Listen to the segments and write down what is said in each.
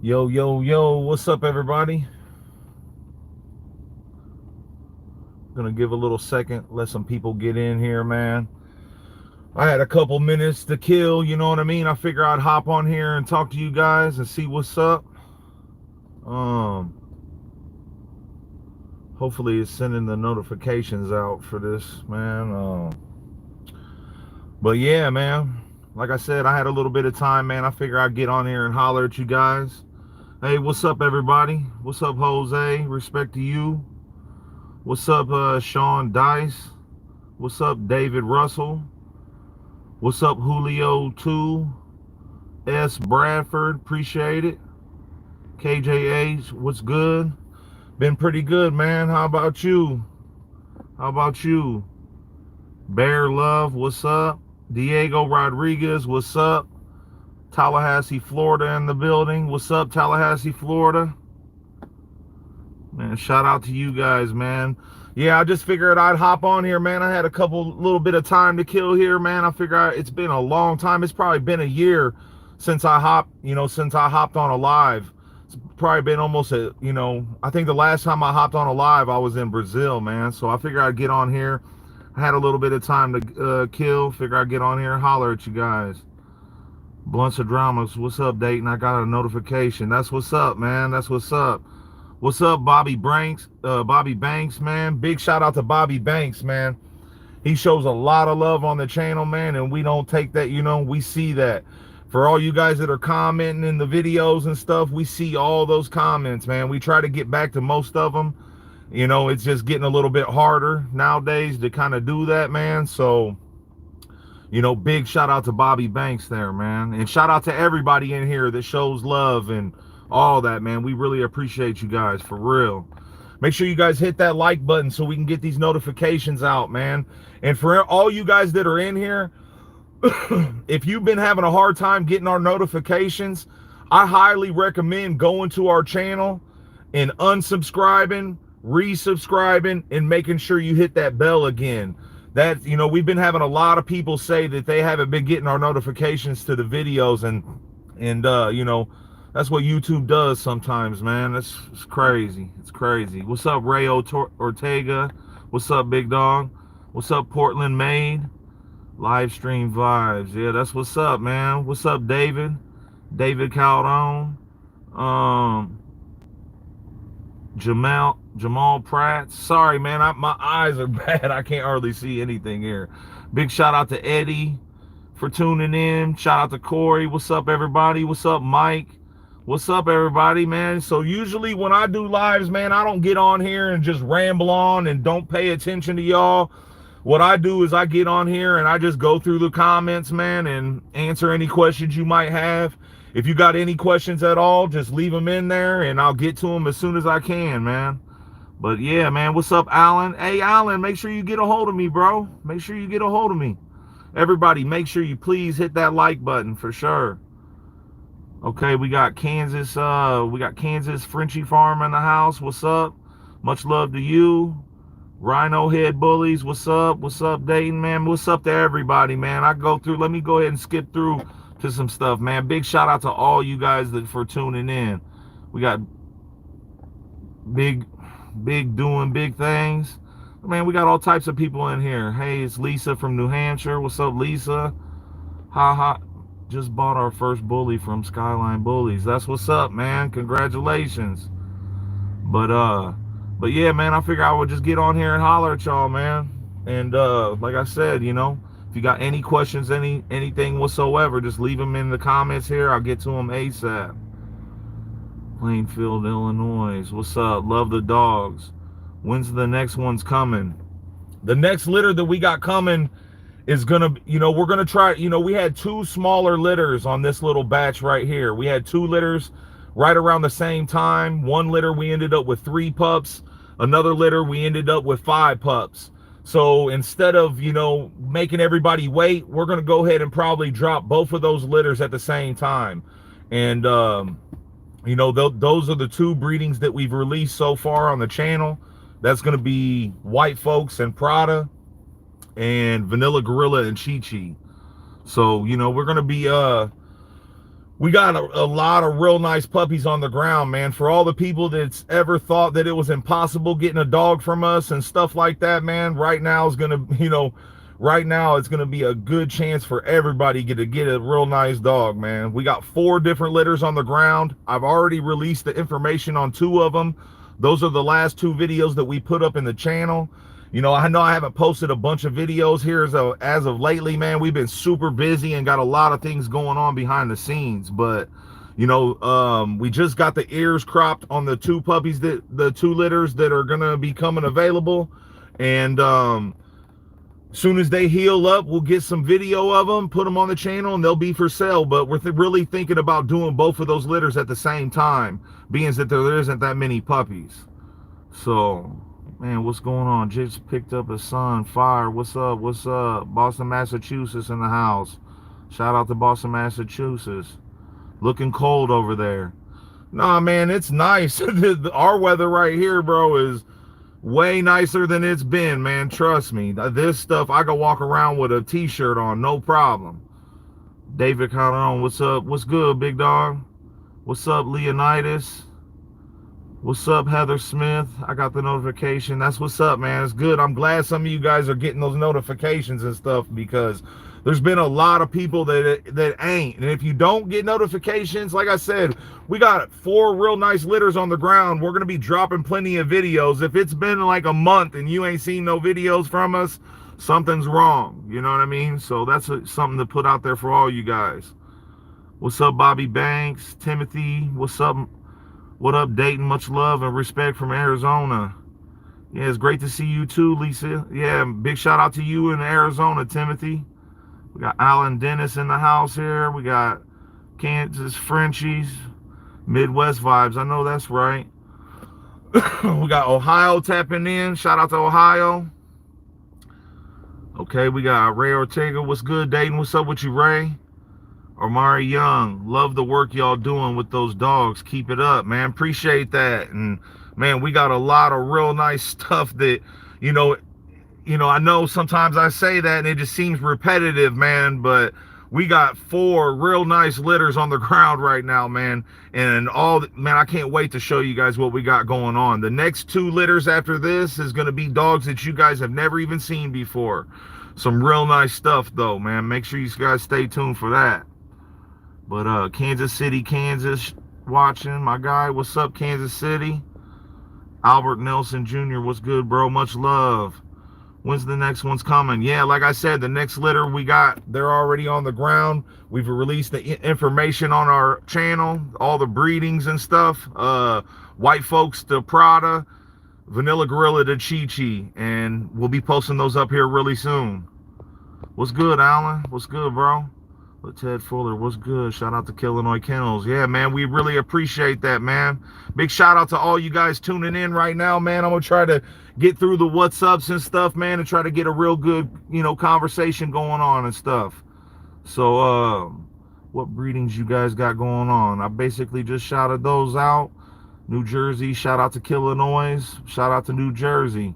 Yo, yo, yo, what's up, everybody? Gonna give a little second, let some people get in here, man. I had a couple minutes to kill, you know what I mean? I figure I'd hop on here and talk to you guys and see what's up. Um, Hopefully it's sending the notifications out for this, man. But yeah, man, like I said, I had a little bit of time, man. I figure I'd get on here and holler at you guys. Hey, what's up, everybody? What's up, Jose? Respect to you. What's up, Sean Dice? What's up, David Russell? What's up, Julio 2? S. Bradford, appreciate it. KJH, what's good? Been pretty good, man. How about you? How about you? Bear Love, what's up? Diego Rodriguez, what's up? Tallahassee, Florida in the building. What's up, Tallahassee, Florida? Man, shout out to you guys, man. Yeah, I just figured I'd hop on here, man. I had a little bit of time to kill here, man. I figure it's been a long time. It's probably been a year since I hopped on a live. It's probably been almost I think the last time I hopped on a live, I was in Brazil, man. So I figured I'd get on here. I had a little bit of time to kill. Figure I'd get on here and holler at you guys. Blunts of Dramas, what's up, Dayton? I got a notification. That's what's up, man. That's what's up. What's up, Bobby Banks? Bobby Banks, man. Big shout out to Bobby Banks, man. He shows a lot of love on the channel, man, and we don't take that, we see that. For all you guys that are commenting in the videos and stuff, we see all those comments, man. We try to get back to most of them. It's just getting a little bit harder nowadays to kind of do that, man. So, big shout out to Bobby Banks there, man. And shout out to everybody in here that shows love and all that, man. We really appreciate you guys, for real. Make sure you guys hit that like button so we can get these notifications out, man. And for all you guys that are in here, if you've been having a hard time getting our notifications, I highly recommend going to our channel and unsubscribing, resubscribing, and making sure you hit that bell again. That, we've been having a lot of people say that they haven't been getting our notifications to the videos, and that's what YouTube does sometimes, man. It's crazy. It's crazy. What's up, Ray Ortega? What's up, Big Dog? What's up, Portland Maid? Live stream vibes. Yeah, that's what's up, man. What's up, David? David Caldone. Jamal Pratt. Sorry, man. My eyes are bad. I can't hardly see anything here. Big shout out to Eddie for tuning in. Shout out to Corey. What's up, everybody? What's up, Mike? What's up, everybody, man? So usually when I do lives, man, I don't get on here and just ramble on and don't pay attention to y'all. What I do is I get on here and I just go through the comments, man, and answer any questions you might have. If you got any questions at all, just leave them in there and I'll get to them as soon as I can, man. But yeah, man, what's up, Alan? Hey, Alan, make sure you get a hold of me, bro. Make sure you get a hold of me. Everybody, make sure you please hit that like button for sure. Okay, we got Kansas Frenchie Farm in the house. What's up? Much love to you. Rhino Head Bullies, what's up? What's up, Dayton, man? What's up to everybody, man? Let me go ahead and skip through to some stuff, man. Big shout out to all you guys for tuning in. We got big doing big things. Man, we got all types of people in here. Hey, it's Lisa from New Hampshire. What's up, Lisa? Ha. Just bought our first bully from Skyline Bullies. That's what's up, man. Congratulations. But yeah, man, I figure I would just get on here and holler at y'all, man. And like I said, if you got any questions, anything whatsoever, just leave them in the comments here. I'll get to them ASAP. Plainfield, Illinois. What's up? Love the dogs. When's the next one's coming? The next litter that we got coming is gonna, we're gonna try, we had 2 smaller litters on this little batch right here. We had 2 litters right around the same time. One litter we ended up with 3 pups. Another litter we ended up with 5 pups. So instead of, making everybody wait, we're gonna go ahead and probably drop both of those litters at the same time. And those are the 2 breedings that we've released so far on the channel. That's gonna be White Folks and Prada, and Vanilla Gorilla and Chi Chi. So we're gonna be we got a lot of real nice puppies on the ground, man. For all the people that's ever thought that it was impossible getting a dog from us and stuff like that, man, right now is gonna, right now it's gonna be a good chance for everybody to get a real nice dog, man. We got 4 different litters on the ground. I've already released the information on 2 of them. Those are the last 2 videos that we put up in the channel. I know I haven't posted a bunch of videos here as of lately, man. We've been super busy and got a lot of things going on behind the scenes. But, we just got the ears cropped on the 2 puppies, the 2 litters that are going to be coming available. And soon as they heal up, we'll get some video of them, put them on the channel, and they'll be for sale. But we're really thinking about doing both of those litters at the same time, being that there isn't that many puppies. So... man, what's going on? Just picked up a son. Fire. What's up? What's up? Boston, Massachusetts in the house. Shout out to Boston, Massachusetts. Looking cold over there. Nah, man, it's nice. Our weather right here, bro, is way nicer than it's been, man. Trust me. This stuff, I can walk around with a t-shirt on, no problem. David Calderon, what's up? What's good, big dog? What's up, Leonidas? What's up, Heather Smith? I got the notification. That's what's up, man. It's good. I'm glad some of you guys are getting those notifications and stuff, because there's been a lot of people that ain't. And if you don't get notifications, like I said, we got 4 real nice litters on the ground. We're going to be dropping plenty of videos. If it's been like a month and you ain't seen no videos from us, something's wrong. You know what I mean? So that's something to put out there for all you guys. What's up, Bobby Banks? Timothy, what's up? What up, Dayton? Much love and respect from Arizona. Yeah, it's great to see you too, Lisa. Yeah, big shout out to you in Arizona, Timothy. We got Alan Dennis in the house here. We got Kansas Frenchies, Midwest vibes. I know that's right. We got Ohio tapping in. Shout out to Ohio. Okay, we got Ray Ortega. What's good, Dayton? What's up with you, Ray? Omari Young, love the work y'all doing with those dogs. Keep it up, man. Appreciate that. And man, we got a lot of real nice stuff that, I know sometimes I say that and it just seems repetitive, man, but we got 4 real nice litters on the ground right now, man. And man, I can't wait to show you guys what we got going on. The next 2 litters after this is going to be dogs that you guys have never even seen before. Some real nice stuff though, man. Make sure you guys stay tuned for that. But Kansas City, Kansas, watching my guy. What's up, Kansas City? Albert Nelson Jr., what's good, bro? Much love. When's the next one's coming? Yeah, like I said, the next litter we got, they're already on the ground. We've released the information on our channel, all the breedings and stuff. White Folks to Prada, Vanilla Gorilla to Chi Chi, and we'll be posting those up here really soon. What's good, Alan? What's good, bro? But Ted Fuller, what's good? Shout out to Killinois Kennels. Yeah, man, we really appreciate that, man. Big shout out to all you guys tuning in right now, man. I'm going to try to get through the what's ups and stuff, man, and try to get a real good, conversation going on and stuff. So, what breedings you guys got going on? I basically just shouted those out. New Jersey, shout out to Killinois. Shout out to New Jersey.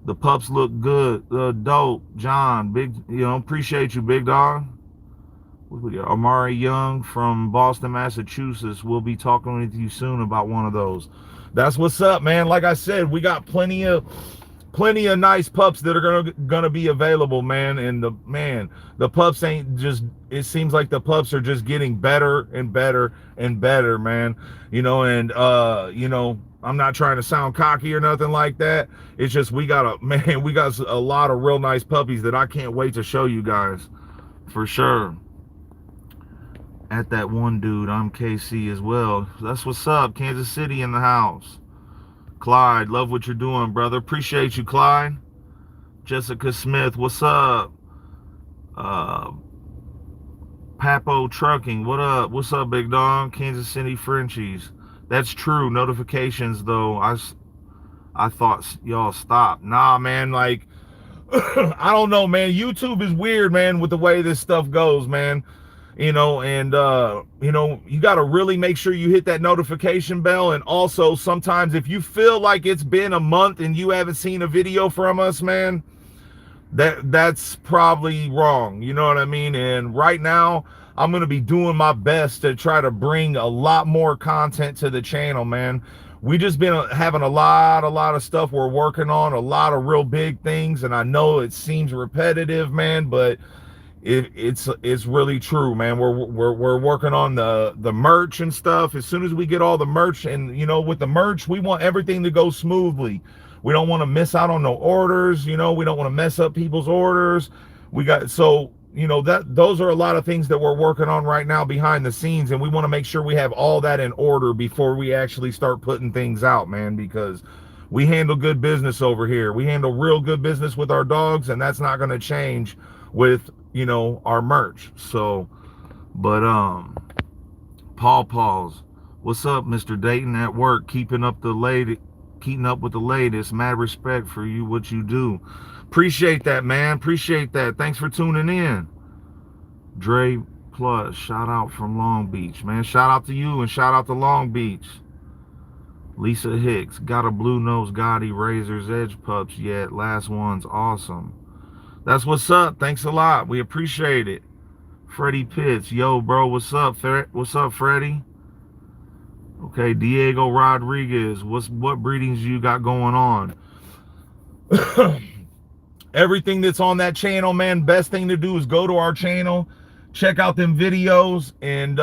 The pups look good. Dope. John, big, appreciate you, big dog. We got Amari Young from Boston, Massachusetts. We'll be talking with you soon about one of those. That's what's up, man. Like I said, we got plenty of nice pups that are gonna be available, man. And the pups ain't just, it seems like the pups are just getting better and better and better, man. I'm not trying to sound cocky or nothing like that. It's just we got a lot of real nice puppies that I can't wait to show you guys for sure. At that one dude, I'm KC as well. That's what's up. Kansas City in the house. Clyde, love what you're doing, brother. Appreciate you, Clyde. Jessica Smith, what's up? Papo Trucking, what up? What's up, big dog? Kansas City Frenchies. That's true. Notifications, though. I thought y'all stopped. Nah, man, like, I don't know, man. YouTube is weird, man, with the way this stuff goes, man. You got to really make sure you hit that notification bell. And also sometimes if you feel like it's been a month and you haven't seen a video from us, man, that's probably wrong. You know what I mean? And right now I'm going to be doing my best to try to bring a lot more content to the channel, man. We just been having a lot of stuff we're working on, a lot of real big things, and I know it seems repetitive, man, but it's really true, man. We're working on the merch and stuff. As soon as we get all the merch, and you know, with the merch, we want everything to go smoothly. We don't want to miss out on no orders, you know, we don't want to mess up people's orders. We got, so you know, that those are a lot of things that we're working on right now behind the scenes, and we want to make sure we have all that in order before we actually start putting things out, man, because we handle good business over here. We handle real good business with our dogs, and that's not going to change with, you know, our merch. So, but Paul's, what's up, Mr. Dayton? At work, keeping up with the latest. Mad respect for you, what you do. Appreciate that, man. Appreciate that. Thanks for tuning in. Dre Plus, shout out from Long Beach, man. Shout out to you and shout out to Long Beach. Lisa Hicks, got a blue nose Gotti Razor's Edge pups yet. Last one's awesome. That's what's up. Thanks a lot. We appreciate it. Freddie Pitts, yo, bro, what's up? What's up, Freddie? Okay, Diego Rodriguez, what breedings you got going on? Everything that's on that channel, man, best thing to do is go to our channel, check out them videos, and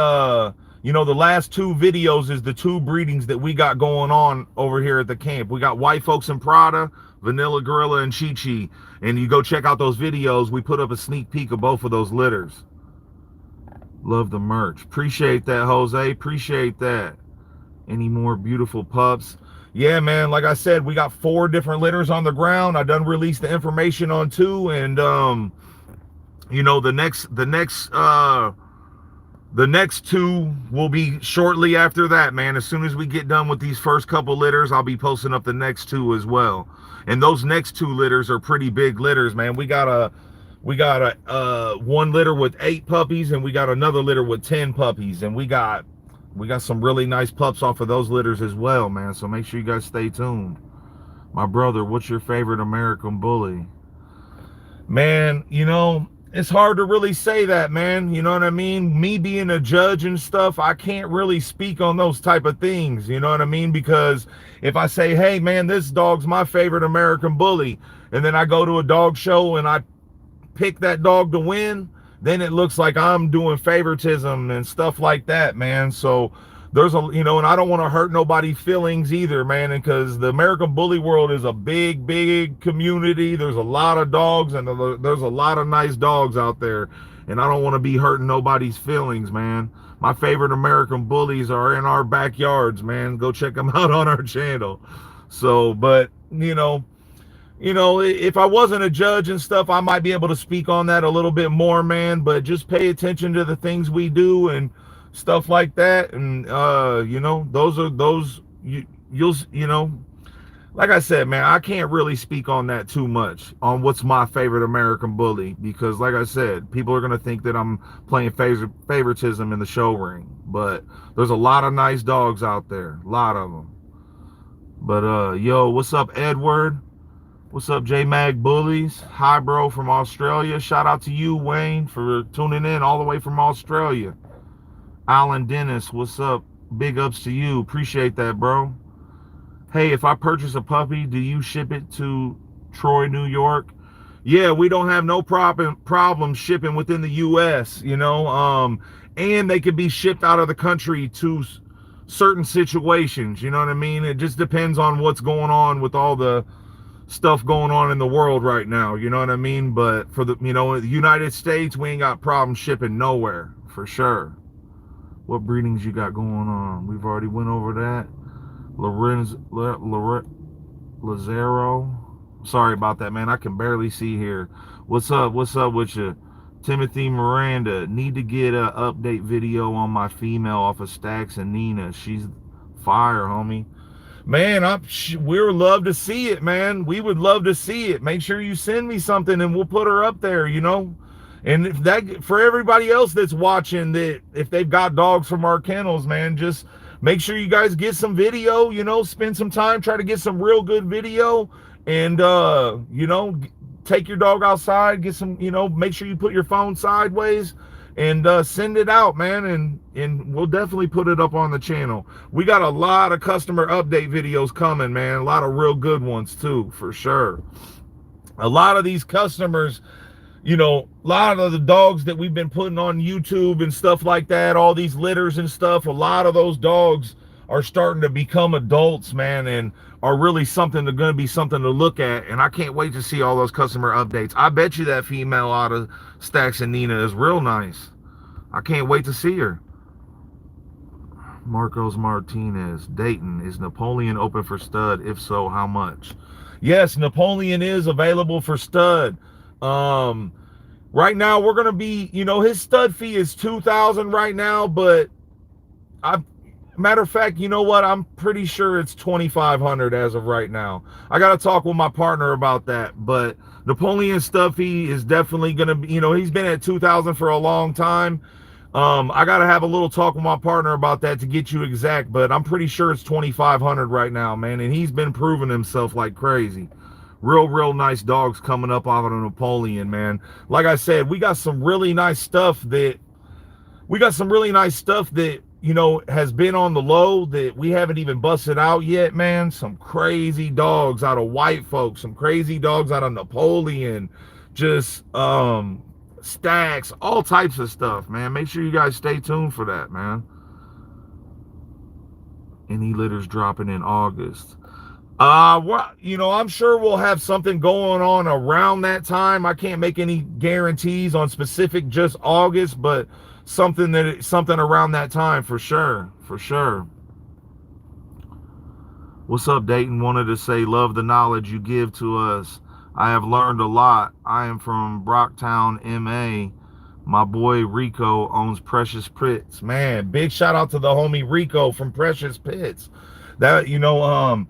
you know, the last 2 videos is the 2 breedings that we got going on over here at the camp. We got White Folks and Prada, Vanilla Gorilla, and Chi Chi. And you go check out those videos. We put up a sneak peek of both of those litters. Love the merch. Appreciate that, Jose. Appreciate that. Any more beautiful pups? Yeah, man, like I said, we got 4 different litters on the ground. I done released the information on 2, and you know, the next 2 will be shortly after that, man. As soon as we get done with these first couple litters, I'll be posting up the next 2 as well. And those next 2 litters are pretty big litters, man. We got a 1 litter with 8 puppies, and we got another litter with 10 puppies, and we got some really nice pups off of those litters as well, man. So make sure you guys stay tuned. My brother, what's your favorite American Bully? Man, you know, it's hard to really say that, man. You know what I mean? Me being a judge and stuff, I can't really speak on those type of things. You know what I mean? Because if I say, hey, man, this dog's my favorite American Bully, and then I go to a dog show and I pick that dog to win, then it looks like I'm doing favoritism and stuff like that, man. So there's a, you know, and I don't want to hurt nobody's feelings either, man, because the American Bully world is a big community. There's a lot of dogs, and there's a lot of nice dogs out there, and I don't want to be hurting nobody's feelings, man. My favorite American Bullies are in our backyards, man. Go check them out on our channel. So, but you know, if I wasn't a judge and stuff, I might be able to speak on that a little bit more, man. But just pay attention to the things we do and stuff like that. And, you know, you'll, you know, like I said, man, I can't really speak on that too much on what's my favorite American Bully, because like I said, people are going to think that I'm playing favoritism in the show ring. But there's a lot of nice dogs out there, a lot of them. But, yo, what's up, Edward? What's up, J-Mag Bullies? Hi, bro, from Australia. Shout out to you, Wayne, for tuning in all the way from Australia. Alan Dennis, what's up? Big ups to you. Appreciate that, bro. Hey, if I purchase a puppy, do you ship it to Troy, New York? Yeah, we don't have no problem shipping within the U.S., you know, and they could be shipped out of the country to certain situations, you know what I mean? It just depends on what's going on with all the stuff going on in the world right now, you know what I mean? But for the, you know, the United States, we ain't got problems shipping nowhere, for sure. What breedings you got going on? We've already went over that. Lazaro, sorry about that, man. I can barely see here. What's up with you? Timothy Miranda, need to get a update video on my female off of Stacks and Nina. She's fire, homie. Man, we would love to see it, man. We would love to see it. Make sure you send me something and we'll put her up there, you know. And if that, for everybody else that's watching, that if they've got dogs from our kennels, man, just make sure you guys get some video, you know, spend some time, try to get some real good video, and you know, take your dog outside, get some, you know, make sure you put your phone sideways and send it out, man, and we'll definitely put it up on the channel. We got a lot of customer update videos coming, man. A lot of real good ones too, for sure. A lot of these customers, you know, a lot of the dogs that we've been putting on YouTube and stuff like that, all these litters and stuff, a lot of those dogs are starting to become adults, man, and are really something going to be something to look at. And I can't wait to see all those customer updates. I bet you that female out of Stacks and Nina is real nice. I can't wait to see her. Marcos Martinez, Dayton, is Napoleon open for stud? If so, how much? Yes, Napoleon is available for stud. Right now we're gonna be, you know, his stud fee is $2,000 right now, but matter of fact, you know what? I'm pretty sure it's $2,500 as of right now. I gotta talk with my partner about that, but Napoleon's stud fee is definitely gonna be, you know, he's been at $2,000 for a long time. I gotta have a little talk with my partner about that to get you exact, but I'm pretty sure it's $2,500 right now, man. And he's been proving himself like crazy. Real nice dogs coming up out of Napoleon, man. Like I said, we got some really nice stuff that you know has been on the low that we haven't even busted out yet, man. Some crazy dogs out of white folks, some crazy dogs out of Napoleon, just Stacks, all types of stuff, man. Make sure you guys stay tuned for that, man. Any litters dropping in August? Well, you know, I'm sure we'll have something going on around that time. I can't make any guarantees on specific just August, but something around that time for sure, for sure. What's up, Dayton? Wanted to say love the knowledge you give to us. I have learned a lot. I am from Brocktown, MA. My boy Rico owns Precious Pits. Man, big shout out to the homie Rico from Precious Pits. That, you know,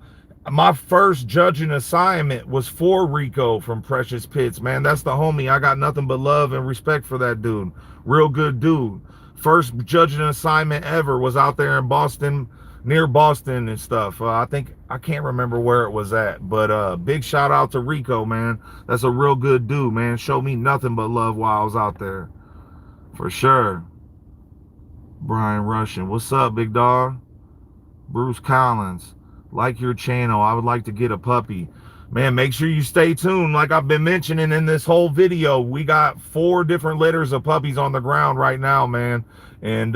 my first judging assignment was for Rico from Precious Pits, man. That's the homie. I got nothing but love and respect for that dude. Real good dude. First judging assignment ever was out there in Boston, near Boston and stuff. I can't remember where it was at, but big shout out to Rico, man. That's a real good dude, man. Showed me nothing but love while I was out there, for sure. Brian Russian, what's up, big dog? Bruce Collins, like your channel. I would like to get a puppy. Man, make sure you stay tuned. Like I've been mentioning in this whole video, we got 4 different litters of puppies on the ground right now, man. And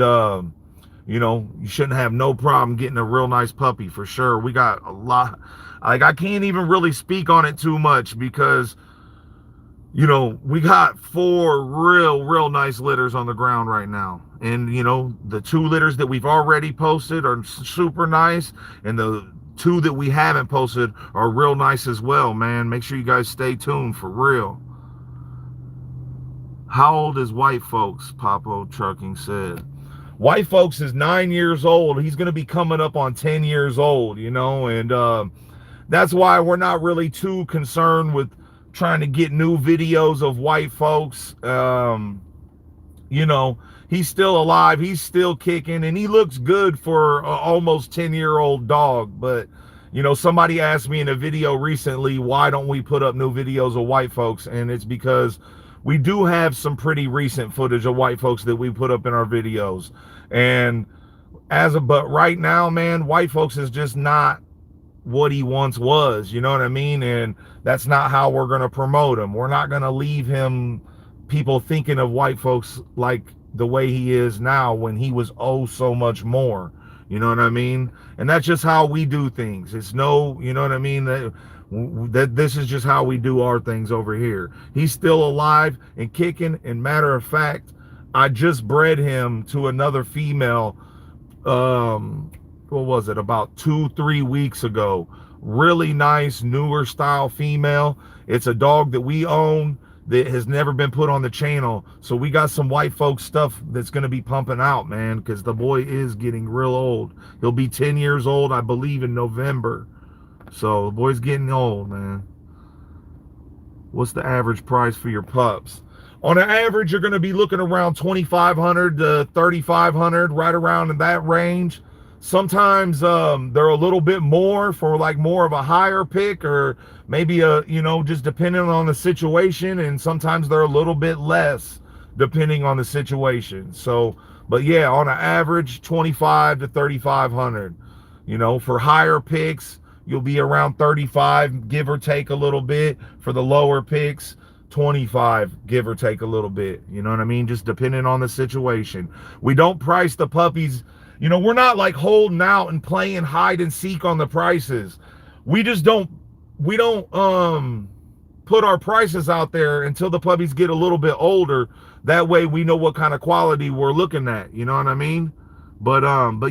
you know, you shouldn't have no problem getting a real nice puppy, for sure. We got a lot. Like, I can't even really speak on it too much because, you know, we got 4 real nice litters on the ground right now. And, you know, the 2 litters that we've already posted are super nice, and the 2 that we haven't posted are real nice as well, man. Make sure you guys stay tuned, for real. How old is White Folks? Papo Trucking said. White Folks is 9 years old. He's going to be coming up on 10 years old, you know, and that's why we're not really too concerned with trying to get new videos of White Folks. You know, he's still alive. He's still kicking, and he looks good for an almost 10-year-old dog. But, you know, somebody asked me in a video recently, why don't we put up new videos of White Folks? And it's because we do have some pretty recent footage of White Folks that we put up in our videos. And but right now, man, White Folks is just not what he once was, you know what I mean? And that's not how we're going to promote him. We're not going to leave him, people thinking of White Folks like the way he is now, when he was oh so much more, you know what I mean? And that's just how we do things. It's no, you know what I mean, that this is just how we do our things over here. He's still alive and kicking, and matter of fact, I just bred him to another female, what was it, about 2-3 weeks ago. Really nice, newer style female. It's a dog that we own that has never been put on the channel. So we got some White Folks stuff that's going to be pumping out, man, because the boy is getting real old. He'll be 10 years old, I believe, in November. So the boy's getting old, man. What's the average price for your pups? On an average, you're going to be looking around $2,500 to $3,500, right around in that range. Sometimes they're a little bit more for like more of a higher pick, or maybe you know, just depending on the situation. And sometimes they're a little bit less depending on the situation. So, but yeah, on an average, 25 to 3,500. You know, for higher picks, you'll be around 35, give or take a little bit. For the lower picks, 25, give or take a little bit. You know what I mean? Just depending on the situation. We don't price the puppies. You know, we're not like holding out and playing hide and seek on the prices. We just don't, put our prices out there until the puppies get a little bit older. That way we know what kind of quality we're looking at. You know what I mean? But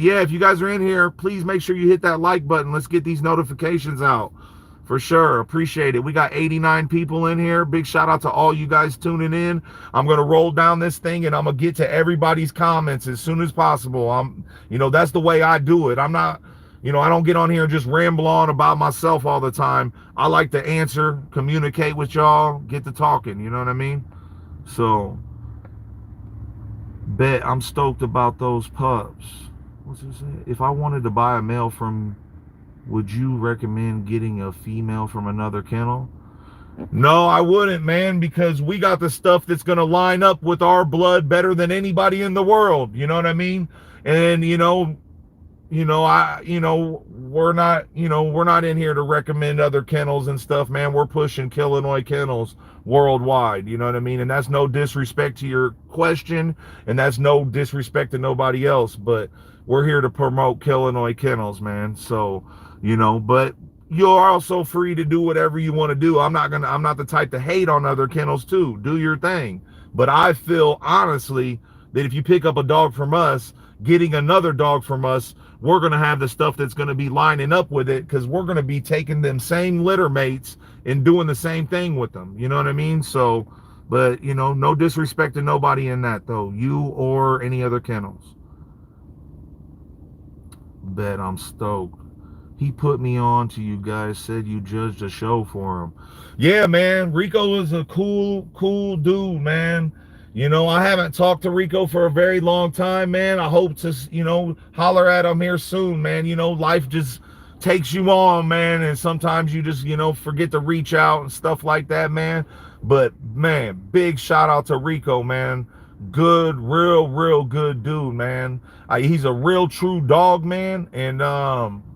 yeah, if you guys are in here, please make sure you hit that like button. Let's get these notifications out for sure. Appreciate it. We got 89 people in here. Big shout out to all you guys tuning in. I'm going to roll down this thing and I'm going to get to everybody's comments as soon as possible. You know, that's the way I do it. I'm not, you know, I don't get on here and just ramble on about myself all the time. I like to answer, communicate with y'all, get to talking, you know what I mean? So, bet I'm stoked about those pups. What's it say? If I wanted to buy a male from, would you recommend getting a female from another kennel? No, I wouldn't, man, because we got the stuff that's going to line up with our blood better than anybody in the world. You know what I mean? And, we're not in here to recommend other kennels and stuff, man. We're pushing Killinois Kennels worldwide, you know what I mean? And that's no disrespect to your question, and that's no disrespect to nobody else, but we're here to promote Killinois Kennels, man. So, but you're also free to do whatever you want to do. I'm not the type to hate on other kennels too. Do your thing. But I feel honestly that if you pick up a dog from us, getting another dog from us, we're going to have the stuff that's going to be lining up with it, because we're going to be taking them same litter mates and doing the same thing with them. You know what I mean? So, but, no disrespect to nobody in that, though. You or any other kennels. Bet I'm stoked. He put me on to you guys, said you judged a show for him. Yeah, man. Rico is a cool dude, man. I haven't talked to Rico for a very long time, man. I hope to, holler at him here soon, man. Life just takes you on, man. And sometimes you just, forget to reach out and stuff like that, man. But, man, big shout out to Rico, man. Good, real good dude, man. He's a real true dog man, and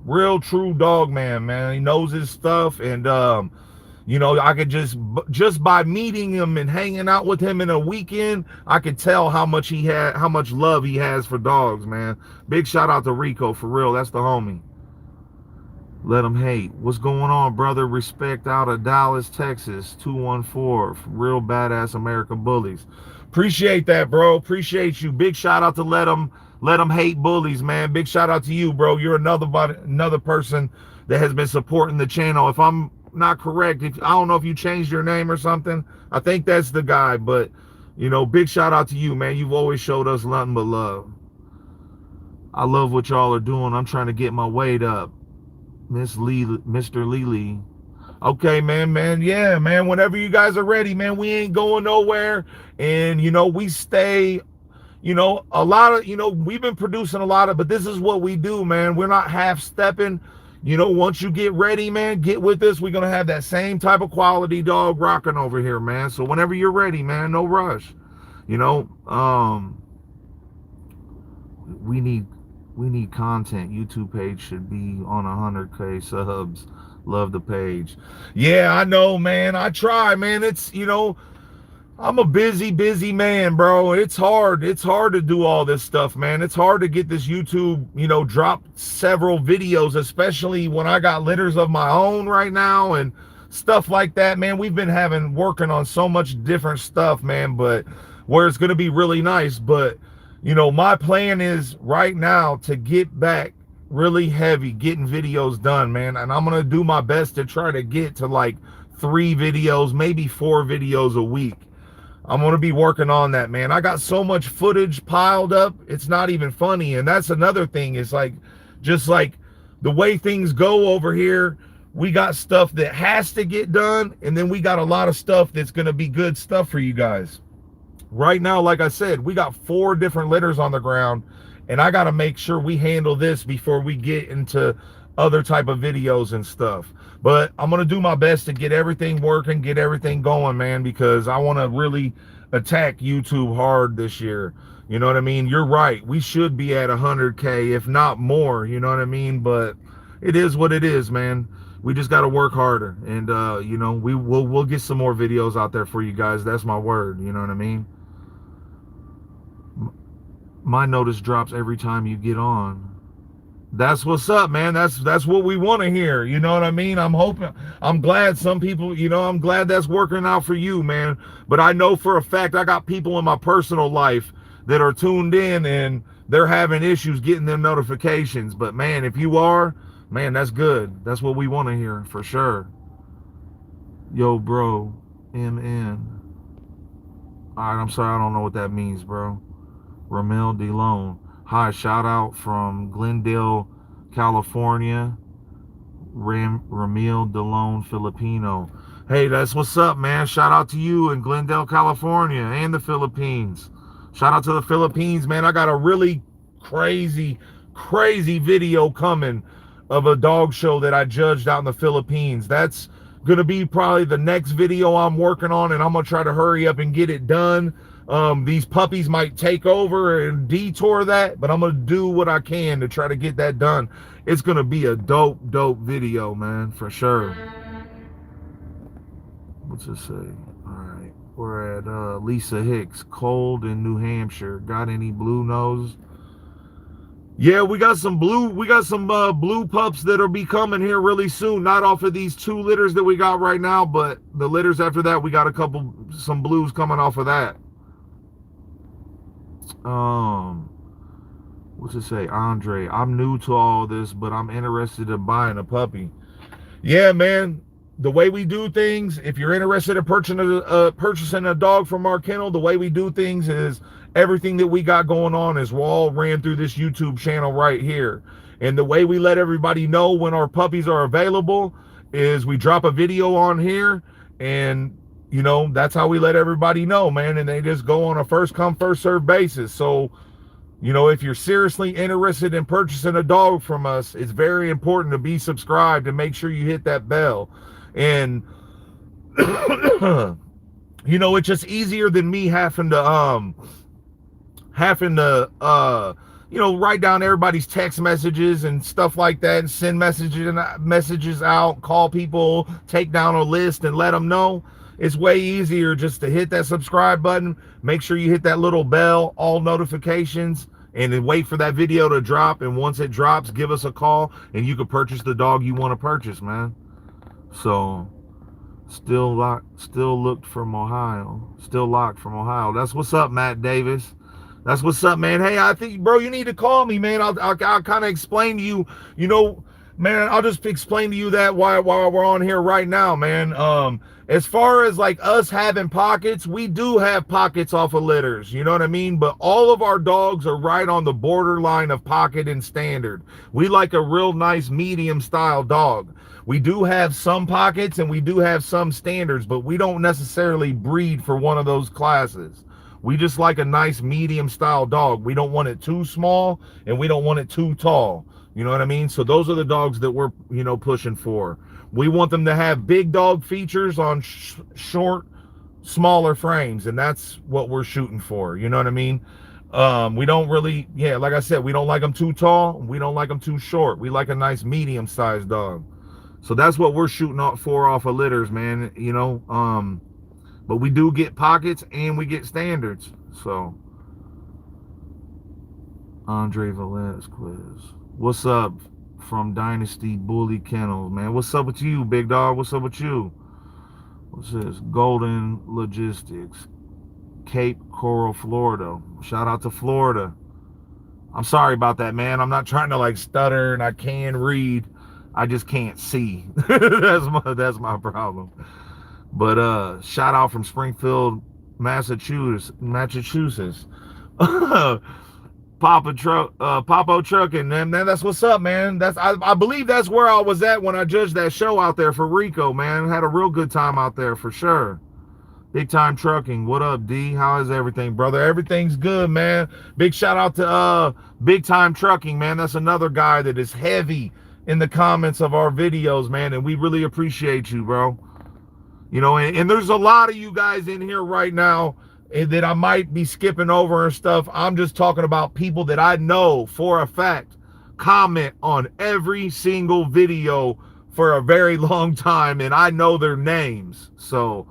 real true dog man. He knows his stuff, and I could just by meeting him and hanging out with him in a weekend, I could tell how much love he has for dogs, man. Big shout out to Rico, for real. That's the homie. Let him hate. What's going on, brother? Respect out of Dallas, Texas, 214. Real badass American Bullies. Appreciate that, bro. Appreciate you. Big shout out to Let 'em hate bullies, man. Big shout out to you, bro. You're another person that has been supporting the channel. If I'm not correct, I don't know if you changed your name or something. I think that's the guy, but big shout out to you, man. You've always showed us nothing but love. I love what y'all are doing. I'm trying to get my weight up. Mr. Lely. Okay, man. Yeah, man. Whenever you guys are ready, man, we ain't going nowhere. And, we stay, a lot of, we've been producing a lot of, but this is what we do, man. We're not half-stepping. Once you get ready, man, get with us. We're going to have that same type of quality dog rocking over here, man. So whenever you're ready, man, no rush. We need content. YouTube page should be on 100K subs. Love the page. Yeah, I know, man. I try, man. It's, I'm a busy man, bro. It's hard. It's hard to do all this stuff, man. It's hard to get this YouTube, drop several videos, especially when I got litters of my own right now and stuff like that, man. We've been working on so much different stuff, man, but where it's going to be really nice. But, my plan is right now to get back really heavy, getting videos done, man. And I'm going to do my best to try to get to like 3 videos, maybe 4 videos a week. I'm going to be working on that, man. I got so much footage piled up, it's not even funny. And that's another thing. It's like, just like the way things go over here, we got stuff that has to get done. And then we got a lot of stuff that's going to be good stuff for you guys. Right now, like I said, we got 4 different litters on the ground. And I got to make sure we handle this before we get into other type of videos and stuff. But I'm going to do my best to get everything working, get everything going, man, because I want to really attack YouTube hard this year. You know what I mean? You're right. We should be at 100K, if not more. You know what I mean? But it is what it is, man. We just got to work harder, and you know, we'll get some more videos out there for you guys. That's my word. You know what I mean? My notice drops every time you get on. That's what's up, man. That's what we want to hear. You know what I mean? I'm glad some people, you know, I'm glad that's working out for you, man. But I know for a fact I got people in my personal life that are tuned in and they're having issues getting them notifications. But man, if you are, man, that's good. That's what we want to hear for sure. Yo, bro, MN. All right, I'm sorry, I don't know what that means, bro. Ramel DeLone. Hi, shout out from Glendale, California. Ramil DeLone, Filipino. Hey, that's what's up, man. Shout out to you in Glendale, California and the Philippines. Shout out to the Philippines, man. I got a really crazy video coming of a dog show that I judged out in the Philippines. That's gonna be probably the next video I'm working on, and I'm gonna try to hurry up and get it done. These puppies might take over and detour that, but I'm gonna do what I can to try to get that done. It's gonna be a dope video, man, for sure. What's it say? All right, we're at Lisa Hicks, cold in New Hampshire. Got any blue nose? Yeah, we got some blue pups that'll be coming here really soon. Not off of these 2 litters that we got right now, but the litters after that, we got some blues coming off of that. What's it say? Andre, I'm new to all this, but I'm interested in buying a puppy. Yeah, man, the way we do things, if you're interested in purchasing a dog from our kennel, the way we do things is everything that we got going on is all ran through this YouTube channel right here. And the way we let everybody know when our puppies are available is we drop a video on here, and you know, that's how we let everybody know, man. And they just go on a first come, first serve basis. So, you know, if you're seriously interested in purchasing a dog from us, it's very important to be subscribed and make sure you hit that bell. And, you know, it's just easier than me having to, you know, write down everybody's text messages and stuff like that and send messages out, call people, take down a list and let them know. It's way easier just to hit that subscribe button. Make sure you hit that little bell, all notifications, and then wait for that video to drop. And once it drops, give us a call and you can purchase the dog you want to purchase, man. So still locked from Ohio. That's what's up, Matt Davis. That's what's up, man. Hey, I think, bro, you need to call me, man. I'll kind of explain to you, you know, man, I'll just explain to you that while we're on here right now, man. As far as like us having pockets, we do have pockets off of litters, you know what I mean? But all of our dogs are right on the borderline of pocket and standard. We like a real nice medium style dog. We do have some pockets and we do have some standards, but we don't necessarily breed for one of those classes. We just like a nice medium style dog. We don't want it too small and we don't want it too tall. You know what I mean? So those are the dogs that we're, you know, pushing for. We want them to have big dog features on short, smaller frames, and that's what we're shooting for. You know what I mean? We don't really, yeah, like I said, we don't like them too tall. We don't like them too short. We like a nice medium-sized dog. So that's what we're shooting for off of litters, man. You know, but we do get pockets and we get standards. So, Andre Velasquez, what's up from Dynasty Bully Kennels, man? What's up with you, big dog? What's up with you? What's this? Golden Logistics, Cape Coral, Florida. Shout out to Florida. I'm sorry about that, man. I'm not trying to like stutter, and I can read. I just can't see. that's my problem. But shout out from Springfield, Massachusetts. Papo Trucking, man, that's what's up, man. I believe that's where I was at when I judged that show out there for Rico, man. Had a real good time out there for sure. Big Time Trucking, what up, D? How is everything, brother? Everything's good, man. Big shout out to Big Time Trucking, man. That's another guy that is heavy in the comments of our videos, man, and we really appreciate you, bro. You know, and there's a lot of you guys in here right now. that I might be skipping over and stuff. I'm just talking about people that I know for a fact comment on every single video for a very long time, and I know their names. So,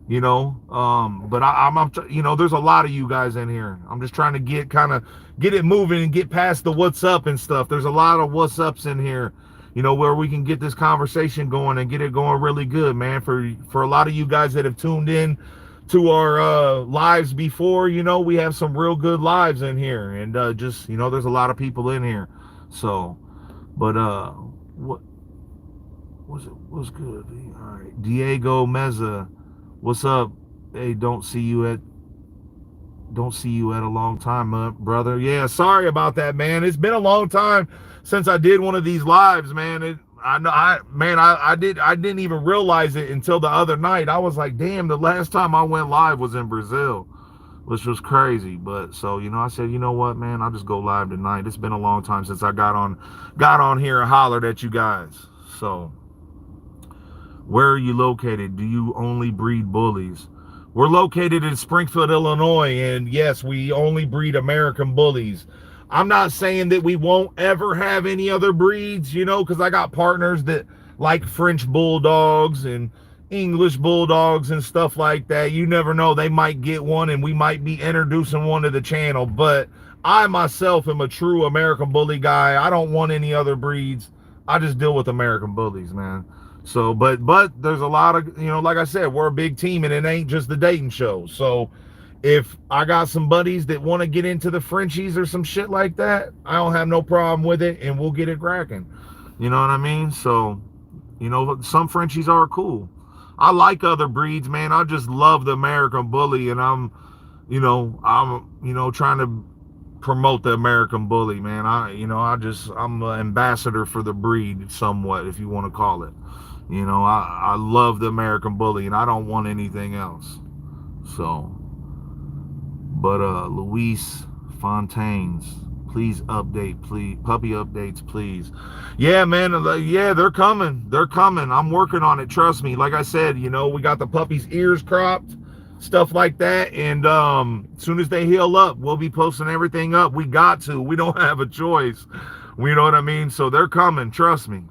you know, but I'm you know, there's a lot of you guys in here. I'm just trying to get it moving and get past the what's up and stuff. There's a lot of what's ups in here, you know, where we can get this conversation going and get it going really good, man. For a lot of you guys that have tuned in to our lives before, you know, we have some real good lives in here, and just, you know, there's a lot of people in here. So, but what's good? All right, Diego Meza, what's up? Hey, don't see you at a long time, brother. Yeah, sorry about that, man. It's been a long time since I did one of these lives, man. I didn't even realize it until the other night. I was like, damn, the last time I went live was in Brazil, which was crazy. But so, you know, I said, you know what, man, I'll just go live tonight. It's been a long time since I got on here and hollered at you guys. So, where are you located? Do you only breed bullies? We're located in Springfield, Illinois, and yes, we only breed American bullies. I'm not saying that we won't ever have any other breeds, you know, because I got partners that like French bulldogs and English bulldogs and stuff like that. You never know, they might get one and we might be introducing one to the channel. But I myself am a true American bully guy. I don't want any other breeds. I just deal with American bullies, man. So, but there's a lot of, you know, like I said, we're a big team, and it ain't just the Dayton show. So if I got some buddies that want to get into the Frenchies or some shit like that, I don't have no problem with it, and we'll get it cracking. You know what I mean? So, you know, some Frenchies are cool. I like other breeds, man. I just love the American bully, and I'm trying to promote the American bully, man. I'm an ambassador for the breed somewhat, if you want to call it. You know, I love the American bully, and I don't want anything else. So, but Luis Fontaines, please update, please. Puppy updates, please. Yeah, man. Yeah, they're coming. They're coming. I'm working on it. Trust me. Like I said, you know, we got the puppies' ears cropped, stuff like that. And as soon as they heal up, we'll be posting everything up. We got to. We don't have a choice. You know what I mean? So they're coming. Trust me.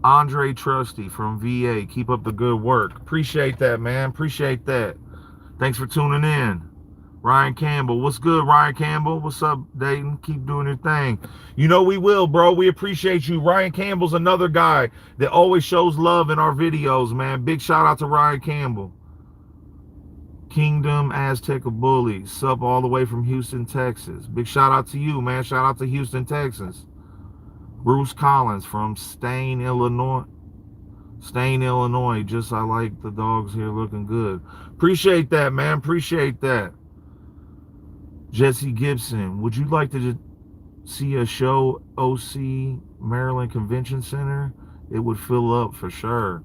Andre Trusty from VA, keep up the good work. Appreciate that, man. Appreciate that. Thanks for tuning in. Ryan Campbell, what's good, Ryan Campbell? What's up, Dayton? Keep doing your thing. You know we will, bro. We appreciate you. Ryan Campbell's another guy that always shows love in our videos, man. Big shout out to Ryan Campbell. Kingdom Aztec of Bullies, sub all the way from Houston, Texas. Big shout out to you, man. Shout out to Houston, Texas. Bruce Collins from Stain, Illinois. Just I like the dogs here looking good. Appreciate that, man. Appreciate that. Jesse Gibson, would you like to see a show OC Maryland Convention Center? It would fill up for sure.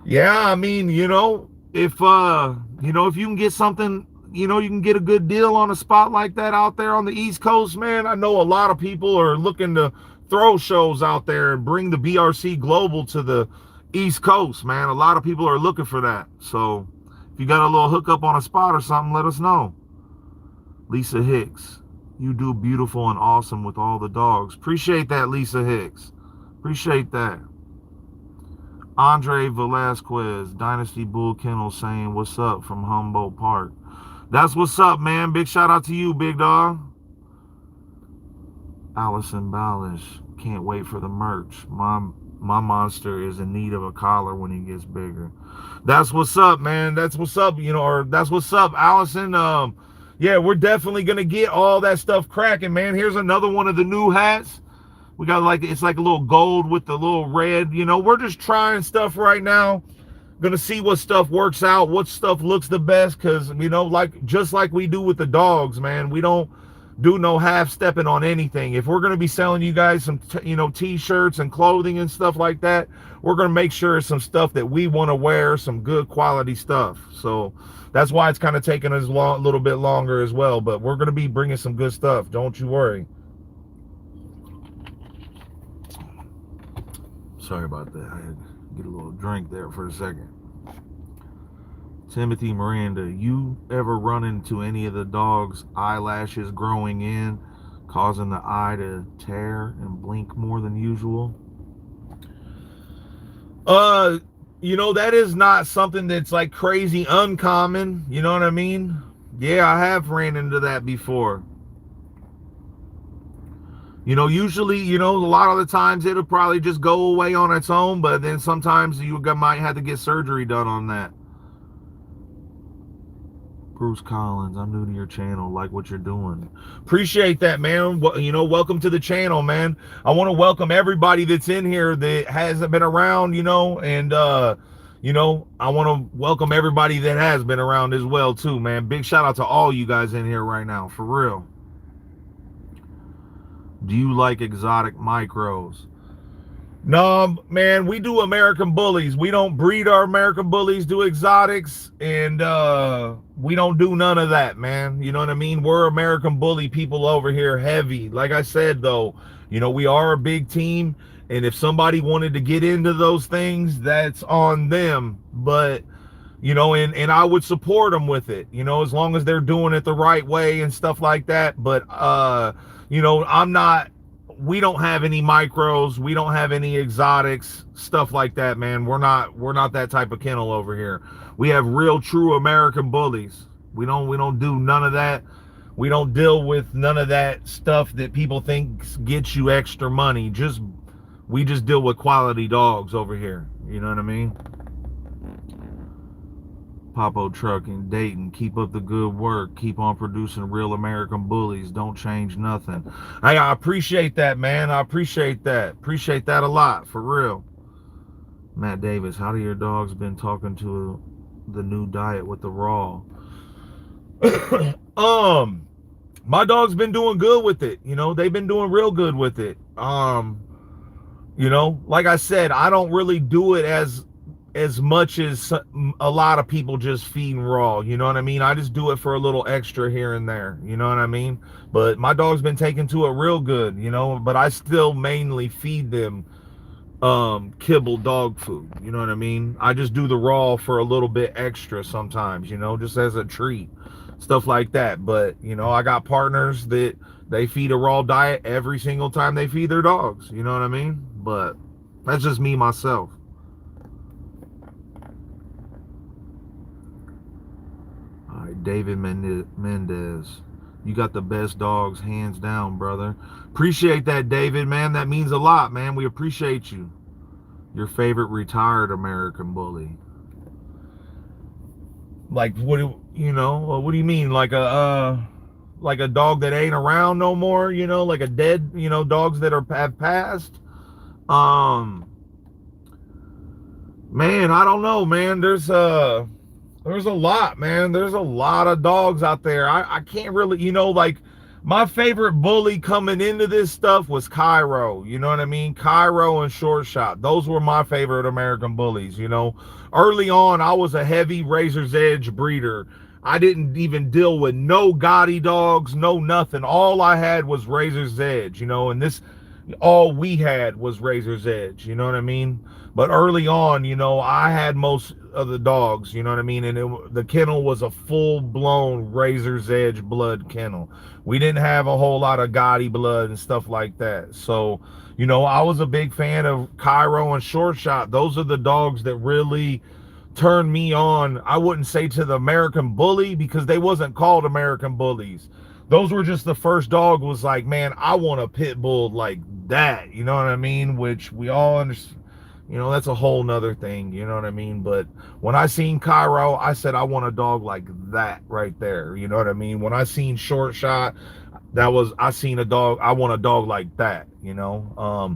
Yeah, I mean, you know, if if you can get something, you know, you can get a good deal on a spot like that out there on the East Coast, man. I know a lot of people are looking to throw shows out there and bring the BRC Global to the East Coast, man. A lot of people are looking for that. So if you got a little hookup on a spot or something, let us know. Lisa Hicks, you do beautiful and awesome with all the dogs. Appreciate that, Lisa Hicks. Appreciate that. Andre Velasquez, Dynasty Bull Kennel, saying what's up from Humboldt Park. That's what's up, man. Big shout out to you, big dog. Allison Ballish, can't wait for the merch. My monster is in need of a collar when he gets bigger. That's what's up, man. That's what's up, you know, or that's what's up, Allison. Yeah, we're definitely gonna get all that stuff cracking, man. Here's another one of the new hats. We got it's like a little gold with the little red. You know, we're just trying stuff right now. Gonna see what stuff works out, what stuff looks the best, because, you know, just like we do with the dogs, man, we don't do no half-stepping on anything. If we're going to be selling you guys some t-shirts and clothing and stuff like that, we're going to make sure it's some stuff that we want to wear, some good quality stuff. So that's why it's kind of taking us a little bit longer as well, but we're going to be bringing some good stuff, don't you worry. Sorry about that. I had to get a little drink there for a second. Timothy Miranda, you ever run into any of the dog's eyelashes growing in, causing the eye to tear and blink more than usual? You know, that is not something that's like crazy uncommon. You know what I mean? Yeah, I have ran into that before. You know, usually, you know, a lot of the times it'll probably just go away on its own, but then sometimes you might have to get surgery done on that. Bruce Collins, I'm new to your channel. Like what you're doing. Appreciate that, man. You know, welcome to the channel, man. I want to welcome everybody that's in here that hasn't been around, you know, and you know, I want to welcome everybody that has been around as well, too, man. Big shout out to all you guys in here right now, for real. Do you like exotic micros? No, man, we do American Bullies. We don't breed our American Bullies, do exotics, and we don't do none of that, man. You know what I mean? We're American Bully people over here, heavy. Like I said, though, you know, we are a big team, and if somebody wanted to get into those things, that's on them. But, you know, and I would support them with it, you know, as long as they're doing it the right way and stuff like that. But, you know, we don't have any micros, we don't have any exotics, stuff like that, man. We're not that type of kennel over here. We have real true American Bullies. We don't do none of that. We don't deal with none of that stuff that people think gets you extra money. We just deal with quality dogs over here. You know what I mean? Popo Trucking, Dayton, keep up the good work. Keep on producing real American Bullies. Don't change nothing. Hey, I appreciate that, man. I appreciate that. Appreciate that a lot, for real. Matt Davis, how do your dogs been talking to the new diet with the raw? My dog's been doing good with it. You know, they've been doing real good with it. You know, like I said, I don't really do it as much as a lot of people just feeding raw, you know what I mean? I just do it for a little extra here and there, you know what I mean? But my dog's been taken to it real good, you know, but I still mainly feed them kibble dog food, you know what I mean? I just do the raw for a little bit extra sometimes, you know, just as a treat, stuff like that. But, you know, I got partners that they feed a raw diet every single time they feed their dogs, you know what I mean? But that's just me, myself. All right, David Mendez, you got the best dogs, hands down, brother. Appreciate that, David, man. That means a lot, man. We appreciate you. Your favorite retired American Bully? Like, what do you mean? Like a dog that ain't around no more, you know, like a dead, you know, dogs that have passed? Man, I don't know, man. There's a lot, man. There's a lot of dogs out there. I can't really, you know, like my favorite bully coming into this stuff was Cairo. You know what I mean? Cairo and Short Shot. Those were my favorite American Bullies, you know. Early on, I was a heavy Razor's Edge breeder. I didn't even deal with no gaudy dogs, no nothing. All I had was Razor's Edge, you know, and all we had was Razor's Edge, you know what I mean? But early on, you know, I had most of the dogs, you know what I mean? And the kennel was a full-blown Razor's Edge blood kennel. We didn't have a whole lot of gaudy blood and stuff like that. So, you know, I was a big fan of Cairo and Short Shot. Those are the dogs that really turned me on. I wouldn't say to the American Bully, because they wasn't called American Bullies. Those were just the first dog was like, man, I want a pit bull like that, you know what I mean? Which we all understand, you know, that's a whole nother thing, you know what I mean? But when I seen Cairo, I said, I want a dog like that right there, you know what I mean? When I seen Short Shot, I seen a dog, I want a dog like that, you know?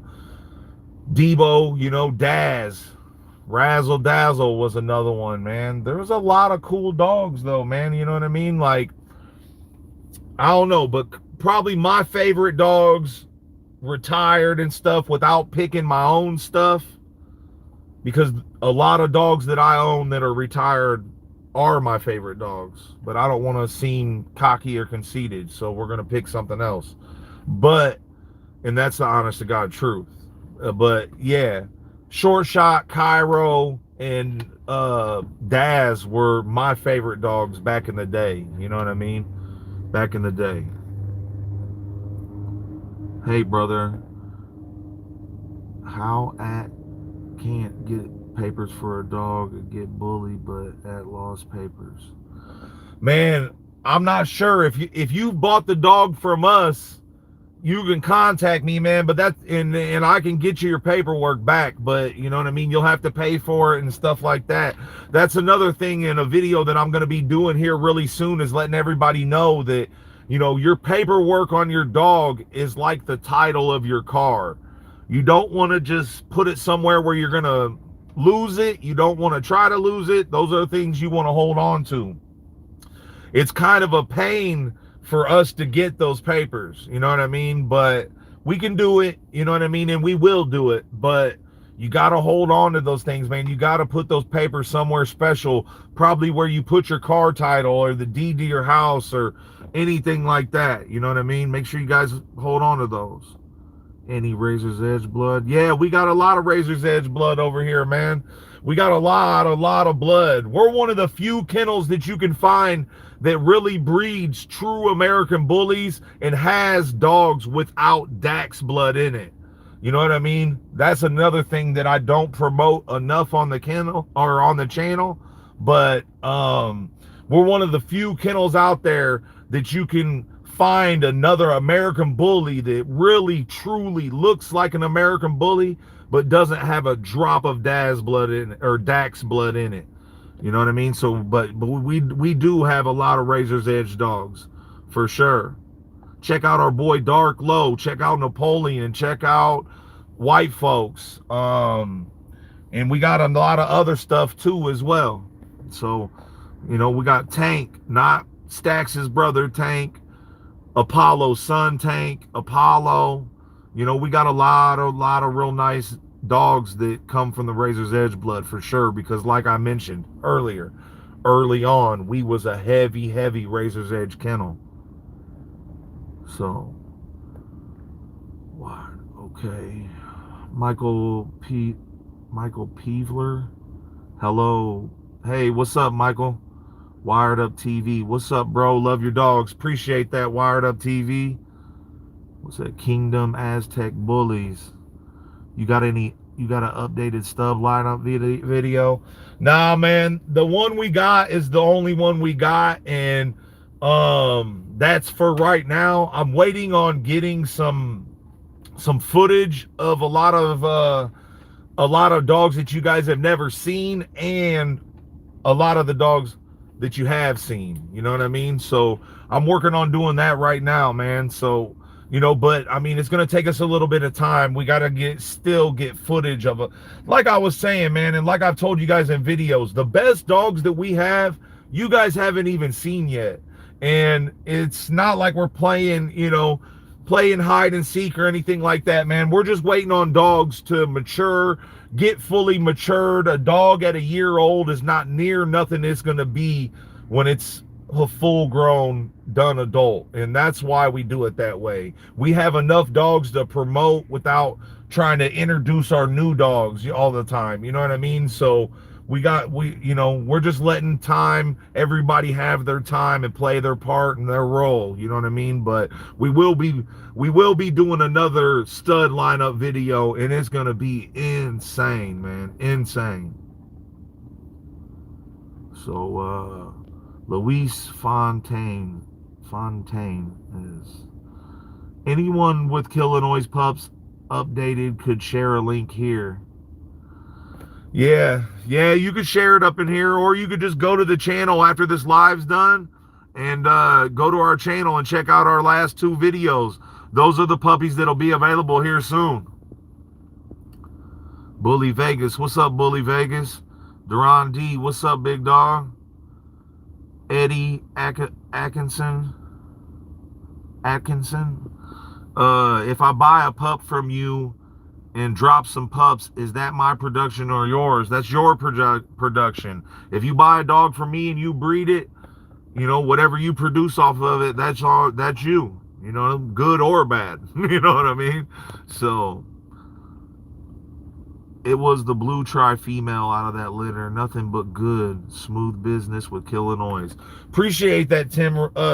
Debo, you know, Daz, Razzle Dazzle was another one, man. There was a lot of cool dogs though, man, you know what I mean? Like, I don't know, but probably my favorite dogs retired and stuff without picking my own stuff, because a lot of dogs that I own that are retired are my favorite dogs, but I don't want to seem cocky or conceited, so we're going to pick something else. But, and that's the honest to God truth. But yeah, Short Shot, Cairo, and Daz were my favorite dogs back in the day. You know what I mean? Back in the day. Hey, brother. How at can't get papers for a dog and get bullied, but at lost papers. Man, I'm not sure if you bought the dog from us, you can contact me, man, but that's and I can get you your paperwork back, but you know what I mean, you'll have to pay for it and stuff like that. That's another thing in a video that I'm going to be doing here really soon, is letting everybody know that, you know, your paperwork on your dog is like the title of your car. You don't want to just put it somewhere where you're going to lose it. You don't want to try to lose it. Those are the things you want to hold on to. It's kind of a pain for us to get those papers, you know what I mean? But we can do it, you know what I mean? And we will do it, but you got to hold on to those things, man. You got to put those papers somewhere special, probably where you put your car title or the deed to your house or anything like that, you know what I mean? Make sure you guys hold on to those. Any Razor's Edge blood? Yeah, we got a lot of Razor's Edge blood over here, man. We got a lot of blood. We're one of the few kennels that you can find that really breeds true American bullies and has dogs without Dax blood in it. You know what I mean? That's another thing that I don't promote enough on the kennel or on the channel. But we're one of the few kennels out there that you can find another American bully that really truly looks like an American bully but doesn't have a drop of Dax blood in it, or Dax blood in it. You know what I mean? So, but we do have a lot of Razor's Edge dogs, for sure. Check out our boy Dark Low. Check out Napoleon. Check out White Folks. And we got a lot of other stuff too as well. So, you know, we got Tank, not Stax's brother, Tank. Apollo, son Tank, Apollo. You know, we got a lot of real nice dogs that come from the Razor's Edge blood, for sure, because like I mentioned earlier, early on, we was a heavy Razor's Edge kennel. So, what? Okay. Michael Peevler. Hello. Hey, what's up, Michael? Wired Up TV. What's up, bro? Love your dogs. Appreciate that, Wired Up TV. What's that? Kingdom Aztec Bullies. You got an updated stub lineup video? Nah, man. The one we got is the only one we got, and that's for right now. I'm waiting on getting some footage of a lot of dogs that you guys have never seen, and a lot of the dogs that you have seen, you know what I mean? So I'm working on doing that right now, man. So, you know, but I mean, it's going to take us a little bit of time. We got to still get footage of like I was saying, man. And like I've told you guys in videos, the best dogs that we have, you guys haven't even seen yet. And it's not like we're playing, you know, playing hide and seek or anything like that, man. We're just waiting on dogs to mature, get fully matured. A dog at a year old is not near nothing it's going to be when it's a full grown done adult, and that's why we do it that way. We have enough dogs to promote without trying to introduce our new dogs all the time, you know what I mean? So you know, we're just letting everybody have their time and play their part and their role, you know what I mean? But we will be doing another stud lineup video, and it's gonna be insane, man, insane. So Luis Fontaine is anyone with Killinois Pups updated could share a link here. Yeah, you could share it up in here, or you could just go to the channel after this live's done and go to our channel and check out our last 2 videos. Those are the puppies that'll be available here soon. Bully Vegas, what's up, Bully Vegas? Duran D, what's up, big dog? Eddie Atkinson. If I buy a pup from you and drop some pups, is that my production or yours? That's your production. If you buy a dog from me and you breed it, you know, whatever you produce off of it, that's you, you know, good or bad. You know what I mean? So It was the blue tri-female out of that litter. Nothing but good, smooth business with Killinois. Appreciate that,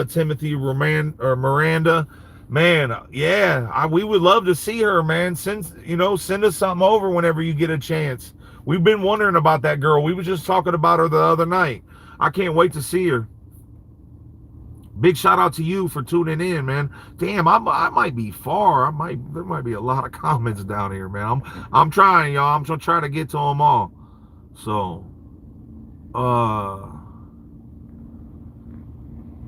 Timothy Miranda. Man, yeah, we would love to see her, man. Send us something over whenever you get a chance. We've been wondering about that girl. We were just talking about her the other night. I can't wait to see her. Big shout out to you for tuning in, man. Damn, I might be far. There might be a lot of comments down here, man. I'm trying, y'all. I'm gonna try to get to them all. So,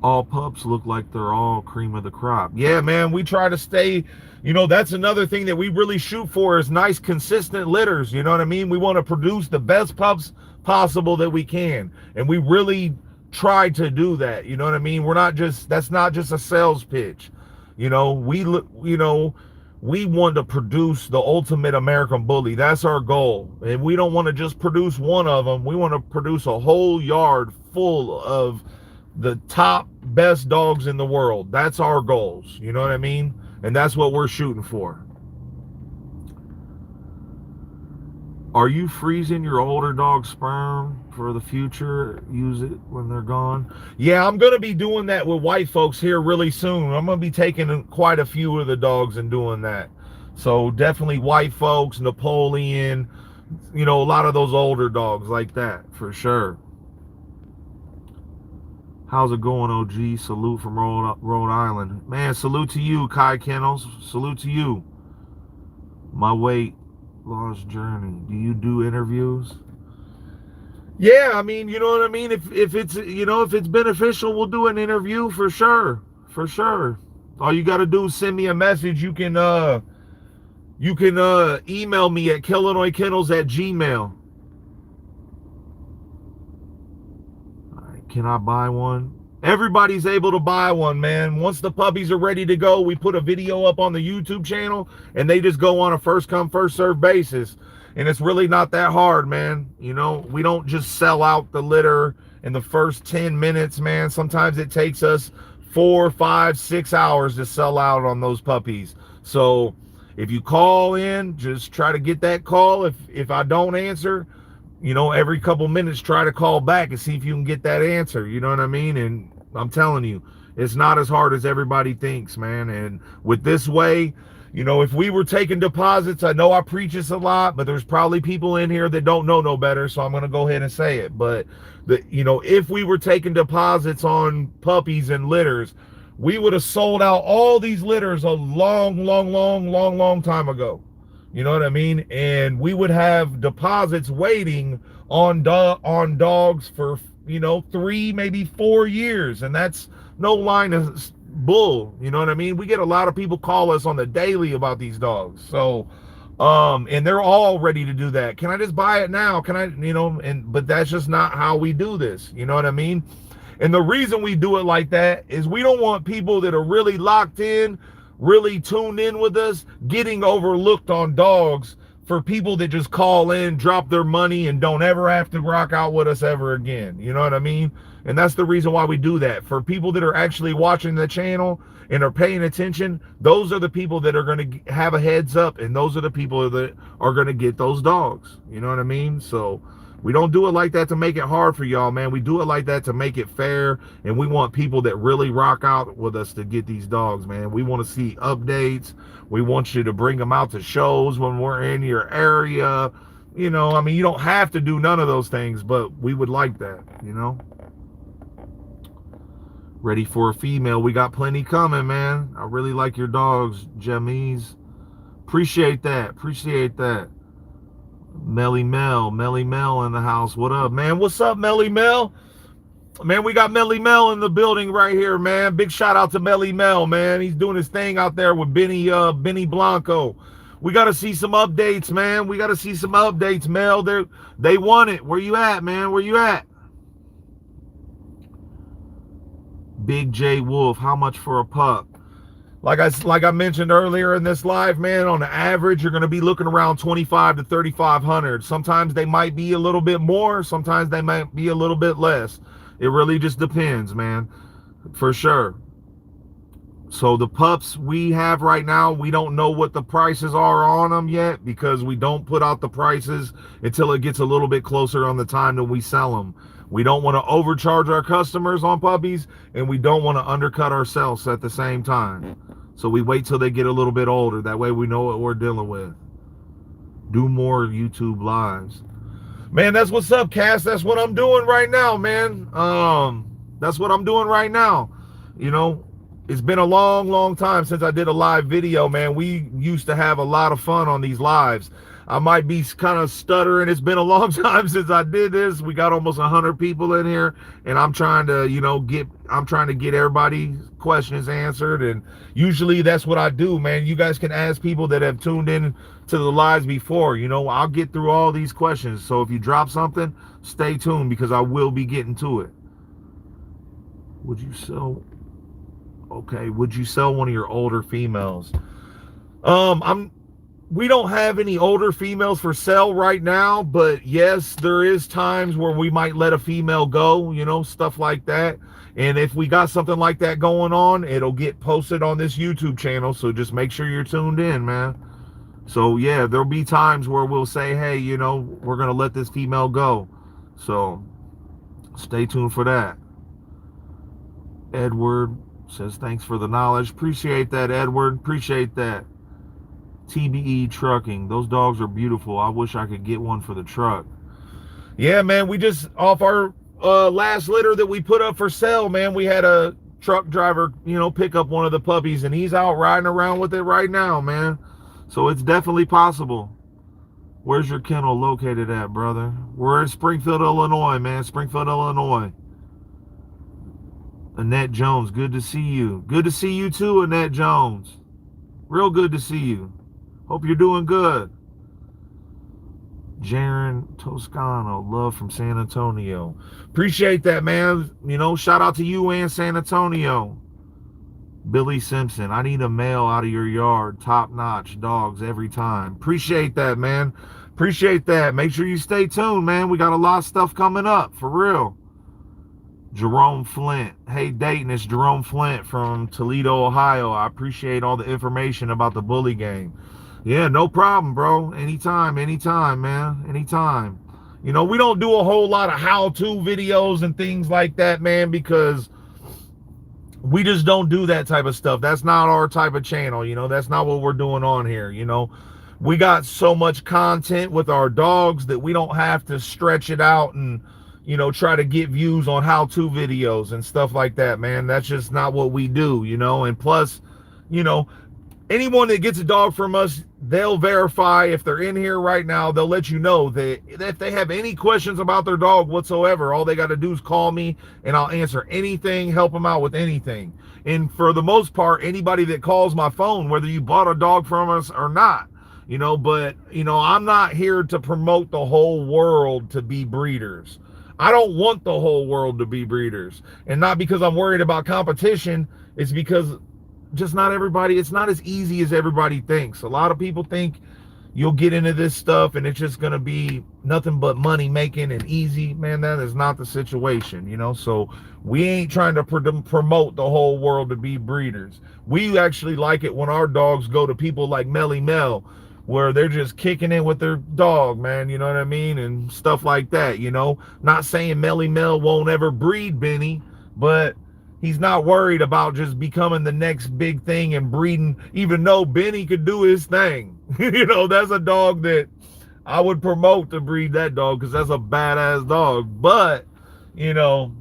all pups look like they're all cream of the crop. Yeah, man. We try to stay. That's another thing that we really shoot for is nice, consistent litters. You know what I mean? We want to produce the best pups possible that we can, and we really try to do that. You know what I mean? That's not just a sales pitch. We want to produce the ultimate American bully. That's our goal. And we don't want to just produce one of them. We want to produce a whole yard full of the top best dogs in the world. That's our goals. You know what I mean? And that's what we're shooting for. Are you freezing your older dog's sperm for the future? Use it when they're gone? Yeah, I'm going to be doing that with white folks here really soon. I'm going to be taking quite a few of the dogs and doing that. So definitely white folks, Napoleon, a lot of those older dogs like that, for sure. How's it going, OG? Salute from Rhode Island. Man, salute to you, Kai Kennels. Salute to you. My weight loss journey. Do you do interviews? Yeah, I mean, you know what I mean? If it's beneficial, we'll do an interview for sure. For sure. All you got to do is send me a message. You can email me at KillinoisKillinois@gmail. Can I buy one? Everybody's able to buy one, man. Once the puppies are ready to go, we put a video up on the YouTube channel, and they just go on a first come, first serve basis. And it's really not that hard, man. We don't just sell out the litter in the first 10 minutes, man. Sometimes it takes us 4, 5, 6 hours to sell out on those puppies. So if you call in, just try to get that call. If I don't answer, every couple minutes, try to call back and see if you can get that answer. You know what I mean? And I'm telling you, it's not as hard as everybody thinks, man. And with this way, if we were taking deposits, I know I preach this a lot, but there's probably people in here that don't know no better, so I'm going to go ahead and say it. But, if we were taking deposits on puppies and litters, we would have sold out all these litters a long time ago. You know what I mean? And we would have deposits waiting on dogs for, 3, maybe 4 years. And that's no line of bull. You know what I mean? We get a lot of people call us on the daily about these dogs. So, and they're all ready to do that. Can I just buy it now? Can I, but that's just not how we do this. You know what I mean? And the reason we do it like that is we don't want people that are really locked in, really tuned in with us, getting overlooked on dogs for people that just call in, drop their money, and don't ever have to rock out with us ever again. You know what I mean? And that's the reason why we do that. For people that are actually watching the channel and are paying attention, those are the people that are going to have a heads up, and those are the people that are going to get those dogs. You know what I mean? So we don't do it like that to make it hard for y'all, man. We do it like that to make it fair, and we want people that really rock out with us to get these dogs, man. We want to see updates. We want you to bring them out to shows when we're in your area. You don't have to do none of those things, but we would like that, Ready for a female. We got plenty coming, man. I really like your dogs, Jemmies. Appreciate that. Melly Mel in the house. What up, man? What's up, Melly Mel? Man, we got Melly Mel in the building right here, man. Big shout out to Melly Mel, man. He's doing his thing out there with Benny Blanco. We got to see some updates, man. We got to see some updates, Mel. They want it. Where you at, man? Where you at? Big J Wolf, how much for a pup? Like I mentioned earlier in this live, man, on the average, you're going to be looking around $2,500 to $3,500. Sometimes they might be a little bit more. Sometimes they might be a little bit less. It really just depends, man, for sure. So the pups we have right now, we don't know what the prices are on them yet because we don't put out the prices until it gets a little bit closer on the time that we sell them. We don't want to overcharge our customers on puppies, and we don't want to undercut ourselves at the same time. So we wait till they get a little bit older. That way we know what we're dealing with. Do more YouTube lives. Man, that's what's up, Cass. That's what I'm doing right now, man. That's what I'm doing right now. You know, it's been a long time since I did a live video, man. We used to have a lot of fun on these lives. I might be kind of stuttering. It's been a long time since I did this. We got almost 100 people in here, and I'm trying to, you know, get everybody's questions answered. And usually that's what I do, man. You guys can ask people that have tuned in to the lives before. You know, I'll get through all these questions. So if you drop something, stay tuned because I will be getting to it. Would you sell? Okay, would you sell one of your older females? We don't have any older females for sale right now, but yes, there is times where we might let a female go, you know, stuff like that. And if we got something like that going on, it'll get posted on this YouTube channel. So just make sure you're tuned in, man. So yeah, there'll be times where we'll say, hey, you know, we're going to let this female go. So stay tuned for that. Edward says, thanks for the knowledge. Appreciate that, Edward. Appreciate that. TBE Trucking. Those dogs are beautiful. I wish I could get one for the truck. Yeah, man, we just, off our last litter that we put up for sale, man, we had a truck driver, you know, pick up one of the puppies, and he's out riding around with it right now, man. So it's definitely possible. Where's your kennel located at, brother? We're in Springfield, Illinois, man. Springfield, Illinois. Annette Jones, good to see you. Good to see you too, Annette Jones. Real good to see you. Hope you're doing good. Jaron Toscano, love from San Antonio. Appreciate that, man. You know, shout out to you and San Antonio. Billy Simpson, I need a male out of your yard. Top-notch dogs every time. Appreciate that, man. Appreciate that. Make sure you stay tuned, man. We got a lot of stuff coming up, for real. Jerome Flint. Hey, Dayton, it's Jerome Flint from Toledo, Ohio. I appreciate all the information about the bully game. Yeah, no problem, bro. Anytime, man. Anytime. You know, we don't do a whole lot of how-to videos and things like that, man, because we just don't do that type of stuff. That's not our type of channel, you know. That's not what we're doing on here, you know. We got so much content with our dogs that we don't have to stretch it out and, you know, try to get views on how-to videos and stuff like that, man. That's just not what we do, you know. And plus, you know, anyone that gets a dog from us, they'll verify if they're in here right now. They'll let you know that if they have any questions about their dog whatsoever, all they got to do is call me and I'll answer anything, help them out with anything. And for the most part, anybody that calls my phone, whether you bought a dog from us or not, you know, but, you know, I'm not here to promote the whole world to be breeders. I don't want the whole world to be breeders. And not because I'm worried about competition. It's because just not everybody, it's not as easy as everybody thinks. A lot of people think you'll get into this stuff and it's just going to be nothing but money making and easy. Man, that is not the situation, you know. So we ain't trying to promote the whole world to be breeders. We actually like it when our dogs go to people like Mel, where they're just kicking in with their dog, man, you know what I mean, and stuff like that, you know. Not saying Mel won't ever breed Benny, but he's not worried about just becoming the next big thing and breeding, even though Benny could do his thing. You know, that's a dog that I would promote to breed that dog because that's a badass dog. But, you know,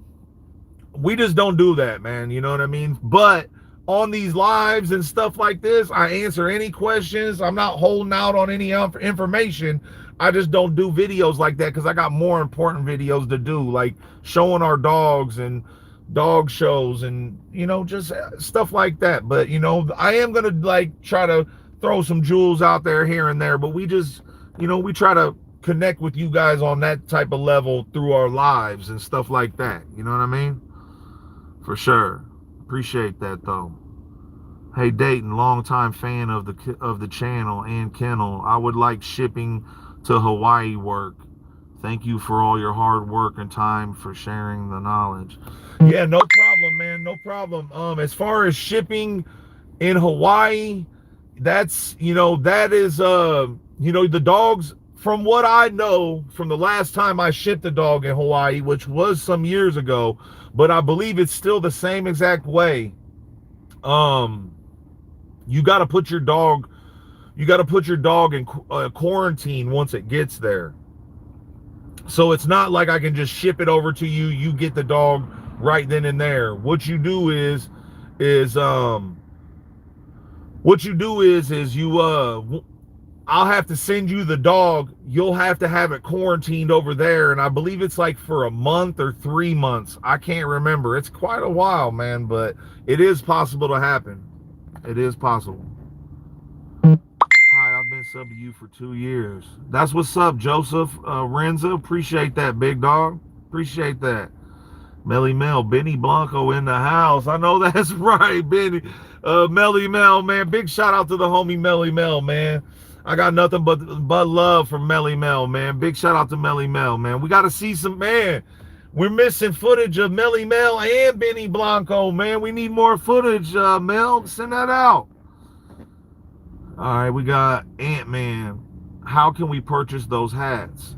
we just don't do that, man, you know what I mean? But on these lives and stuff like this, I answer any questions. I'm not holding out on any information. I just don't do videos like that because I got more important videos to do, like showing our dogs and dog shows and, you know, just stuff like that. But, you know, I am going to like try to throw some jewels out there here and there, but we just, you know, we try to connect with you guys on that type of level through our lives and stuff like that. You know what I mean? For sure. Appreciate that though. Hey Dayton, longtime fan of the channel and kennel. I would like shipping to Hawaii work. Thank you for all your hard work and time for sharing the knowledge. Yeah, no problem, man. No problem. As far as shipping in Hawaii, that's, that is, the dogs, from what I know, from the last time I shipped a dog in Hawaii, which was some years ago, but I believe it's still the same exact way. You got to put your dog, in quarantine once it gets there. So it's not like I can just ship it over to you. You get the dog right then and there. What you do is I'll have to send you the dog. You'll have to have it quarantined over there. And I believe it's like for a month or 3 months. I can't remember. It's quite a while, man, but it is possible to happen. It is possible. Hi, I've been sub to you for 2 years. That's what's up, Joseph Renza. Appreciate that, big dog. Appreciate that. Melly Mel, Benny Blanco in the house. I know that's right, Benny. Melly Mel, man. Big shout out to the homie Melly Mel, man. I got nothing but love from Melly Mel, man. Big shout out to Melly Mel, man. We got to see some, man. We're missing footage of Melly Mel and Benny Blanco, man. We need more footage, Mel. Send that out. All right, we got Ant-Man. How can we purchase those hats?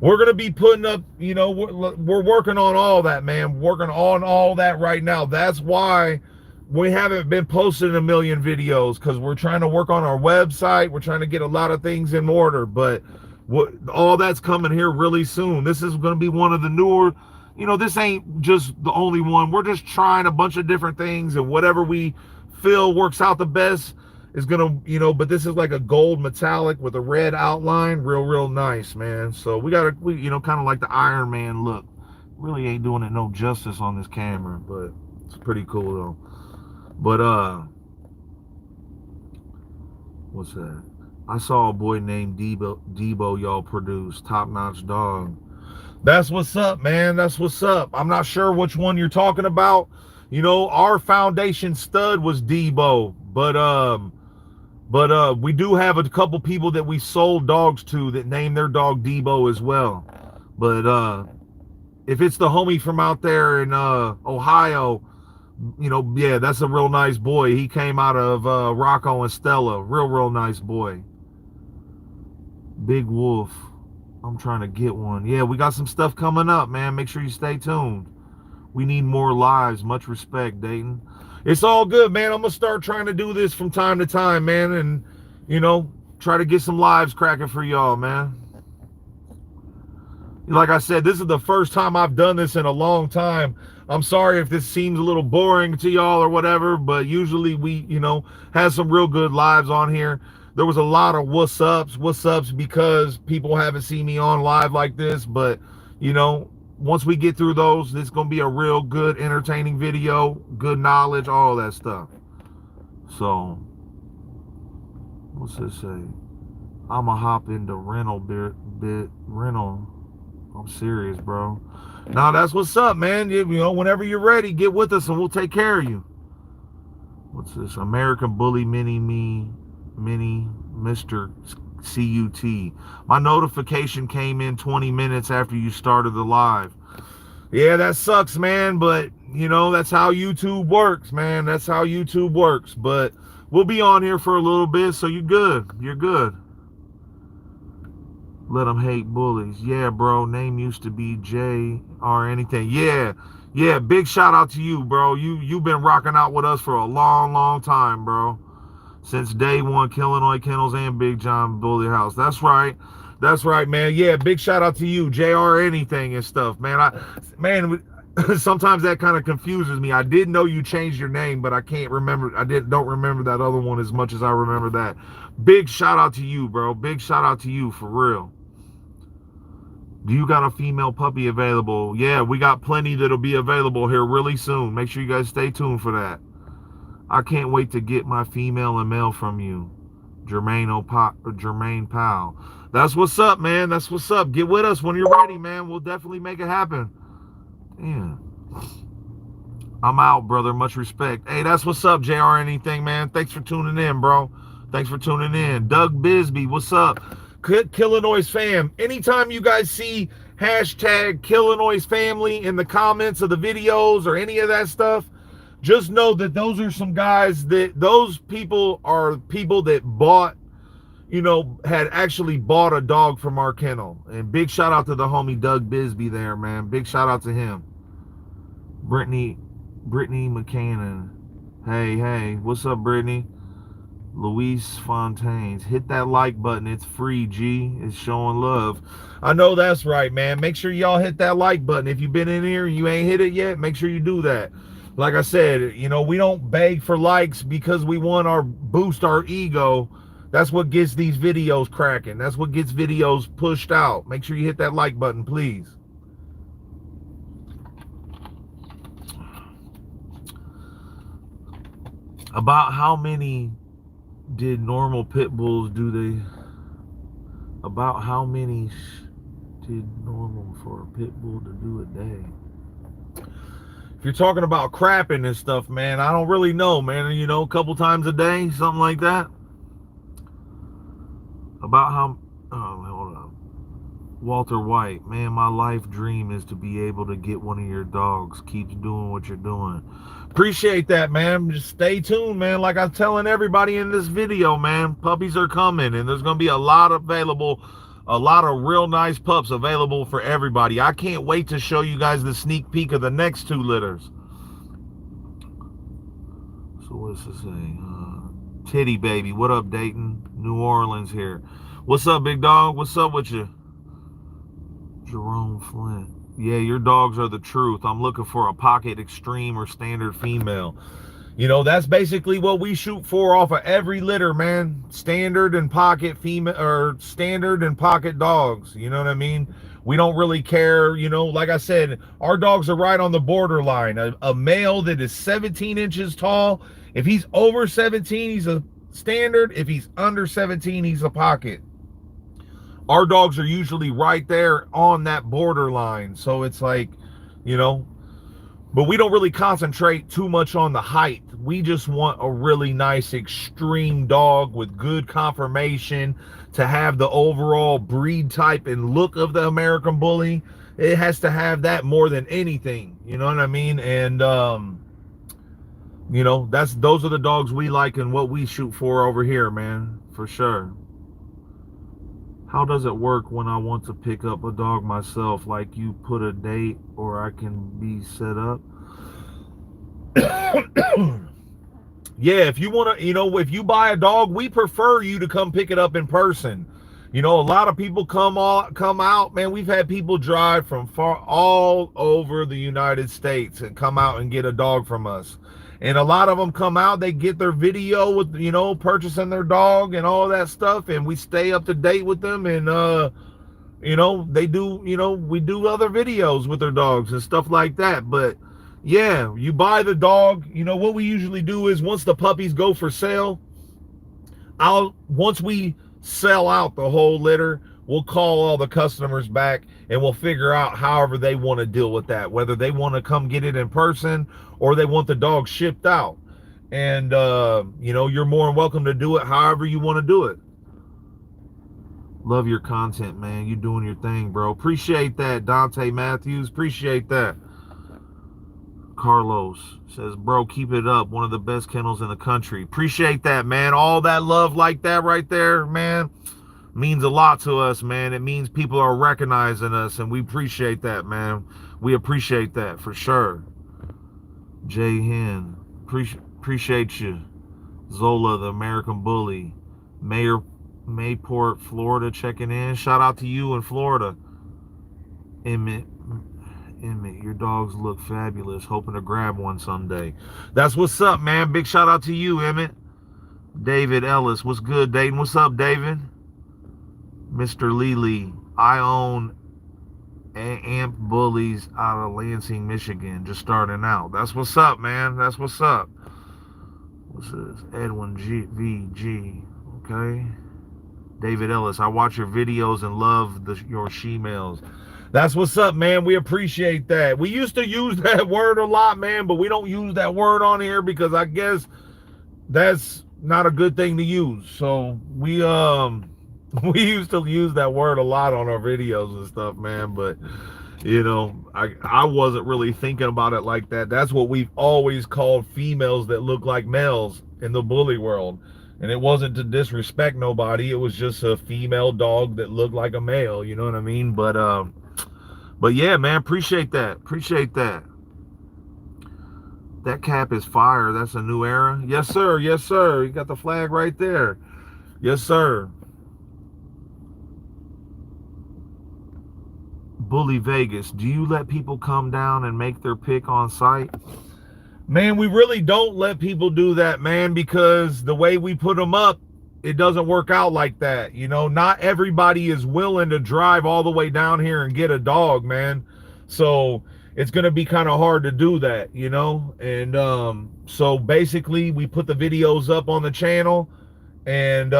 We're going to be putting up, we're working on all that, man. Working on all that right now. That's why we haven't been posting a million videos, because we're trying to work on our website. We're trying to get a lot of things in order, but all that's coming here really soon. This is going to be one of the newer, this ain't just the only one. We're just trying a bunch of different things, and whatever we feel works out the best is gonna, but this is like a gold metallic with a red outline. Real nice, man. So we kind of like the Iron Man look. Really ain't doing it no justice on this camera, but it's pretty cool though. But what's that? I saw a boy named Debo y'all produce. Top-notch dog. That's what's up, man. That's what's up. I'm not sure which one you're talking about. Our foundation stud was Debo, but we do have a couple people that we sold dogs to that named their dog Debo as well. But if it's the homie from out there in Ohio, yeah, that's a real nice boy. He came out of Rocco and Stella. Real nice boy. Big Wolf. I'm trying to get one. Yeah, we got some stuff coming up, man. Make sure you stay tuned. We need more lives. Much respect, Dayton. It's all good, man. I'm going to start trying to do this from time to time, man. And, try to get some lives cracking for y'all, man. Like I said, this is the first time I've done this in a long time. I'm sorry if this seems a little boring to y'all or whatever, but usually we, have some real good lives on here. There was a lot of what's ups because people haven't seen me on live like this. But, once we get through those, this is going to be a real good, entertaining video, good knowledge, all that stuff. So, what's this say? I'm going to hop into rental. I'm serious, bro. Now, that's what's up, man. Whenever you're ready, get with us and we'll take care of you. What's this? American Bully Mini Mr. CUT. My notification came in 20 minutes after you started the live. Yeah, that sucks, man, but that's how YouTube works, man. That's how YouTube works. But we'll be on here for a little bit, so you're good. Let them hate bullies. Yeah, bro. Name used to be J or anything. Yeah. Big shout out to you, bro. You've been rocking out with us for a long time, bro. Since day one, Killinois Kennels and Big John Bully House. That's right, man. Yeah, big shout out to you, JR anything and stuff, man. Sometimes that kind of confuses me. I did know you changed your name, but I can't remember. Don't remember that other one as much as I remember that. Big shout out to you, bro. Big shout out to you for real. Do you got a female puppy available? Yeah, we got plenty that'll be available here really soon. Make sure you guys stay tuned for that. I can't wait to get my female and male from you. Jermaine Powell. That's what's up, man. That's what's up. Get with us when you're ready, man. We'll definitely make it happen. Damn. I'm out, brother. Much respect. Hey, that's what's up, JR anything, man. Thanks for tuning in, bro. Thanks for tuning in. Doug Bisbee, what's up? Killinois fam. Anytime you guys see hashtag Killinois family in the comments of the videos or any of that stuff, just know that those are some guys those people are people that bought, had actually bought a dog from our kennel. And big shout out to the homie Doug Bisbee there, man. Big shout out to him. Brittany McCannon. Hey, what's up, Brittany? Luis Fontaines, hit that like button. It's free, G. It's showing love. I know that's right, man. Make sure y'all hit that like button. If you've been in here and you ain't hit it yet, make sure you do that. Like I said, we don't beg for likes because we want to boost our ego. That's what gets these videos cracking. That's what gets videos pushed out. Make sure you hit that like button, please. About how many did normal pit bulls do they? About how many did normal for a pit bull to do a day? If you're talking about crapping and stuff, man, I don't really know, man. A couple times a day, something like that. About how, hold on. Walter White, man, my life dream is to be able to get one of your dogs. Keep doing what you're doing. Appreciate that, man. Just stay tuned, man. Like I'm telling everybody in this video, man, puppies are coming, and there's going to be a lot of real nice pups available for everybody. I can't wait to show you guys the sneak peek of the next 2 litters. So what's it say? Titty baby, what up, Dayton? New Orleans here. What's up, big dog? What's up with you? Jerome Flint. Yeah, your dogs are the truth. I'm looking for a pocket extreme or standard female. That's basically what we shoot for off of every litter, man. Standard and pocket female, or standard and pocket dogs. You know what I mean? We don't really care. Like I said, our dogs are right on the borderline. A male that is 17 inches tall, if he's over 17, he's a standard. If he's under 17, he's a pocket. Our dogs are usually right there on that borderline. So it's like, but we don't really concentrate too much on the height. We just want a really nice extreme dog with good conformation to have the overall breed type and look of the American Bully. It has to have that more than anything. You know what I mean? And, those are the dogs we like and what we shoot for over here, man, for sure. How does it work when I want to pick up a dog myself? Like you put a date or I can be set up? Yeah, if you want to, if you buy a dog, we prefer you to come pick it up in person. A lot of people come out, man. We've had people drive from all over the United States and come out and get a dog from us. And a lot of them come out, they get their video with, purchasing their dog and all that stuff. And we stay up to date with them. And, they do, we do other videos with their dogs and stuff like that. But yeah, you buy the dog, what we usually do is once the puppies go for sale, once we sell out the whole litter, we'll call all the customers back and we'll figure out however they want to deal with that, whether they want to come get it in person or they want the dog shipped out. And, you're more than welcome to do it however you want to do it. Love your content, man. You doing your thing, bro. Appreciate that, Dante Matthews. Appreciate that. Carlos says, bro, keep it up. One of the best kennels in the country. Appreciate that, man. All that love like that right there, man, means a lot to us, man. It means people are recognizing us, and we appreciate that, man. We appreciate that for sure. Jay Hen, appreciate you. Zola, the American Bully. Mayport, Florida, checking in. Shout out to you in Florida. Emmett, your dogs look fabulous. Hoping to grab one someday. That's what's up, man. Big shout out to you, Emmett. David Ellis, what's good, Dayton? What's up, David? Mr. Lely, I own Amp Bullies out of Lansing, Michigan, just starting out. That's what's up, man. That's what's up. What's this? Edwin VG. Okay. David Ellis, I watch your videos and love your she-mails. That's what's up, man. We appreciate that. We used to use that word a lot, man, but we don't use that word on here because I guess that's not a good thing to use. So we We used to use that word a lot on our videos and stuff, man, but you know, I wasn't really thinking about it like that. That's what we've always called females that look like males in the bully world. And it wasn't to disrespect nobody. It was just a female dog that looked like a male, you know what I mean? But yeah, man, appreciate that. Appreciate that. That cap is fire. That's a new era. Yes, sir. Yes, sir. You got the flag right there. Yes, sir. Bully Vegas, do you let people come down and make their pick on site? Man, we really don't let people do that, man, because the way we put them up, it doesn't work out like that. You know, not everybody is willing to drive all the way down here and get a dog, man. So it's going to be kind of hard to do that, you know? And so basically we put the videos up on the channel, and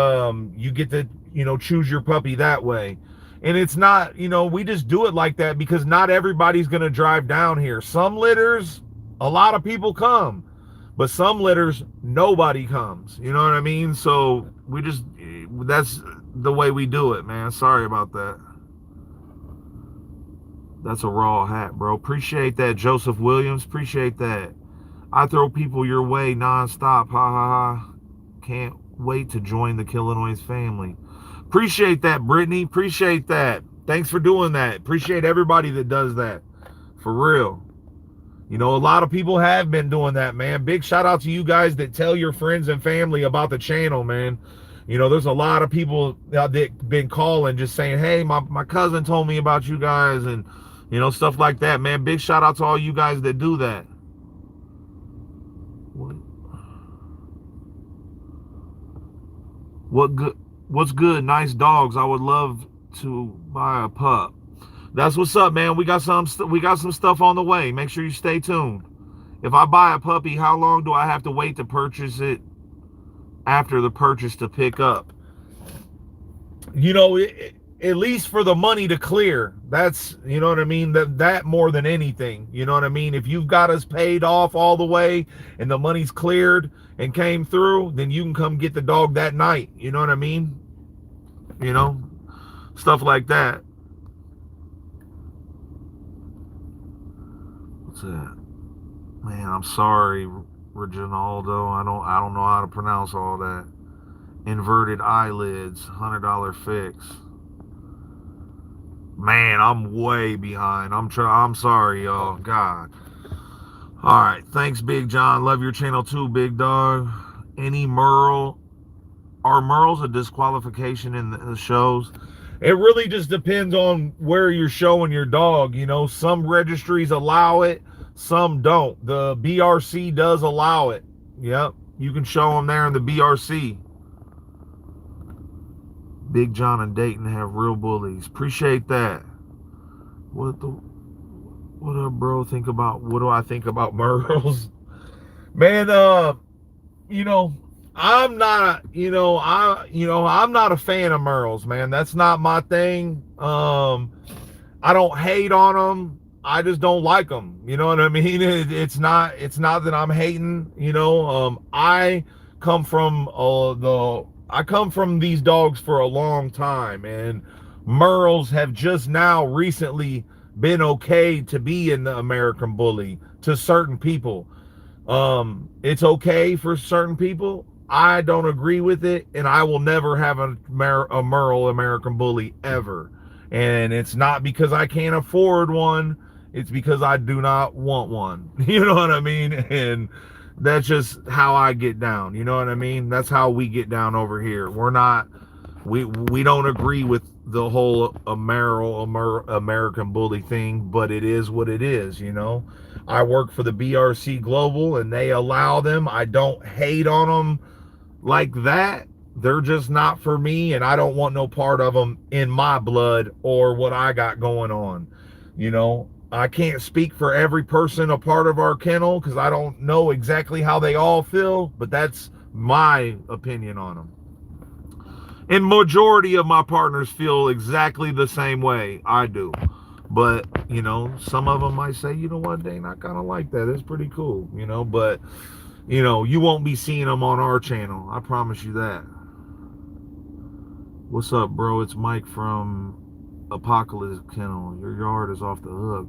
you get to, you know, choose your puppy that way. And it's not, you know, we just do it like that because not everybody's going to drive down here. Some litters, a lot of people come, but some litters, nobody comes. You know what I mean? So we just, that's the way we do it, man. Sorry about that. That's a raw hat, bro. Appreciate that, Joseph Williams. Appreciate that. I throw people your way nonstop. Ha ha ha. Can't wait to join the Killinois family. Appreciate that, Brittany. Appreciate that. Thanks for doing that. Appreciate everybody that does that. For real. You know, a lot of people have been doing that, man. Big shout out to you guys that tell your friends and family about the channel, man. You know, there's a lot of people that been calling just saying, hey, my cousin told me about you guys, and, you know, stuff like that, man. Big shout out to all you guys that do that. What's good? Nice dogs. I would love to buy a pup. That's what's up, man. We got some stuff on the way. Make sure you stay tuned. If I buy a puppy, how long do I have to wait to purchase it after the purchase to pick up? You know, at least for the money to clear. That's, you know what I mean? That more than anything. You know what I mean? If you've got us paid off all the way and the money's cleared and came through, then you can come get the dog that night. You know what I mean? You know, stuff like that. What's that? Man, I'm sorry, Reginaldo. I don't know how to pronounce all that. Inverted eyelids, $100 fix. Man, I'm way behind. I'm sorry, y'all. God. All right, thanks, Big John. Love your channel too, big dog. Any Merle? Are Merles a disqualification in the shows? It really just depends on where you're showing your dog. You know, some registries allow it, some don't. The BRC does allow it. Yep, you can show them there in the BRC. Big John and Dayton have real bullies. Appreciate that. What up, bro? What do I think about Merles? Man, you know, I'm not a fan of Merles, man. That's not my thing. I don't hate on them. I just don't like them. You know what I mean? It's not that I'm hating, you know. I come from these dogs for a long time, and Merles have just now recently been okay to be in the American Bully to certain people. It's okay for certain people. I don't agree with it, and I will never have a Merle American Bully ever. And it's not because I can't afford one. It's because I do not want one. You know what I mean? And that's just how I get down. You know what I mean? That's how we get down over here. We don't agree with the whole American Bully thing, but it is what it is, you know? I work for the BRC Global, and they allow them. I don't hate on them like that. They're just not for me, and I don't want no part of them in my blood or what I got going on. You know, I can't speak for every person a part of our kennel because I don't know exactly how they all feel, but that's my opinion on them. And majority of my partners feel exactly the same way I do. But, you know, some of them might say, you know what, Dane, I kind of like that. It's pretty cool, you know. But, you know, you won't be seeing them on our channel. I promise you that. What's up, bro? It's Mike from Apocalypse Kennel. Your yard is off the hook.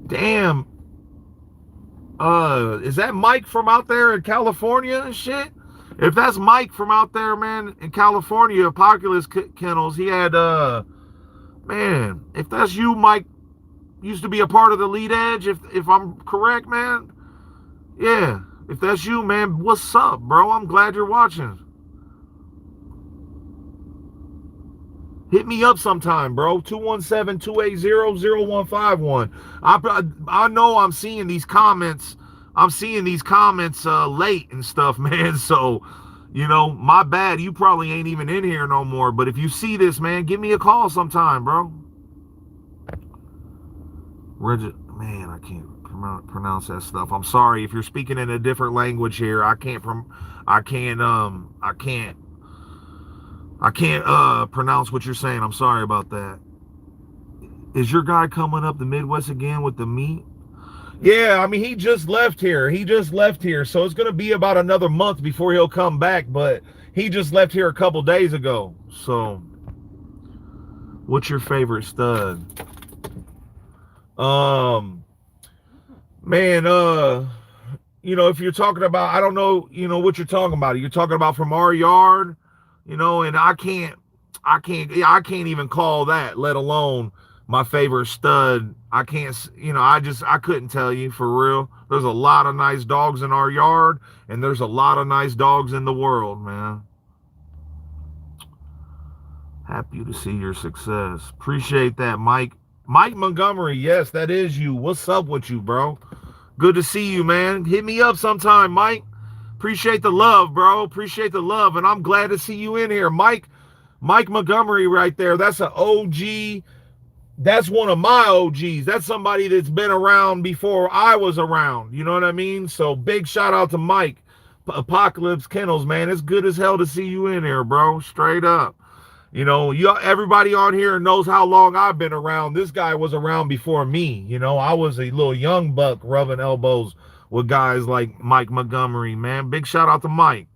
Damn. Is that Mike from out there in California and shit? If that's Mike from out there, man, in California, Apocalypse Kennels, he had, man, if that's you, Mike, used to be a part of the Lead Edge, if I'm correct, man. Yeah, if that's you, man, what's up, bro? I'm glad you're watching. Hit me up sometime, bro. 217-280-0151. I know I'm seeing these comments. I'm seeing these comments late and stuff, man. So, you know, my bad. You probably ain't even in here no more. But if you see this, man, give me a call sometime, bro. Man, I can't pronounce that stuff. I'm sorry if you're speaking in a different language here. I can't pronounce what you're saying. I'm sorry about that. Is your guy coming up the Midwest again with the meat? Yeah, I mean, he just left here. So it's going to be about another month before he'll come back, but he just left here a couple days ago. So, what's your favorite stud? Man, you know, if you're talking about, I don't know, you know, what you're talking about. You're talking about from our yard, you know, and I can't even call that, let alone my favorite stud. I can't, you know, I couldn't tell you for real. There's a lot of nice dogs in our yard, and there's a lot of nice dogs in the world, man. Happy to see your success. Appreciate that, Mike. Mike Montgomery, yes, that is you. What's up with you, bro? Good to see you, man. Hit me up sometime, Mike. Appreciate the love, bro. Appreciate the love, and I'm glad to see you in here. Mike Montgomery right there. That's an OG. That's one of my OGs. That's somebody that's been around before I was around. You know what I mean? So big shout out to Mike. Apocalypse Kennels, man. It's good as hell to see you in here, bro. Straight up. You know, everybody on here knows how long I've been around. This guy was around before me. You know, I was a little young buck rubbing elbows with guys like Mike Montgomery, man. Big shout out to Mike.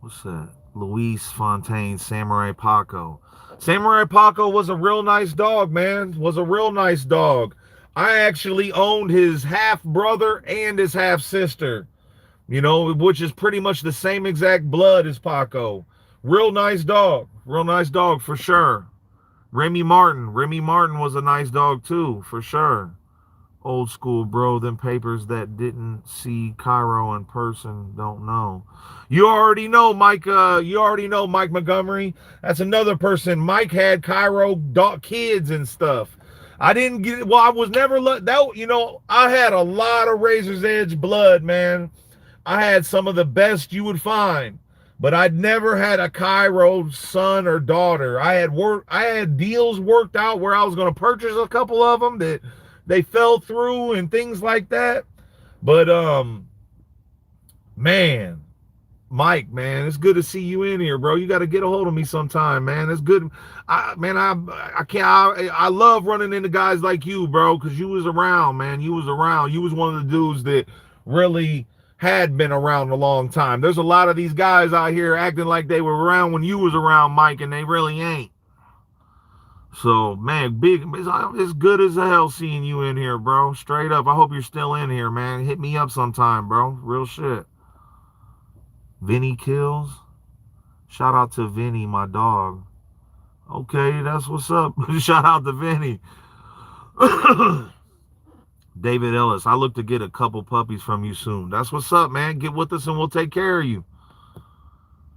What's that? Luis Fontaine, Samurai Paco. Samurai Paco was a real nice dog, man. Was a real nice dog. I actually owned his half brother and his half sister. You know, which is pretty much the same exact blood as Paco. Real nice dog for sure. Remy Martin was a nice dog too, for sure. Old school, bro. Them papers that didn't see Cairo in person don't know. You already know, Mike. Mike Montgomery. That's another person. Mike had Cairo dog kids and stuff. I didn't get it. Well, I was never that. You know, I had a lot of Razor's Edge blood, man. I had some of the best you would find, but I'd never had a Cairo son or daughter. I had deals worked out where I was going to purchase a couple of them that they fell through and things like that. But man, Mike, man, it's good to see you in here, bro. You got to get a hold of me sometime, man. It's good. I love running into guys like you, bro, because you was around, man. You was around. You was one of the dudes that really had been around a long time. There's a lot of these guys out here acting like they were around when you was around, Mike, and they really ain't. So, man, it's good as hell seeing you in here, bro. Straight up. I hope you're still in here, man. Hit me up sometime, bro. Real shit. Vinny Kills. Shout out to Vinny, my dog. Okay, that's what's up. Shout out to Vinny. David Ellis, I look to get a couple puppies from you soon. That's what's up, man. Get with us and we'll take care of you.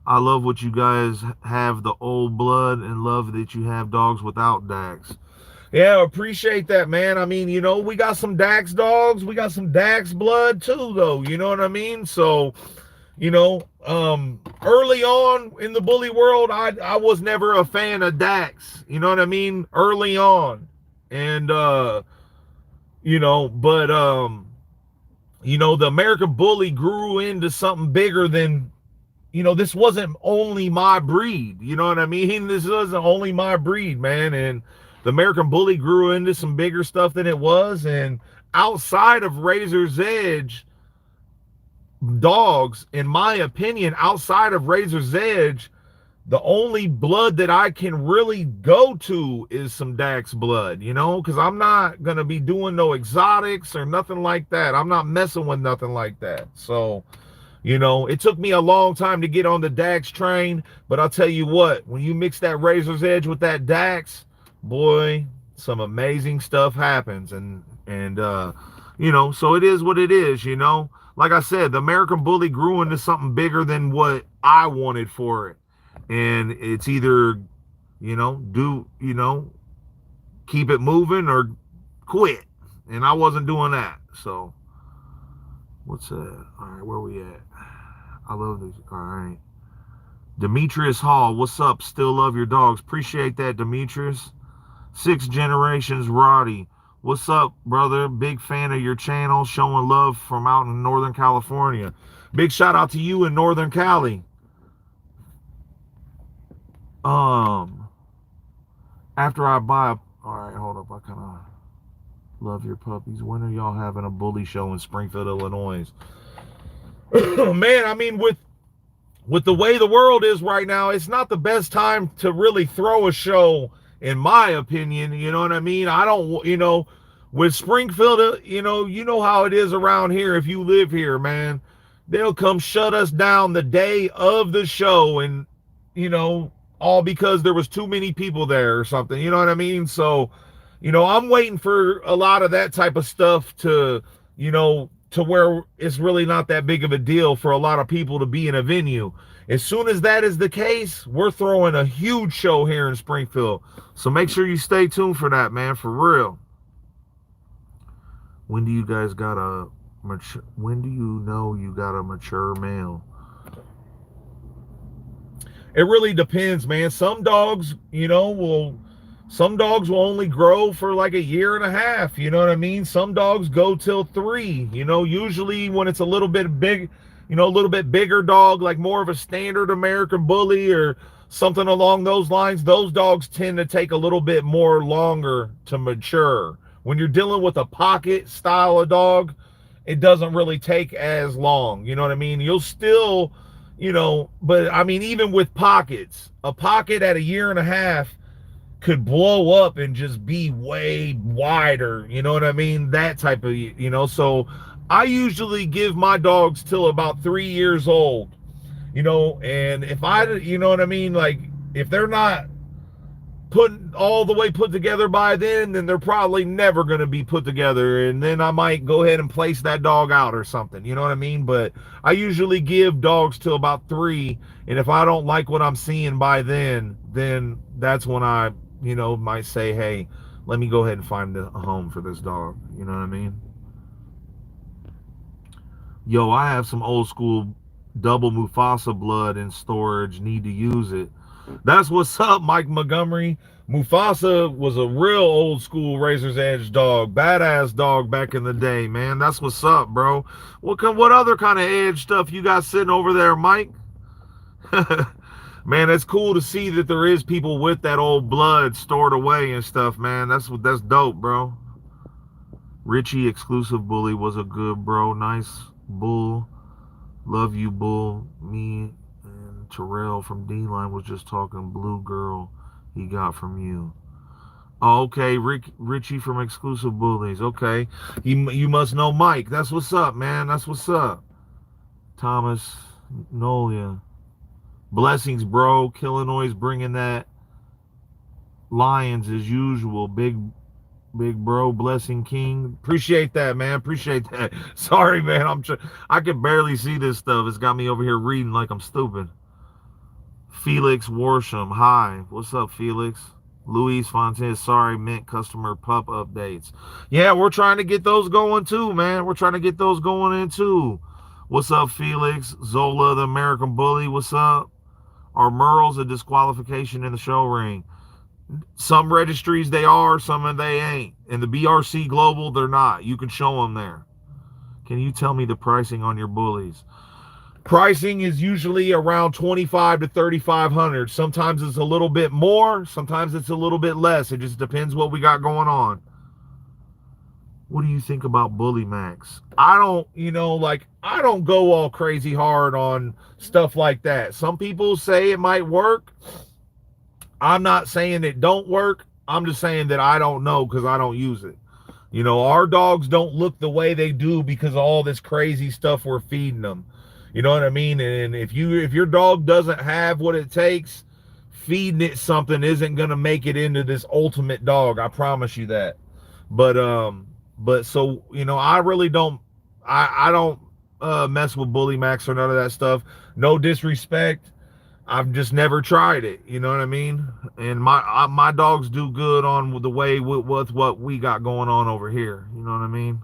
I love what you guys have, the old blood, and love that you have dogs without Dax. Yeah, appreciate that, man. I mean, you know, we got some Dax dogs. We got some Dax blood too, though. You know what I mean? So, you know, early on in the bully world, I was never a fan of Dax. You know what I mean? Early on. And, you know, but, you know, the American Bully grew into something bigger than, you know, this wasn't only my breed. You know what I mean? This wasn't only my breed, man. And the American Bully grew into some bigger stuff than it was. And outside of Razor's Edge, dogs, in my opinion, outside of Razor's Edge, the only blood that I can really go to is some Dax blood, you know, because I'm not going to be doing no exotics or nothing like that. I'm not messing with nothing like that. So, you know, it took me a long time to get on the Dax train, but I'll tell you what, when you mix that Razor's Edge with that Dax, boy, some amazing stuff happens. And you know, so it is what it is, you know. Like I said, the American Bully grew into something bigger than what I wanted for it. And it's either, you know, keep it moving or quit. And I wasn't doing that. So, what's that? All right, where we at? I love these. All right. Demetrius Hall, what's up? Still love your dogs. Appreciate that, Demetrius. 6 Generations Roddy, what's up, brother? Big fan of your channel, showing love from out in Northern California. Big shout out to you in Northern Cali. After I buy a, all right, hold up, I kind of love your puppies. When are y'all having a bully show in Springfield, Illinois? Man, I mean, with the way the world is right now, it's not the best time to really throw a show, in my opinion. You know what I mean? I don't, you know, with Springfield, you know how it is around here. If you live here, man, they'll come shut us down the day of the show, and, you know, all because there was too many people there or something, you know what I mean? So, you know, I'm waiting for a lot of that type of stuff to, you know, to where it's really not that big of a deal for a lot of people to be in a venue. As soon as that is the case, we're throwing a huge show here in Springfield. So make sure you stay tuned for that, man, for real. When do you guys got a mature, when do you know you got a mature male? It really depends, man. Some dogs, you know, some dogs will only grow for like a year and a half. You know what I mean? Some dogs go till 3. You know, usually when it's a little bit big, you know, a little bit bigger dog, like more of a standard American Bully or something along those lines, those dogs tend to take a little bit more longer to mature. When you're dealing with a pocket style of dog, it doesn't really take as long. You know what I mean? You'll still, you know, but I mean, even with pockets, a pocket at a year and a half could blow up and just be way wider. You know what I mean? That type of, you know, so I usually give my dogs till about 3 years old, you know, and if I, you know what I mean? Like, if they're not all the way put together by then they're probably never going to be put together, and then I might go ahead and place that dog out or something, you know what I mean? But I usually give dogs till about 3, and if I don't like what I'm seeing by then that's when I, you know, might say, hey, let me go ahead and find a home for this dog, you know what I mean? Yo, I have some old school double Mufasa blood in storage, need to use it. That's what's up, Mike Montgomery. Mufasa was a real old school Razor's Edge dog, badass dog back in the day, man. That's what's up, bro. What other kind of edge stuff you got sitting over there, Mike? Man, it's cool to see that there is people with that old blood stored away and stuff, man. That's dope, bro. Richie exclusive bully was a good bro. Nice bull. Love you, bull. Me and Terrell from D-Line was just talking blue girl he got from you. Oh, okay, Richie from Exclusive Bullies. Okay, you must know Mike. That's what's up, man. That's what's up. Thomas Nolia. Blessings, bro. Killinois bringing that Lions as usual. Big bro. Blessing King. Appreciate that, man. Appreciate that. Sorry, man. I can barely see this stuff. It's got me over here reading like I'm stupid. Felix Warsham. Hi. What's up, Felix? Luis Fontaine. Sorry, Mint customer pup updates. Yeah, we're trying to get those going too, man. We're trying to get those going in too. What's up, Felix? Zola, the American Bully. What's up? Are Merles a disqualification in the show ring? Some registries they are, some they ain't. In the BRC Global, they're not. You can show them there. Can you tell me the pricing on your bullies? Pricing is usually around $2,500 to $3,500. Sometimes it's a little bit more. Sometimes it's a little bit less. It just depends what we got going on. What do you think about Bully Max? I don't, like, I don't go all crazy hard on stuff like that. Some people say it might work. I'm not saying it don't work. I'm just saying that I don't know because I don't use it. Our dogs don't look the way they do because of all this crazy stuff we're feeding them. You know what I mean? And if your dog doesn't have what it takes, feeding it something isn't gonna make it into this ultimate dog. I promise you that. But so I really don't. I don't mess with Bully Max or none of that stuff. No disrespect. I've just never tried it. You know what I mean? And my dogs do good on the way with what we got going on over here. You know what I mean?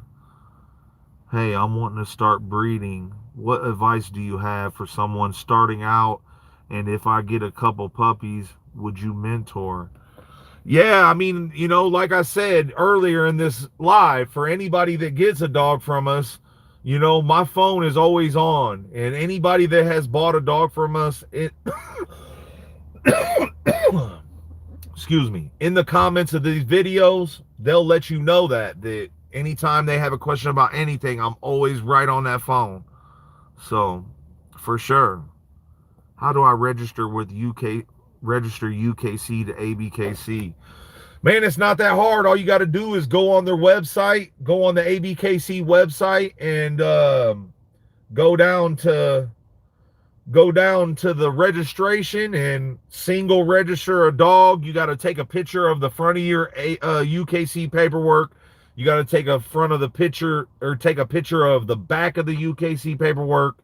Hey, I'm wanting to start breeding. What advice do you have for someone starting out? And if I get a couple puppies, would you mentor? Yeah, I mean, like I said earlier in this live, for anybody that gets a dog from us, my phone is always on. And anybody that has bought a dog from us, excuse me, in the comments of these videos, they'll let you know that anytime they have a question about anything, I'm always right on that phone. So, for sure. How do I register UKC to ABKC? Man, it's not that hard. All you got to do is go on their website, go on the ABKC website, and go down to the registration and single register a dog. You got to take a picture of the front of your UKC paperwork. You got to take a picture of the back of the UKC paperwork.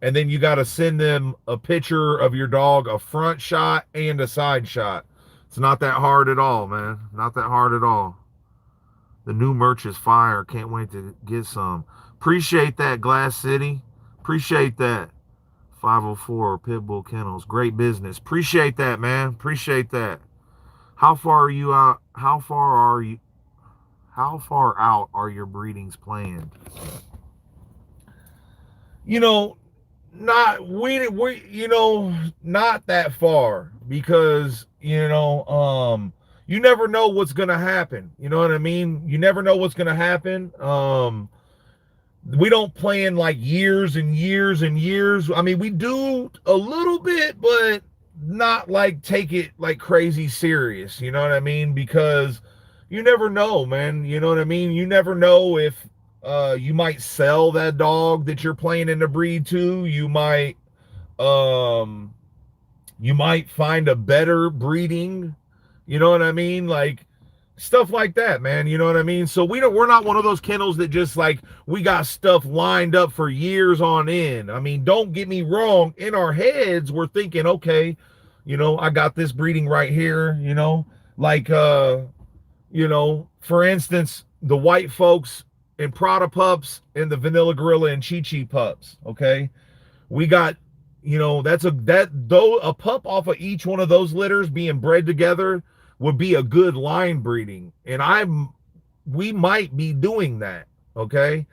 And then you got to send them a picture of your dog, a front shot and a side shot. It's not that hard at all, man. Not that hard at all. The new merch is fire. Can't wait to get some. Appreciate that, Glass City. Appreciate that. 504 Pitbull Kennels. Great business. Appreciate that, man. Appreciate that. How far are you out? How far out are your breedings planned? Not not that far, because you never know what's gonna happen. You know what I mean? You never know what's gonna happen. We don't plan like years and years and years. I mean, we do a little bit, but not like take it like crazy serious. You know what I mean? Because you never know, man. You know what I mean? You never know if you might sell that dog that you're planning to breed to. You might find a better breeding, you know what I mean? Like stuff like that, man. You know what I mean? So we're not one of those kennels that just like we got stuff lined up for years on end. I mean, don't get me wrong. In our heads, we're thinking, okay, I got this breeding right here, like for instance, the white folks and Prada pups and the vanilla gorilla and Chi Chi pups. Okay. We got, a pup off of each one of those litters being bred together would be a good line breeding. And we might be doing that. Okay.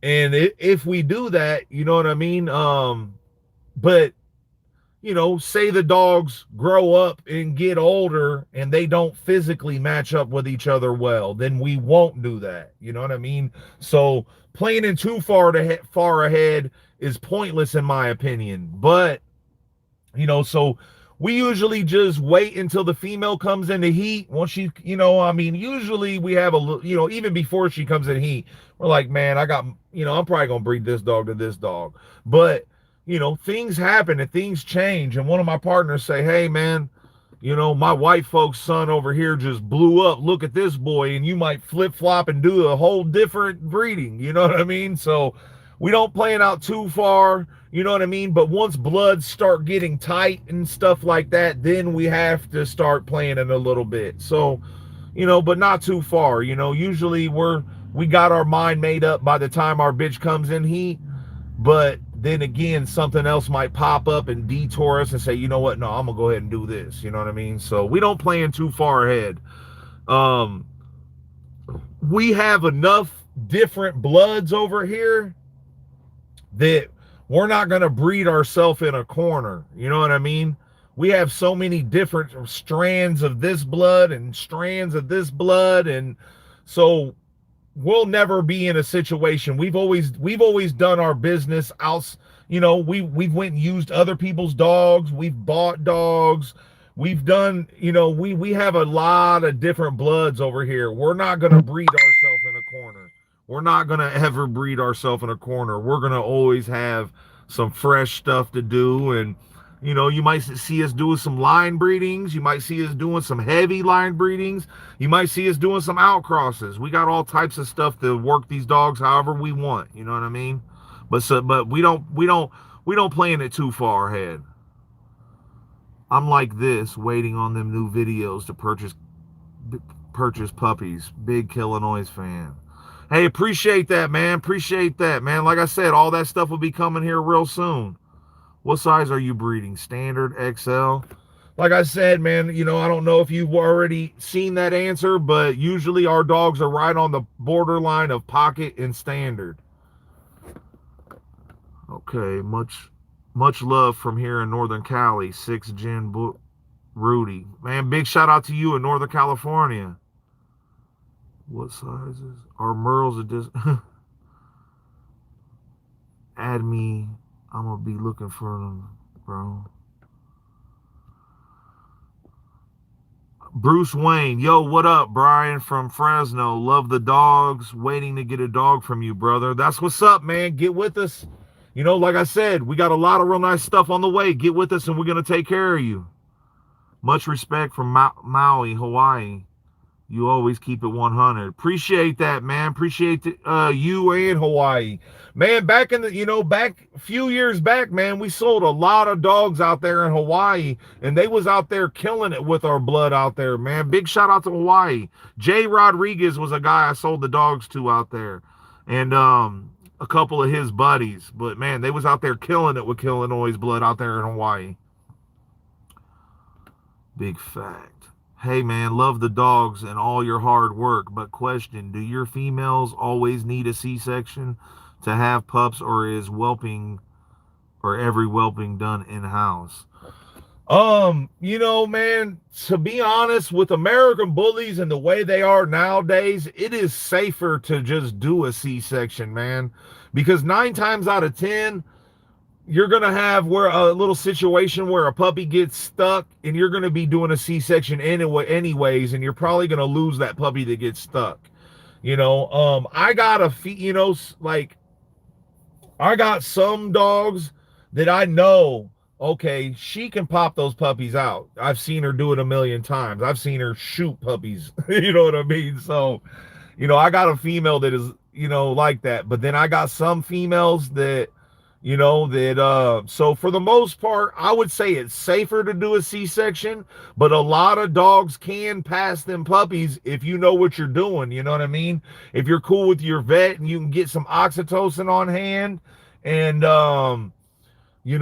And if we do that, you know what I mean? But say the dogs grow up and get older and they don't physically match up with each other well, then we won't do that. You know what I mean? So planning too far ahead is pointless in my opinion. But, so we usually just wait until the female comes into heat. Once she, usually we have even before she comes in heat, we're like, man, I'm probably going to breed this dog to this dog. But things happen and things change. And one of my partners say, hey, man, my white folks' son over here just blew up. Look at this boy. And you might flip flop and do a whole different breeding. You know what I mean? So we don't plan out too far. You know what I mean? But once bloods start getting tight and stuff like that, then we have to start planning a little bit. So, but not too far. Usually we got our mind made up by the time our bitch comes in heat. But then again, something else might pop up and detour us and say, you know what? No, I'm going to go ahead and do this. You know what I mean? So we don't plan too far ahead. We have enough different bloods over here that we're not going to breed ourselves in a corner. You know what I mean? We have so many different strands of this blood and strands of this blood. And so we'll never be in a situation. We've always done our business out. You know, we've went and used other people's dogs. We've bought dogs. We've done, you know, we have a lot of different bloods over here. We're not gonna breed ourselves in a corner. We're not gonna ever breed ourselves in a corner. We're gonna always have some fresh stuff to do. And you know, you might see us doing some line breedings. You might see us doing some heavy line breedings. You might see us doing some outcrosses. We got all types of stuff to work these dogs however we want. You know what I mean? But we don't plan it too far ahead. I'm like this, waiting on them new videos to purchase puppies. Big Killinois fan. Hey, appreciate that, man. Appreciate that, man. Like I said, all that stuff will be coming here real soon. What size are you breeding? Standard, XL? Like I said, man, you know, I don't know if you've already seen that answer, but usually our dogs are right on the borderline of pocket and standard. Okay, much love from here in Northern Cali. 6 Gen Rudy. Man, big shout out to you in Northern California. What sizes? Are Merles a add me. I'm gonna be looking for them, bro. Bruce Wayne, yo, what up, Brian from Fresno? Love the dogs. Waiting to get a dog from you, brother. That's what's up, man. Get with us. You know, like I said, we got a lot of real nice stuff on the way. Get with us and we're gonna take care of you. Much respect from Maui, Hawaii. You always keep it 100. Appreciate that, man. Appreciate you and Hawaii. Man, back in the, you know, back a few years back, man, we sold a lot of dogs out there in Hawaii, and they was out there killing it with our blood out there, man. Big shout out to Hawaii. Jay Rodriguez was a guy I sold the dogs to out there, and a couple of his buddies. But, man, they was out there killing it with Killinois blood out there in Hawaii. Big fact. Hey, man, love the dogs and all your hard work, but question, do your females always need a C-section to have pups, or is whelping or every whelping done in-house? You know, man, to be honest, with American Bullies and the way they are nowadays, it is safer to just do a C-section, man, because 9 times out of 10, you're going to have a little situation where a puppy gets stuck, and you're going to be doing a C-section anyways, and you're probably going to lose that puppy that gets stuck. You know, I got I got some dogs that I know, okay, she can pop those puppies out. I've seen her do it a million times. I've seen her shoot puppies. You know what I mean? So, you know, I got a female that is, you know, like that. But then I got some females that, you know, that so for the most part, I would say it's safer to do a C-section, but a lot of dogs can pass them puppies if you know what you're doing. You know what I mean? If you're cool with your vet and you can get some oxytocin on hand, and if you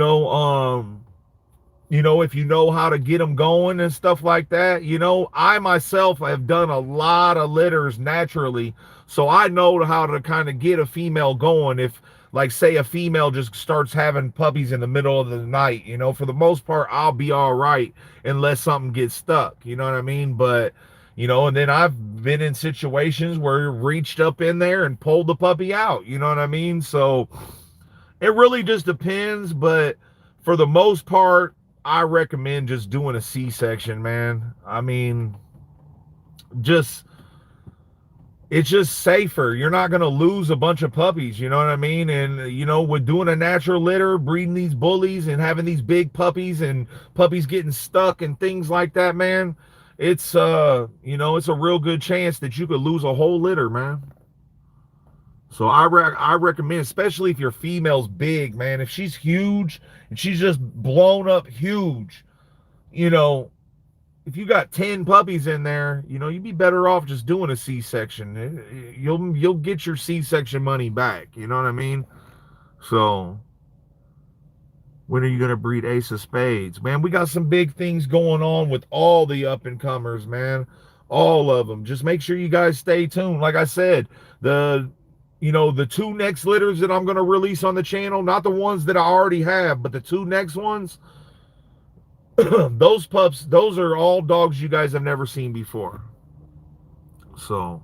know how to get them going and stuff like that. You know, I myself have done a lot of litters naturally, so I know how to kind of get a female going. If, like, say a female just starts having puppies in the middle of the night, you know, for the most part, I'll be all right unless something gets stuck, you know what I mean? But, you know, and then I've been in situations where reached up in there and pulled the puppy out, you know what I mean? So it really just depends, but for the most part, I recommend just doing a C-section, man. I mean, it's just safer. You're not going to lose a bunch of puppies, you know what I mean? And, you know, with doing a natural litter, breeding these bullies and having these big puppies and puppies getting stuck and things like that, man, it's, you know, it's a real good chance that you could lose a whole litter, man. So I recommend, especially if your female's big, man, if she's huge and she's just blown up huge, you know, if you got 10 puppies in there, you know, you'd be better off just doing a C-section. You'll get your C-section money back. You know what I mean? So when are you going to breed Ace of Spades? Man, we got some big things going on with all the up-and-comers, man. All of them. Just make sure you guys stay tuned. Like I said, the 2 next litters that I'm going to release on the channel, not the ones that I already have, but the 2 next ones, those pups, those are all dogs you guys have never seen before. So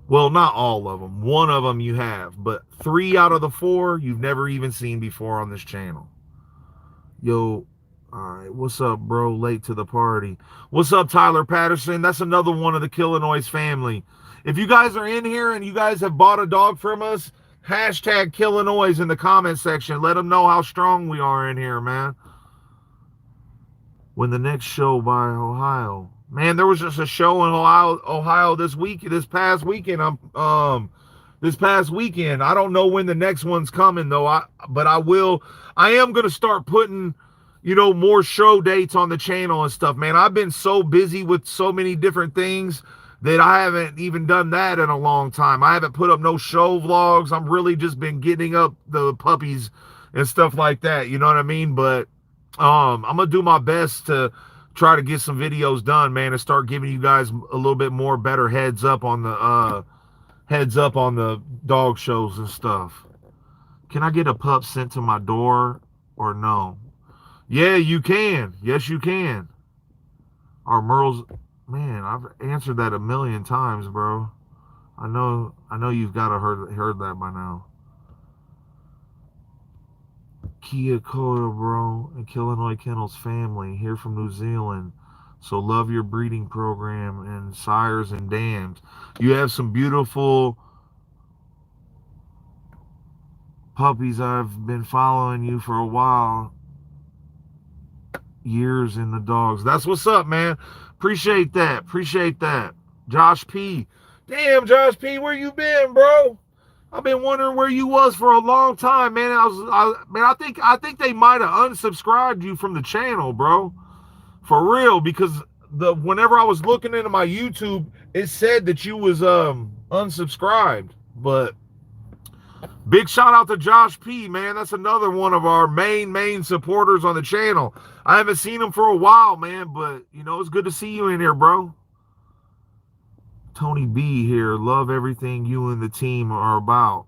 Well, not all of them. One of them you have, but 3 out of the 4 you've never even seen before on this channel. Yo, all right, what's up, bro? Late to the party. What's up, Tyler Patterson? That's another one of the Killinois family. If you guys are in here and you guys have bought a dog from us, hashtag Killinois in the comment section. Let them know how strong we are in here, man. When the next show by Ohio. Man, there was just a show in Ohio this past weekend. This past weekend. I don't know when the next one's coming though. But I am gonna start putting, more show dates on the channel and stuff, man. I've been so busy with so many different things that I haven't even done that in a long time. I haven't put up no show vlogs. I've really just been getting up the puppies and stuff like that. You know what I mean? But I'm gonna do my best to try to get some videos done, man, and start giving you guys a little bit more better heads up on the dog shows and stuff. Can I get a pup sent to my door or no? Yeah, you can. Yes, you can. Our Merle's, man, I've answered that a million times, bro. I know you've got to heard that by now. Kia Koda, bro, and Killinois Kennels family here from New Zealand. So love your breeding program and sires and dams. You have some beautiful puppies. I've been following you for a while. Years in the dogs. That's what's up, man. Appreciate that. Appreciate that. Josh P. Damn, Josh P, where you been, bro? I've been wondering where you was for a long time, man. I think they might have unsubscribed you from the channel, bro. For real, because whenever I was looking into my YouTube, it said that you was unsubscribed. But big shout out to Josh P, man. That's another one of our main supporters on the channel. I haven't seen him for a while, man, but it's good to see you in here, bro. Tony B here. Love everything you and the team are about.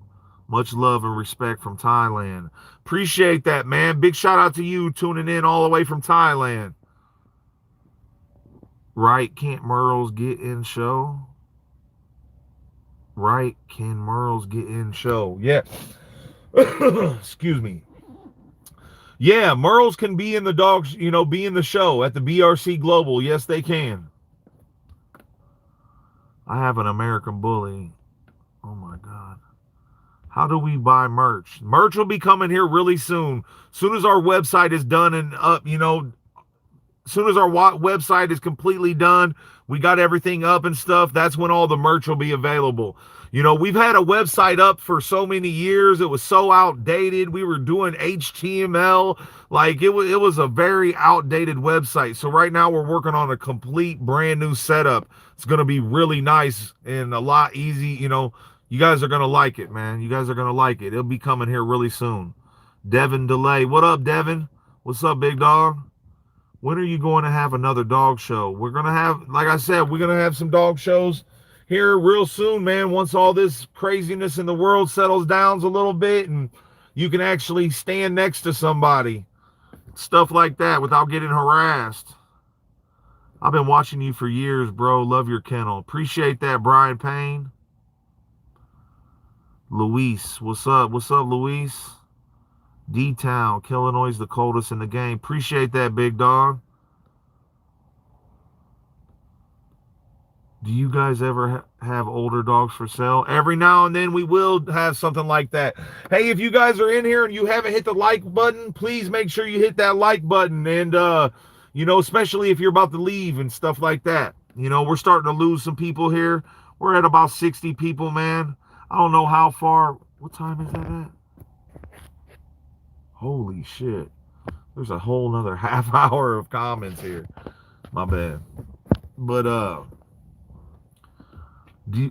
Much love and respect from Thailand. Appreciate that, man. Big shout out to you tuning in all the way from Thailand. Right, can't Merles get in show? Right, can Merles get in show? Yeah. Excuse me. Yeah, Merles can be in the dogs, be in the show at the BRC Global. Yes, they can. I have an American Bully. Oh my God. How do we buy merch? Merch will be coming here really soon. Soon as our website is done and up, as soon as our website is completely done, we got everything up and stuff, that's when all the merch will be available. We've had a website up for so many years. It was so outdated. We were doing HTML. Like it was a very outdated website. So right now we're working on a complete brand new setup. It's going to be really nice and a lot easy. You guys are going to like it, man. You guys are going to like it. It'll be coming here really soon. Devin Delay. What up, Devin? What's up, big dog? When are you going to have another dog show? We're going to have, like I said, we're going to have some dog shows here real soon, man. Once all this craziness in the world settles down a little bit and you can actually stand next to somebody. Stuff like that without getting harassed. I've been watching you for years, bro. Love your kennel. Appreciate that, Brian Payne. Luis, what's up? What's up, Luis? D-Town, Killinois the coldest in the game. Appreciate that, big dog. Do you guys ever have older dogs for sale? Every now and then we will have something like that. Hey, if you guys are in here and you haven't hit the like button, please make sure you hit that like button. And, especially if you're about to leave and stuff like that. We're starting to lose some people here. We're at about 60 people, man. I don't know how far. What time is that at? Holy shit. There's a whole nother half hour of comments here. My bad. But, do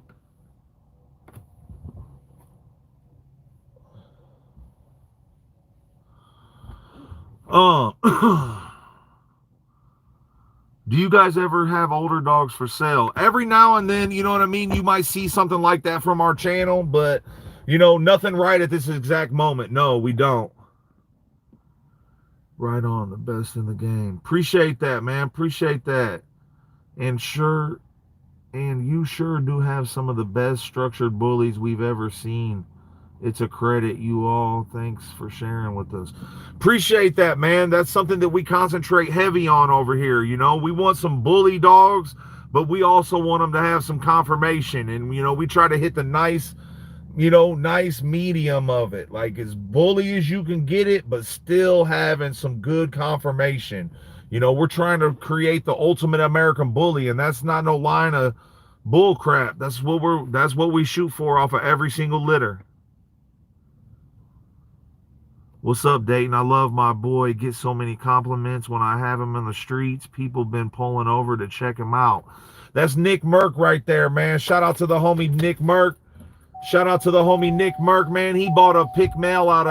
you guys ever have older dogs for sale? Every now and then, you know what I mean? You might see something like that from our channel, but, nothing right at this exact moment. No, we don't. Right on, the best in the game. Appreciate that, man. Appreciate that. And sure, And you sure do have some of the best structured bullies we've ever seen. It's a credit, you all. Thanks for sharing with us. Appreciate that, man. That's something that we concentrate heavy on over here. You know, we want some bully dogs, but we also want them to have some conformation. And, you know, we try to hit the nice, you know, nice medium of it. Like as bully as you can get it, but still having some good conformation. You know, we're trying to create the ultimate American bully, and that's not no line of bull crap. That's what we shoot for off of every single litter. What's up, Dayton? I love my boy. Get so many compliments when I have him in the streets. People been pulling over to check him out. That's Nick Merck right there, man. Shout out to the homie Nick Merck. Shout out to the homie Nick Merck, man. He bought a pick mail out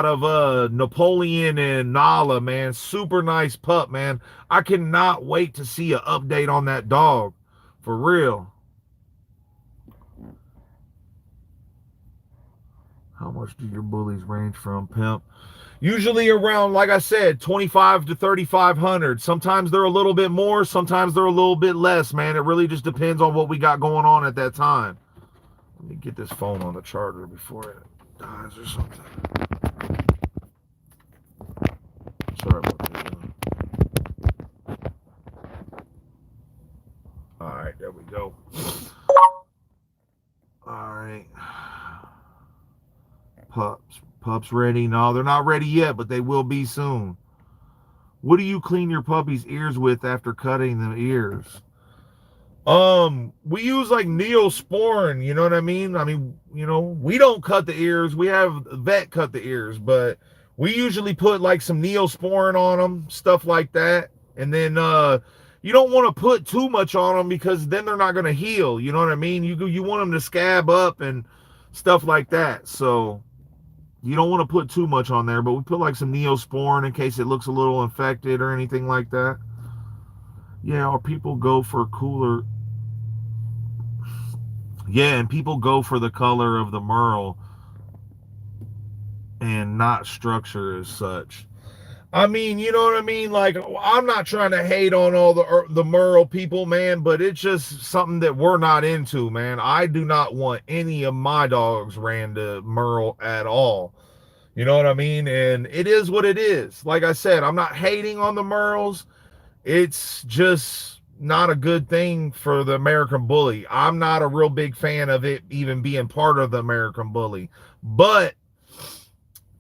of Napoleon and Nala, man. Super nice pup, man. I cannot wait to see an update on that dog. For real. How much do your bullies range from, pimp? Usually around, like I said, 25 to 3,500. Sometimes they're a little bit more, sometimes they're a little bit less, man. It really just depends on what we got going on at that time. Let me get this phone on the charger before it dies or something. Sorry about that. All right, there we go. All right. Pups ready? No, they're not ready yet, but they will be soon. What do you clean your puppy's ears with after cutting the ears? We use like Neosporin, you know what I mean? I mean, you know, we don't cut the ears. We have a vet cut the ears, but we usually put like some Neosporin on them, stuff like that. And then you don't want to put too much on them because then they're not going to heal, you know what I mean? You want them to scab up and stuff like that. So you don't want to put too much on there, but we put like some Neosporin in case it looks a little infected or anything like that. Yeah, or people go for cooler. Yeah, and people go for the color of the Merle and not structure as such. I mean, you know what I mean? Like, I'm not trying to hate on all the Merle people, man, but it's just something that we're not into, man. I do not want any of my dogs ran to Merle at all. You know what I mean? And it is what it is. Like I said, I'm not hating on the Merles. It's just not a good thing for the American Bully. I'm not a real big fan of it even being part of the American Bully. But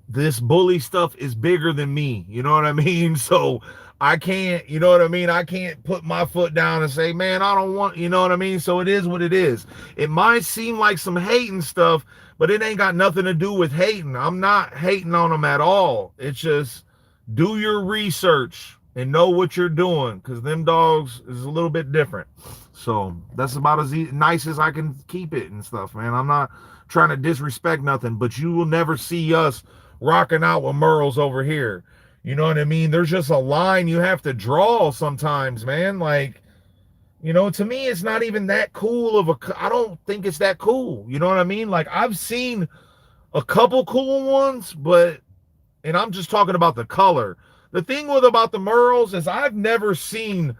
this bully stuff is bigger than me. You know what I mean? So I can't, you know what I mean? I can't put my foot down and say, man, I don't want, you know what I mean? So it is what it is. It might seem like some hating stuff, but it ain't got nothing to do with hating. I'm not hating on them at all. It's just do your research and know what you're doing, because them dogs is a little bit different. So that's about as nice as I can keep it and stuff, man. I'm not trying to disrespect nothing, but you will never see us rocking out with Merles over here. You know what I mean? There's just a line you have to draw sometimes, man. Like, you know, to me, it's not even that cool of I don't think it's that cool. You know what I mean? Like, I've seen a couple cool ones, but, and I'm just talking about the color. The thing about the Merles is I've never seen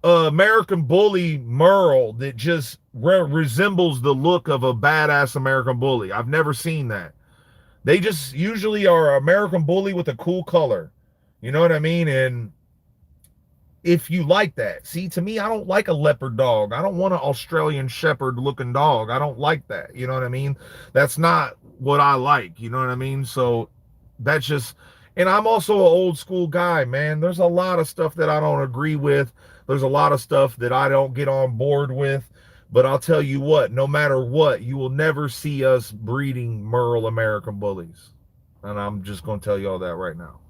an American Bully Merle that just resembles the look of a badass American Bully. I've never seen that. They just usually are American Bully with a cool color. You know what I mean? And if you like that, see, to me, I don't like a leopard dog. I don't want an Australian Shepherd looking dog. I don't like that. You know what I mean? That's not what I like. You know what I mean? So that's just, and I'm also an old school guy, man. There's a lot of stuff that I don't agree with. There's a lot of stuff that I don't get on board with. But I'll tell you what, no matter what, you will never see us breeding Merle American Bullies. And I'm just going to tell you all that right now.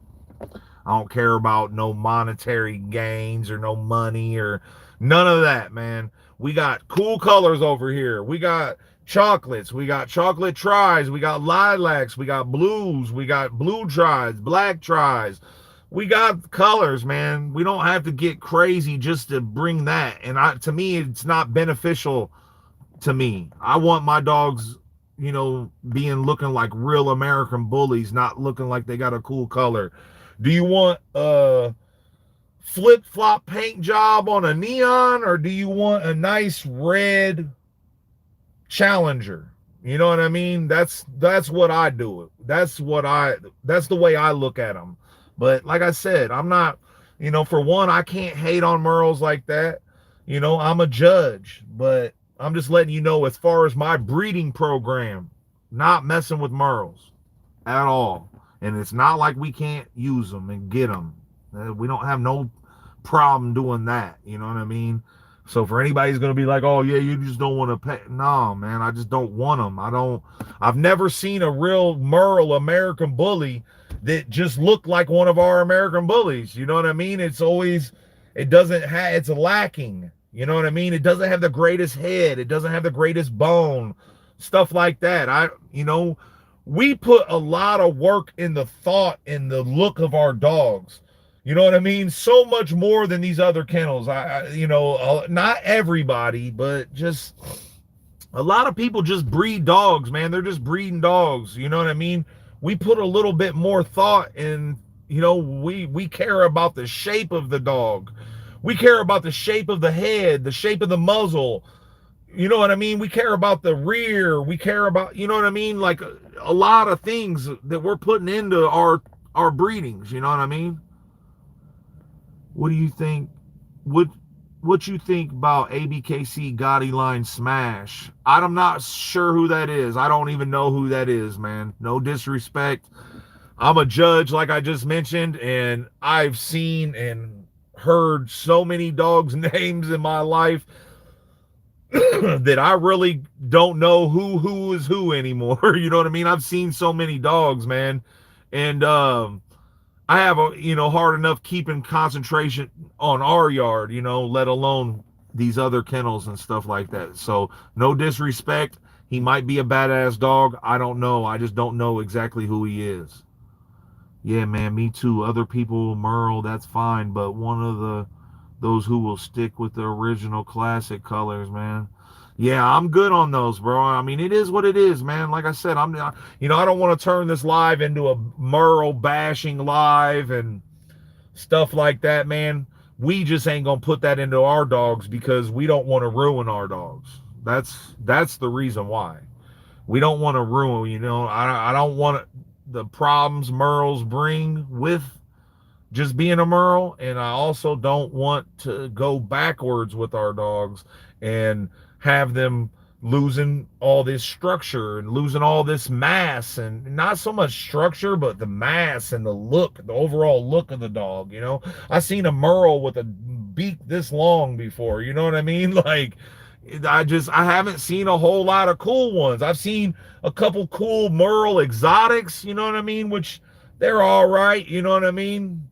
I don't care about no monetary gains or no money or none of that, man. We got cool colors over here. We got chocolates. We got chocolate tries. We got lilacs. We got blues. We got blue tries, black tries. We got colors, man. We don't have to get crazy just to bring that. And to me, it's not beneficial to me. I want my dogs, you know, looking like real American Bullies, not looking like they got a cool color. Do you want flip-flop paint job on a neon, or do you want a nice red Challenger? You know what I mean? That's what I do. That's the way I look at them. But like I said, I'm not, for one, I can't hate on Merles like that. I'm a judge, but I'm just letting you know, as far as my breeding program, not messing with Merles at all. And it's not like we can't use them and get them. We don't have no problem doing that. You know what I mean? So for anybody who's going to be like, oh yeah, you just don't want to pay. No, man, I just don't want them. I've never seen a real Merle American Bully that just looked like one of our American Bullies. You know what I mean? It's lacking. You know what I mean? It doesn't have the greatest head. It doesn't have the greatest bone, stuff like that. We put a lot of work in the thought and the look of our dogs. You know what I mean? So much more than these other kennels. Not everybody, but just a lot of people just breed dogs, man. They're just breeding dogs. You know what I mean? We put a little bit more thought in, we care about the shape of the dog. We care about the shape of the head, the shape of the muzzle. You know what I mean? We care about the rear. We care about, you know what I mean? Like a lot of things that we're putting into our breedings. You know what I mean? What do you think? What you think about ABKC Gotti line smash? I'm not sure who that is. I don't even know who that is, man. No disrespect. I'm a judge, like I just mentioned, and I've seen and heard so many dogs' names in my life that I really don't know who is who anymore. You know what I mean? I've seen so many dogs, man. And I have hard enough keeping concentration on our yard, let alone these other kennels and stuff like that. So no disrespect. He might be a badass dog. I don't know. I just don't know exactly who he is. Yeah, man, me too. Other people, Merle, that's fine. But one of those who will stick with the original classic colors, man. Yeah, I'm good on those, bro. I mean, it is what it is, man. Like I said, I don't want to turn this live into a Merle bashing live and stuff like that, man. We just ain't gonna put that into our dogs because we don't want to ruin our dogs. That's the reason why. We don't want to ruin, I don't want the problems Merles bring with just being a Merle, and I also don't want to go backwards with our dogs and have them losing all this structure and losing all this mass, and not so much structure, but the mass and the look, the overall look of the dog. I've seen a Merle with a beak this long before. You know what I mean? Like, I haven't seen a whole lot of cool ones. I've seen a couple cool Merle exotics, you know what I mean? Which they're all right, you know what I mean?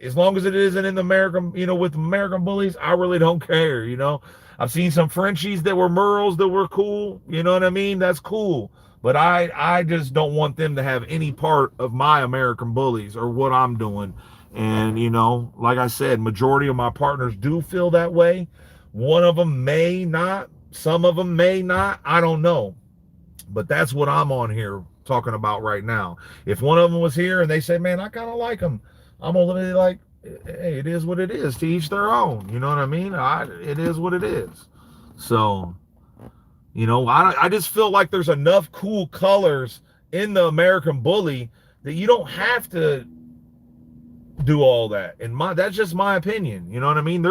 As long as it isn't in the American, with American Bullies, I really don't care, I've seen some Frenchies that were Merles that were cool, you know what I mean? That's cool. But I just don't want them to have any part of my American Bullies or what I'm doing. And, like I said, majority of my partners do feel that way. One of them may not. Some of them may not. I don't know. But that's what I'm on here talking about right now. If one of them was here and they said, man, I kind of like him, I'm going to be like, hey, it is what it is. To each their own. You know what I mean? It is what it is. So, I just feel like there's enough cool colors in the American Bully that you don't have to do all that. And that's just my opinion. You know what I mean?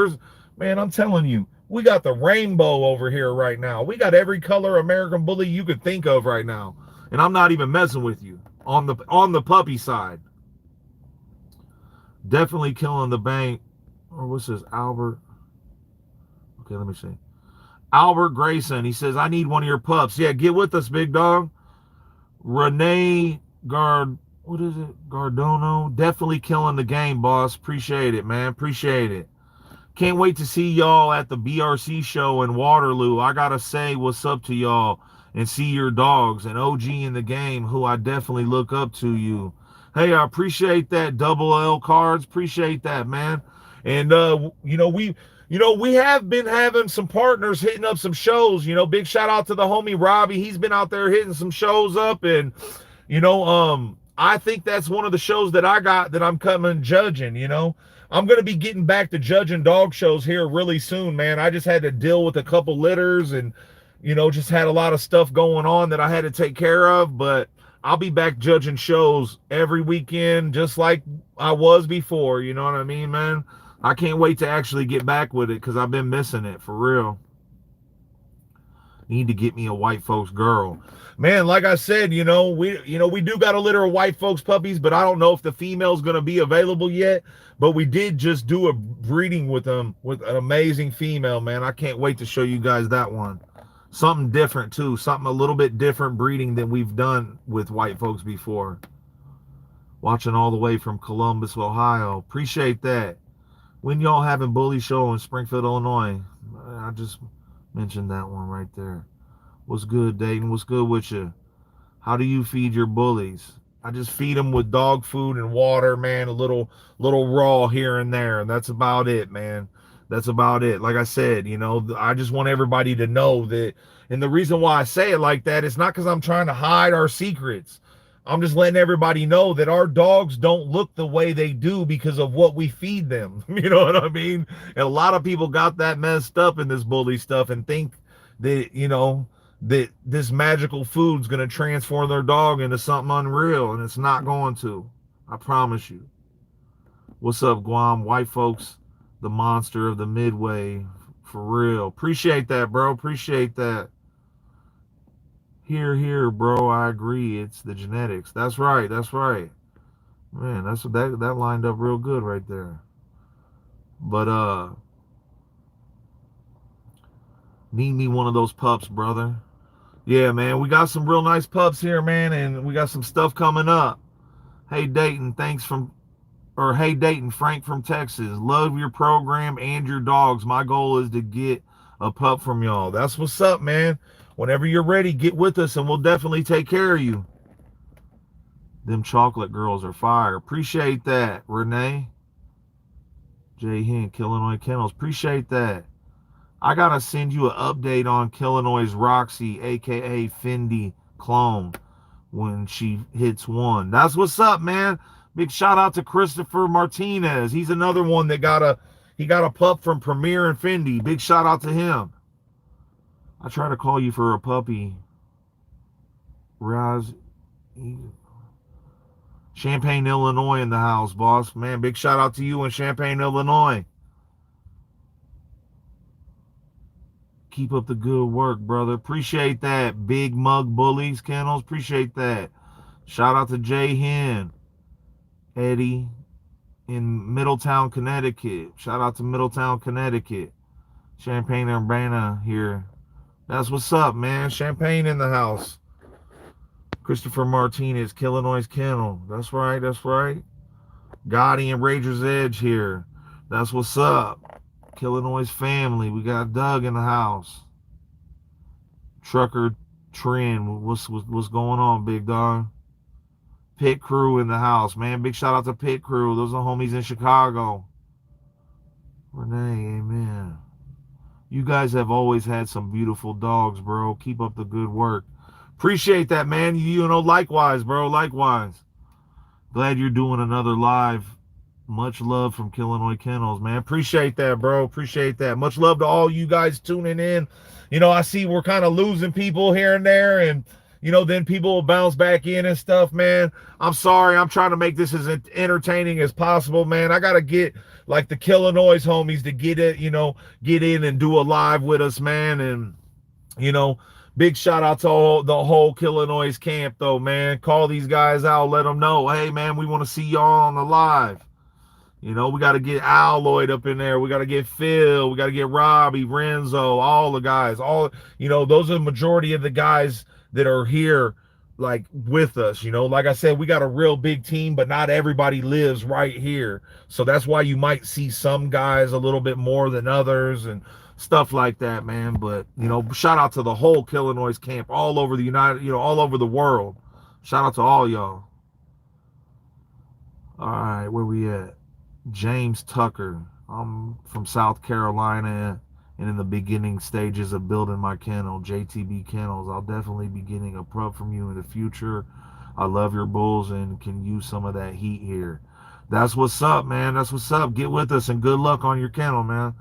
Man, I'm telling you, we got the rainbow over here right now. We got every color American Bully you could think of right now. And I'm not even messing with you on the puppy side. Definitely killing the bank. Or what's this? Albert. Okay, let me see. Albert Grayson. He says, I need one of your pups. Yeah, get with us, big dog. Renee what is it? Gardono. Definitely killing the game, boss. Appreciate it, man. Appreciate it. Can't wait to see y'all at the BRC show in Waterloo. I gotta say what's up to y'all and see your dogs and OG in the game, who I definitely look up to you. Hey, I appreciate that, Double L Cards. Appreciate that, man. And we have been having some partners hitting up some shows. Big shout out to the homie Robbie. He's been out there hitting some shows up, and I think that's one of the shows that I got that I'm coming judging, you know. I'm going to be getting back to judging dog shows here really soon, man. I just had to deal with a couple litters and, you know, just had a lot of stuff going on that I had to take care of, but I'll be back judging shows every weekend just like I was before, you know what I mean, man? I can't wait to actually get back with it because I've been missing it for real. Need to get me a white folks girl. Man, like I said, we do got a litter of white folks puppies, but I don't know if the female's going to be available yet. But we did just do a breeding with them with an amazing female, man. I can't wait to show you guys that one. Something different too, something a little bit different breeding than we've done with white folks before. Watching all the way from Columbus, Ohio. Appreciate that. When y'all having bully show in Springfield, Illinois? I just mentioned that one right there. What's good, Dayton? What's good with you? How do you feed your bullies? I just feed them with dog food and water, man. A little raw here and there, and that's about it, man. That's about it. Like I said, I just want everybody to know that. And the reason why I say it like that is not because I'm trying to hide our secrets. I'm just letting everybody know that our dogs don't look the way they do because of what we feed them. You know what I mean? And a lot of people got that messed up in this bully stuff and think that, that this magical food's going to transform their dog into something unreal, and it's not going to. I promise you. What's up, Guam? White folks, the monster of the Midway. For real. Appreciate that, bro. Appreciate that. Here, bro. I agree. It's the genetics. That's right. That's right. Man, that lined up real good right there. But need me one of those pups, brother. Yeah, man. We got some real nice pups here, man, and we got some stuff coming up. Hey, Dayton, hey, Dayton, Frank from Texas. Love your program and your dogs. My goal is to get a pup from y'all. That's what's up, man. Whenever you're ready, get with us and we'll definitely take care of you. Them chocolate girls are fire. Appreciate that, Renee. Jay Hint, Killinois Kennels. Appreciate that. I got to send you an update on Killinois' Roxy, a.k.a. Fendi clone, when she hits 1. That's what's up, man. Big shout out to Christopher Martinez. He's another one that got a pup from Premier and Fendi. Big shout out to him. I try to call you for a puppy. Raz, Champaign, Illinois in the house, boss. Man, big shout out to you in Champaign, Illinois. Keep up the good work, brother. Appreciate that. Big Mug Bullies Kennels. Appreciate that. Shout out to Jay Hen. Eddie in Middletown, Connecticut. Shout out to Middletown, Connecticut. Champaign Urbana here. That's what's up, man. Champagne in the house. Christopher Martinez, Killinois Kennel. That's right, that's right. Gotti and Rager's Edge here. That's what's up. Killinois family. We got Doug in the house. Trucker Trend. What's going on, big dog? Pit Crew in the house, man. Big shout out to Pit Crew. Those are homies in Chicago. Renee, amen. You guys have always had some beautiful dogs, bro. Keep up the good work. Appreciate that, man. Likewise, bro. Likewise. Glad you're doing another live. Much love from Killinois Kennels, man. Appreciate that, bro. Appreciate that. Much love to all you guys tuning in. I see we're kind of losing people here and there, and then people will bounce back in and stuff, man. I'm sorry. I'm trying to make this as entertaining as possible, man. I got to get like the Killinois homies to get in and do a live with us, man. And, big shout out to the whole Killinois camp, though, man. Call these guys out. Let them know, hey, man, we want to see y'all on the live. We got to get Alloyd up in there. We got to get Phil. We got to get Robbie, Renzo, all the guys. Those are the majority of the guys that are here, like, with us. Like I said, we got a real big team, but not everybody lives right here. So that's why you might see some guys a little bit more than others and stuff like that, man. But, shout out to the whole Killinois camp all over the all over the world. Shout out to all y'all. All right, where we at? James Tucker. I'm from South Carolina and in the beginning stages of building my kennel, JTB Kennels. I'll definitely be getting a pup from you in the future. I love your bulls and can use some of that heat here. That's what's up, man. That's what's up. Get with us and good luck on your kennel, man.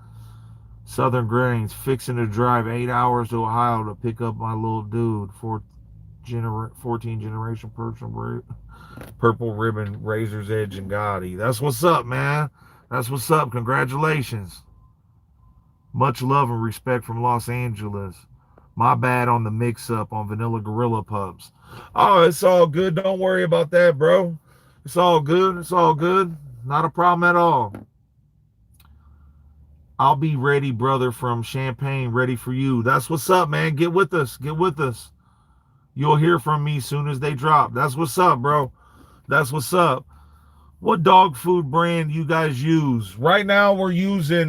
Southern Grains, fixing to drive 8 hours to Ohio to pick up my little dude. 14 generation purple ribbon, razor's edge, and Gotti. That's what's up, man. That's what's up. Congratulations. Much love and respect from Los Angeles. My bad on the mix-up on Vanilla Gorilla Pups. Oh, it's all good. Don't worry about that, bro. It's all good. It's all good. Not a problem at all. I'll be ready, brother, from Champaign, ready for you. That's what's up, man. Get with us. Get with us. You'll hear from me soon as they drop. That's what's up, bro. That's what's up. What dog food brand you guys use? Right now we're using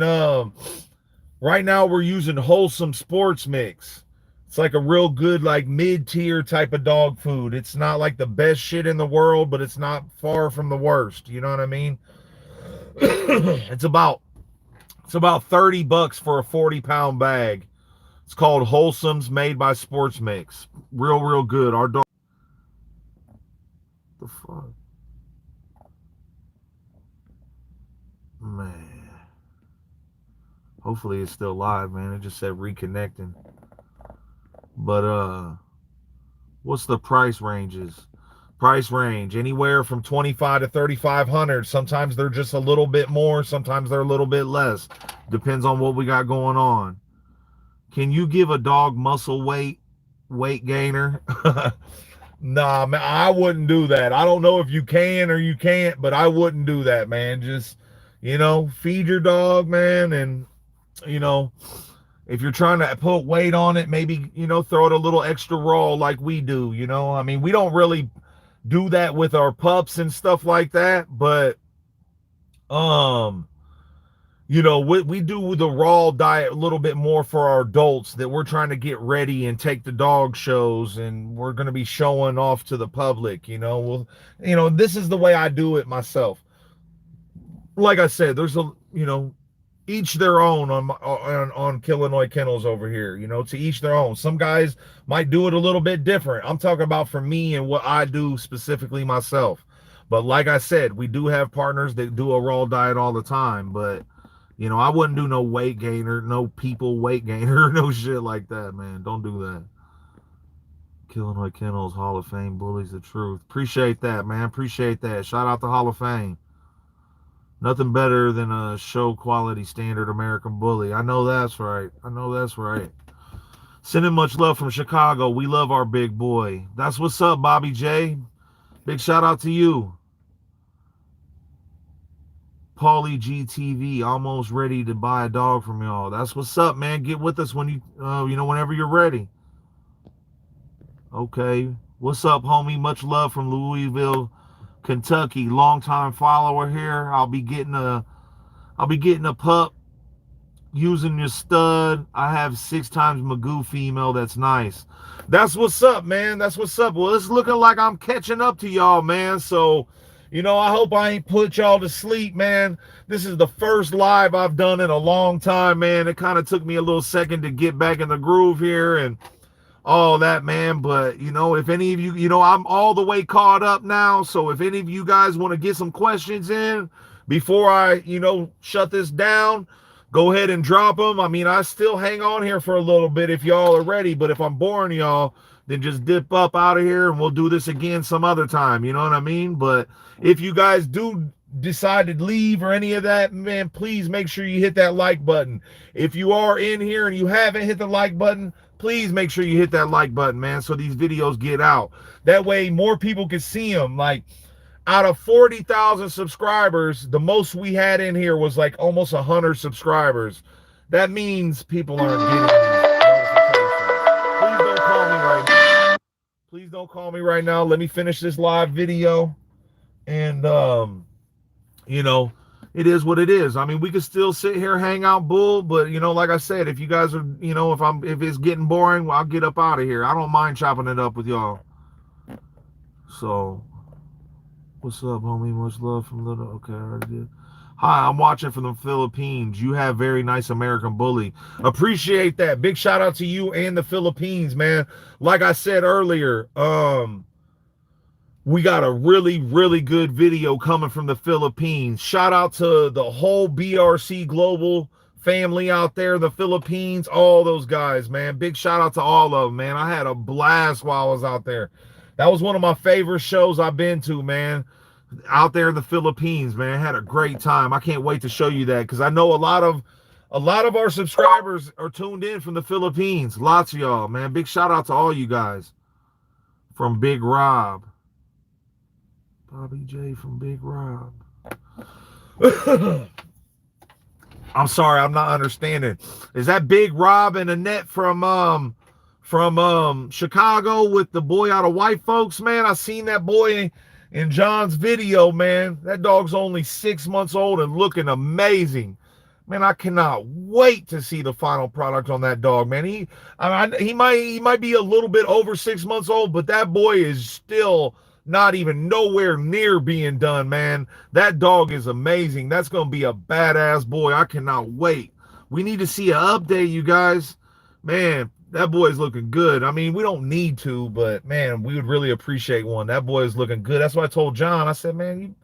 Wholesome Sports Mix. It's like a real good, like mid-tier type of dog food. It's not like the best shit in the world, but it's not far from the worst. You know what I mean? It's about $30 for a 40-pound bag. It's called Wholesome's, made by Sports Mix. Real good. Our dog. The fuck? Man. Hopefully it's still live, man. It just said reconnecting. But what's the price ranges? Price range anywhere from $2,500 to $3,500. Sometimes they're just a little bit more, sometimes they're a little bit less. Depends on what we got going on. Can you give a dog muscle weight gainer? Nah, man, I wouldn't do that. I don't know if you can or you can't, but I wouldn't do that, man. Just, feed your dog, man, and if you're trying to put weight on it, maybe, throw it a little extra raw like we do, I mean, we don't really do that with our pups and stuff like that, but we do the raw diet a little bit more for our adults that we're trying to get ready and take the dog shows, and we're going to be showing off to the public. This is the way I do it myself. Like I said, there's each their own on Killinois Kennels over here, to each their own. Some guys might do it a little bit different. I'm talking about for me and what I do specifically myself. But like I said, we do have partners that do a raw diet all the time, but I wouldn't do no weight gainer, no people weight gainer, no shit like that, man. Don't do that. Killinois Kennels Hall of Fame bullies the truth. Appreciate that, man. Appreciate that. Shout out to Hall of Fame. Nothing better than a show quality standard American bully. I know that's right. I know that's right. Sending much love from Chicago. We love our big boy. That's what's up, Bobby J. Big shout out to you. Paulie GTV, almost ready to buy a dog from y'all. That's what's up, man. Get with us when whenever you're ready. Okay. What's up, homie? Much love from Louisville, Kentucky. Longtime follower here. I'll be getting a pup using your stud. I have 6 times Magoo female. That's nice. That's what's up, man. That's what's up. Well, it's looking like I'm catching up to y'all, man. So, I hope I ain't put y'all to sleep, man. This is the first live I've done in a long time, man. It kind of took me a little second to get back in the groove here and all that, man. But, if any of you, I'm all the way caught up now. So if any of you guys want to get some questions in before I, shut this down, go ahead and drop them. I mean, I still hang on here for a little bit if y'all are ready. But if I'm boring y'all, then just dip up out of here and we'll do this again some other time. You know what I mean? But if you guys do decide to leave or any of that, man, please make sure you hit that like button. If you are in here and you haven't hit the like button, please make sure you hit that like button, man, so these videos get out. That way more people can see them. Like, out of 40,000 subscribers, the most we had in here was like almost 100 subscribers. That means people aren't getting these notifications. Please don't call me right now. Please don't call me right now. Let me finish this live video. And, it is what it is. I mean, we could still sit here, hang out, bull, but, like I said, if you guys are, if it's getting boring, well, I'll get up out of here. I don't mind chopping it up with y'all. So, what's up, homie? Much love from Little. Okay, I already did. Hi, I'm watching from the Philippines. You have very nice American Bully. Appreciate that. Big shout out to you and the Philippines, man. Like I said earlier, We got a really, really good video coming from the Philippines. Shout out to the whole BRC Global family out there, the Philippines, all those guys, man. Big shout out to all of them, man. I had a blast while I was out there. That was one of my favorite shows I've been to, man. Out there in the Philippines, man. I had a great time. I can't wait to show you that because I know a lot of our subscribers are tuned in from the Philippines. Lots of y'all, man. Big shout out to all you guys. From Big Rob. Bobby J from Big Rob. I'm sorry, I'm not understanding. Is that Big Rob and Annette from Chicago with the boy out of White Folks, man? I seen that boy in John's video, man. That dog's only 6 months old and looking amazing. Man, I cannot wait to see the final product on that dog, man. He might be a little bit over 6 months old, but that boy is still not even nowhere near being done, man. That dog is amazing. That's going to be a badass boy. I cannot wait. We need to see an update, you guys. Man, that boy's looking good. I mean, we don't need to, but, man, we would really appreciate one. That boy is looking good. That's why I told John. I said, man,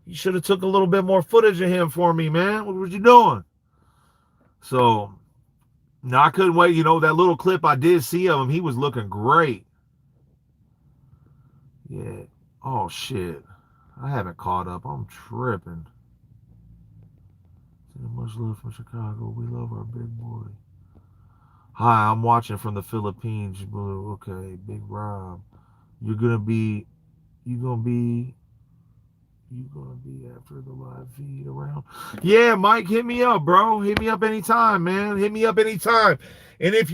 you should have took a little bit more footage of him for me, man. What was you doing? So, no, I couldn't wait. You know, that little clip I did see of him, he was looking great. Yeah. Oh, shit. I haven't caught up. I'm tripping. Much love from Chicago. We love our big boy. Hi, I'm watching from the Philippines. Blue. Okay, Big Rob. You're going to be after the live feed around. Yeah, Mike, hit me up, bro. Hit me up anytime, man. Hit me up anytime. And if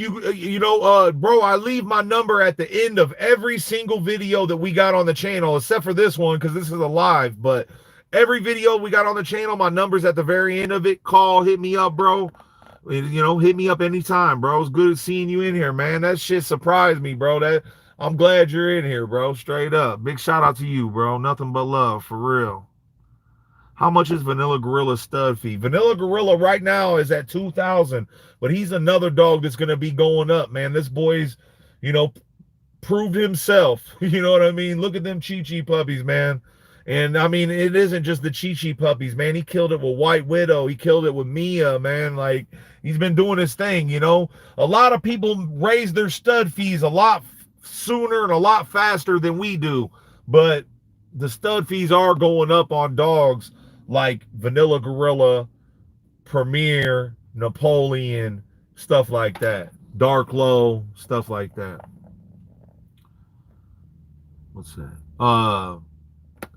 bro, I leave my number at the end of every single video that we got on the channel, except for this one, because this is a live. But every video we got on the channel, my number's at the very end of it. Call, hit me up, bro. You know, hit me up anytime, bro. It's good seeing you in here, man. That shit surprised me, bro. I'm glad you're in here, bro. Straight up. Big shout out to you, bro. Nothing but love, for real. How much is Vanilla Gorilla stud fee? Vanilla Gorilla right now is at $2,000, but he's another dog that's going to be going up, man. This boy's, proved himself. You know what I mean? Look at them Chi-Chi puppies, man. And, I mean, it isn't just the Chi-Chi puppies, man. He killed it with White Widow. He killed it with Mia, man. Like, he's been doing his thing, A lot of people raise their stud fees a lot sooner and a lot faster than we do. But the stud fees are going up on dogs like Vanilla Gorilla, Premier, Napoleon, stuff like that. Dark Low, stuff like that. What's that?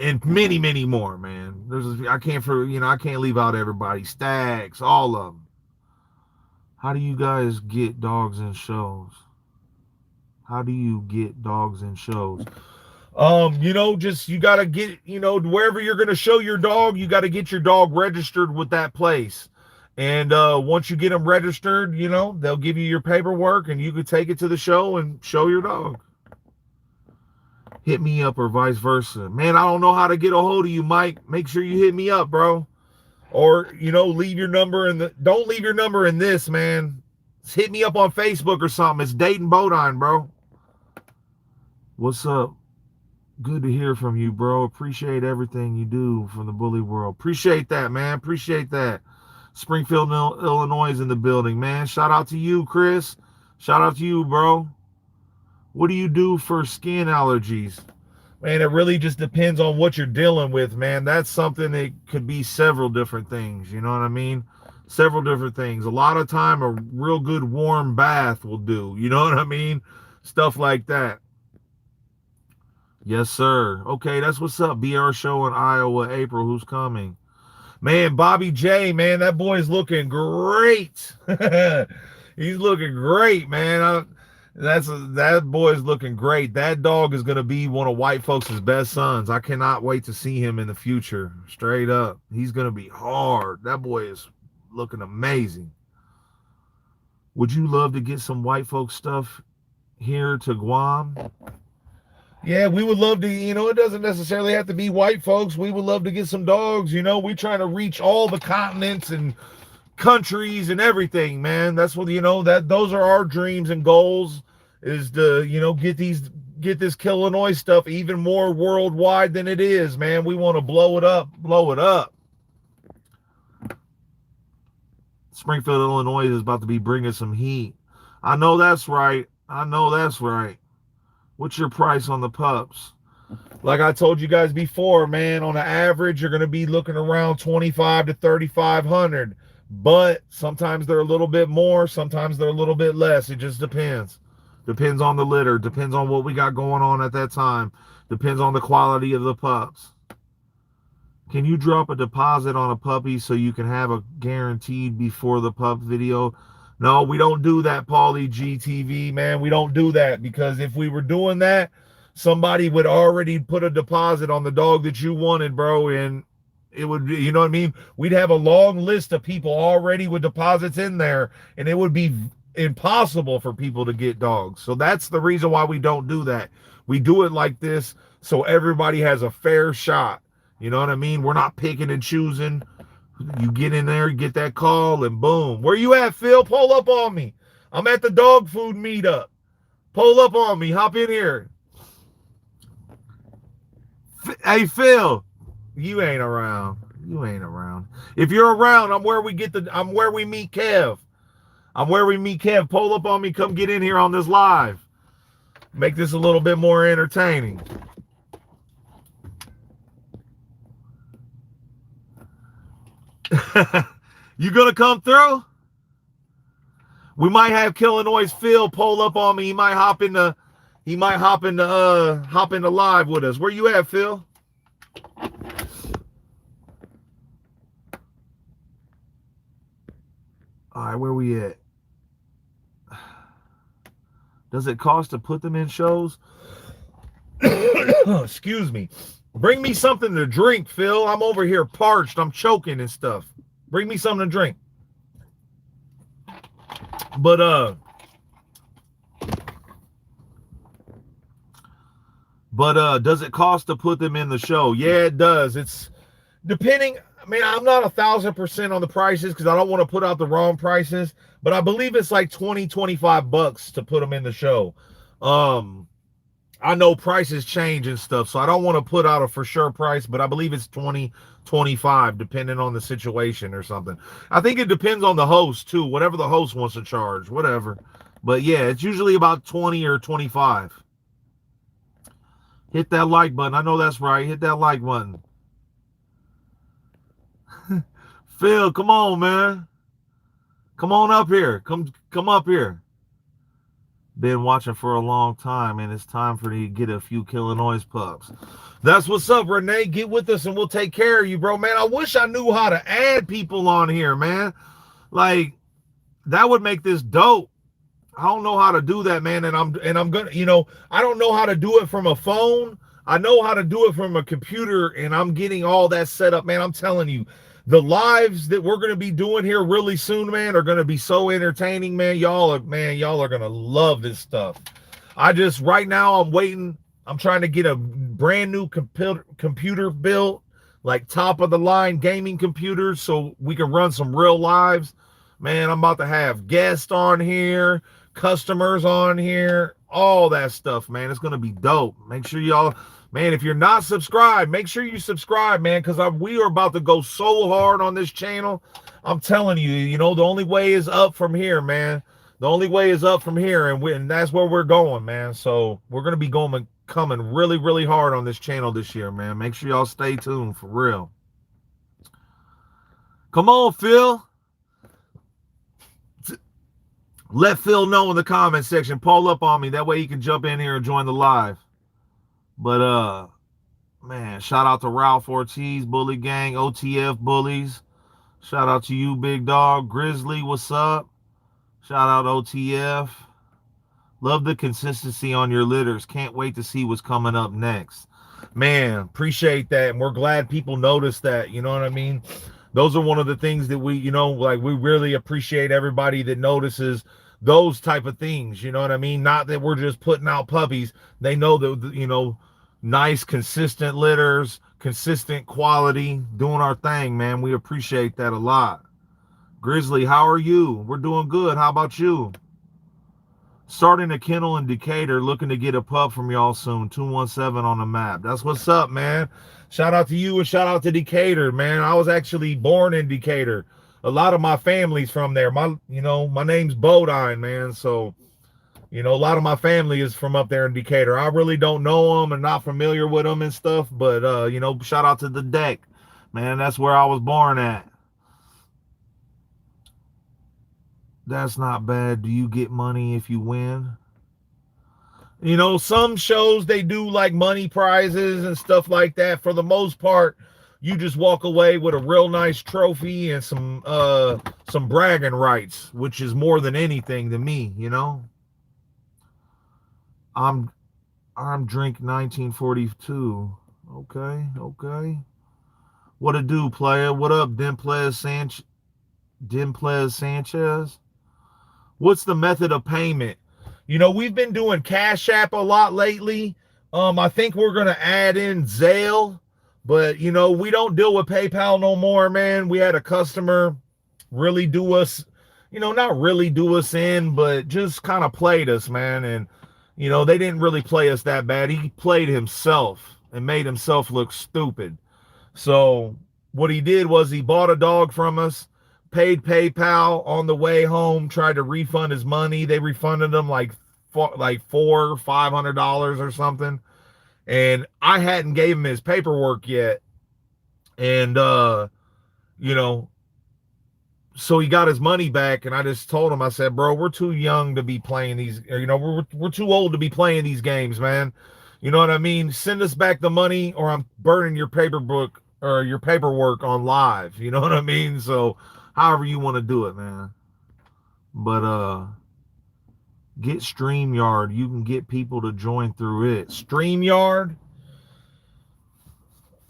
And many, many more, man. I can't leave out everybody. Stags, all of them. How do you guys get dogs in shows? How do you get dogs in shows? You got to get, wherever you're going to show your dog, you got to get your dog registered with that place. And once you get them registered, they'll give you your paperwork and you can take it to the show and show your dog. Hit me up or vice versa. Man, I don't know how to get a hold of you, Mike. Make sure you hit me up, bro. Or, leave your number don't leave your number in this, man. Just hit me up on Facebook or something. It's Dayton Bodine, bro. What's up? Good to hear from you, bro. Appreciate everything you do from the bully world. Appreciate that, man. Appreciate that. Springfield, Illinois is in the building, man. Shout out to you, Chris. Shout out to you, bro. What do you do for skin allergies? Man, it really just depends on what you're dealing with, man. That's something that could be several different things. You know what I mean? Several different things. A lot of time, a real good warm bath will do. You know what I mean? Stuff like that. Yes, sir. Okay, that's what's up. BR show in Iowa, April. Who's coming? Man, Bobby J, man, that boy's looking great. He's looking great, man. That boy's looking great. That dog is going to be one of white folks' best sons. I cannot wait to see him in the future. Straight up. He's going to be hard. That boy is looking amazing. Would you love to get some white folks stuff here to Guam? Yeah, we would love to, it doesn't necessarily have to be white folks. We would love to get some dogs, we're trying to reach all the continents and countries and everything, man. That's what, those are our dreams and goals is to, get these get this Killinois stuff even more worldwide than it is, man. We want to blow it up, blow it up. Springfield, Illinois is about to be bringing some heat. I know that's right. I know that's right. What's your price on the pups? Like I told you guys before, man, on the average, you're going to be looking around 25 to 3,500. But sometimes they're a little bit more, sometimes they're a little bit less. It just depends. Depends on the litter, depends on what we got going on at that time, depends on the quality of the pups. Can you drop a deposit on a puppy so you can have a guaranteed before the pup video? No, we don't do that, Paulie GTV, man. We don't do that, because if we were doing that, somebody would already put a deposit on the dog that you wanted, bro, and it would be, you know what I mean? We'd have a long list of people already with deposits in there, and it would be impossible for people to get dogs. So that's the reason why we don't do that. We do it like this so everybody has a fair shot. You know what I mean? We're not picking and choosing. You get in there, you get that call, and boom. Where you at, Phil? Pull up on me. I'm at the dog food meetup. Pull up on me. Hop in here. Hey, Phil. You ain't around. You ain't around. If you're around, I'm where we meet Kev. I'm where we meet Kev. Pull up on me. Come get in here on this live. Make this a little bit more entertaining. You gonna come through? We might have Killinois Phil pull up on me. He might hop into live with us. Where you at, Phil? All right, where we at? Does it cost to put them in shows? Excuse me. Bring me something to drink, Phil. I'm over here parched. I'm choking and stuff. Bring me something to drink. But does it cost to put them in the show? Yeah, it does. It's depending. I mean, I'm not 1,000% on the prices because I don't want to put out the wrong prices, but I believe it's like 20, 25 bucks to put them in the show. I know prices change and stuff, so I don't want to put out a for sure price, but I believe it's 20, 25, depending on the situation or something. I think it depends on the host too, whatever the host wants to charge, whatever. But yeah, it's usually about 20 or 25. Hit that like button. I know that's right. Hit that like button. Phil, come on, man. Come on up here. Come up here. Been watching for a long time, and it's time for you to get a few Killinois pups. That's what's up, Renee. Get with us, and we'll take care of you, bro. Man, I wish I knew how to add people on here, man. Like, that would make this dope. I don't know how to do that, man, and I'm gonna, you know, I don't know how to do it from a phone. I know how to do it from a computer, and I'm getting all that set up, man. I'm telling you, the lives that we're going to be doing here really soon, man, are going to be so entertaining, man. Y'all are going to love this stuff. Right now, I'm waiting. I'm trying to get a brand new computer built, like top of the line gaming computers, so we can run some real lives. Man, I'm about to have guests on here, customers on here, all that stuff, man. It's going to be dope. Make sure y'all... Man, if you're not subscribed, make sure you subscribe, man, because we are about to go so hard on this channel. I'm telling you, you know, the only way is up from here, man. The only way is up from here, and that's where we're going, man. So we're going to be coming really, really hard on this channel this year, man. Make sure y'all stay tuned, for real. Come on, Phil. Let Phil know in the comment section. Pull up on me. That way he can jump in here and join the live. But, man, shout out to Ralph Ortiz, Bully Gang, OTF Bullies. Shout out to you, Big Dog. Grizzly, what's up? Shout out OTF. Love the consistency on your litters. Can't wait to see what's coming up next. Man, appreciate that. And we're glad people noticed that. You know what I mean? Those are one of the things that we, you know, like, we really appreciate everybody that notices those type of things. You know what I mean? Not that we're just putting out puppies. They know that, you know, nice, consistent litters, consistent quality, doing our thing, man. We appreciate that a lot. Grizzly, how are you? We're doing good. How about you? Starting a kennel in Decatur, looking to get a pup from y'all soon. 217 on the map. That's what's up, man. Shout out to you and shout out to Decatur, man. I was actually born in Decatur. A lot of my family's from there. My name's Bodine, man. So, a lot of my family is from up there in Decatur. I really don't know them and not familiar with them and stuff, but shout out to the deck, man. That's where I was born at. That's not bad. Do you get money if you win? Some shows, they do like money prizes and stuff like that. For the most part, you just walk away with a real nice trophy and some bragging rights, which is more than anything to me, I'm drink 1942. Okay. What a do, player? What up, Dimplez Sanchez? What's the method of payment? We've been doing Cash App a lot lately. I think we're going to add in Zelle, but, we don't deal with PayPal no more, man. We had a customer really do us, not really do us in, but just kind of played us, man. And, they didn't really play us that bad. He played himself and made himself look stupid. So what he did was he bought a dog from us, paid PayPal on the way home, tried to refund his money. They refunded him like $400 or $500 or something. And I hadn't gave him his paperwork yet. And, so he got his money back, and I just told him, I said, bro, we're too young to be playing these, we're too old to be playing these games, man. You know what I mean? Send us back the money or I'm burning your paperwork on live. You know what I mean? So however you want to do it, man. But get StreamYard. You can get people to join through it. StreamYard?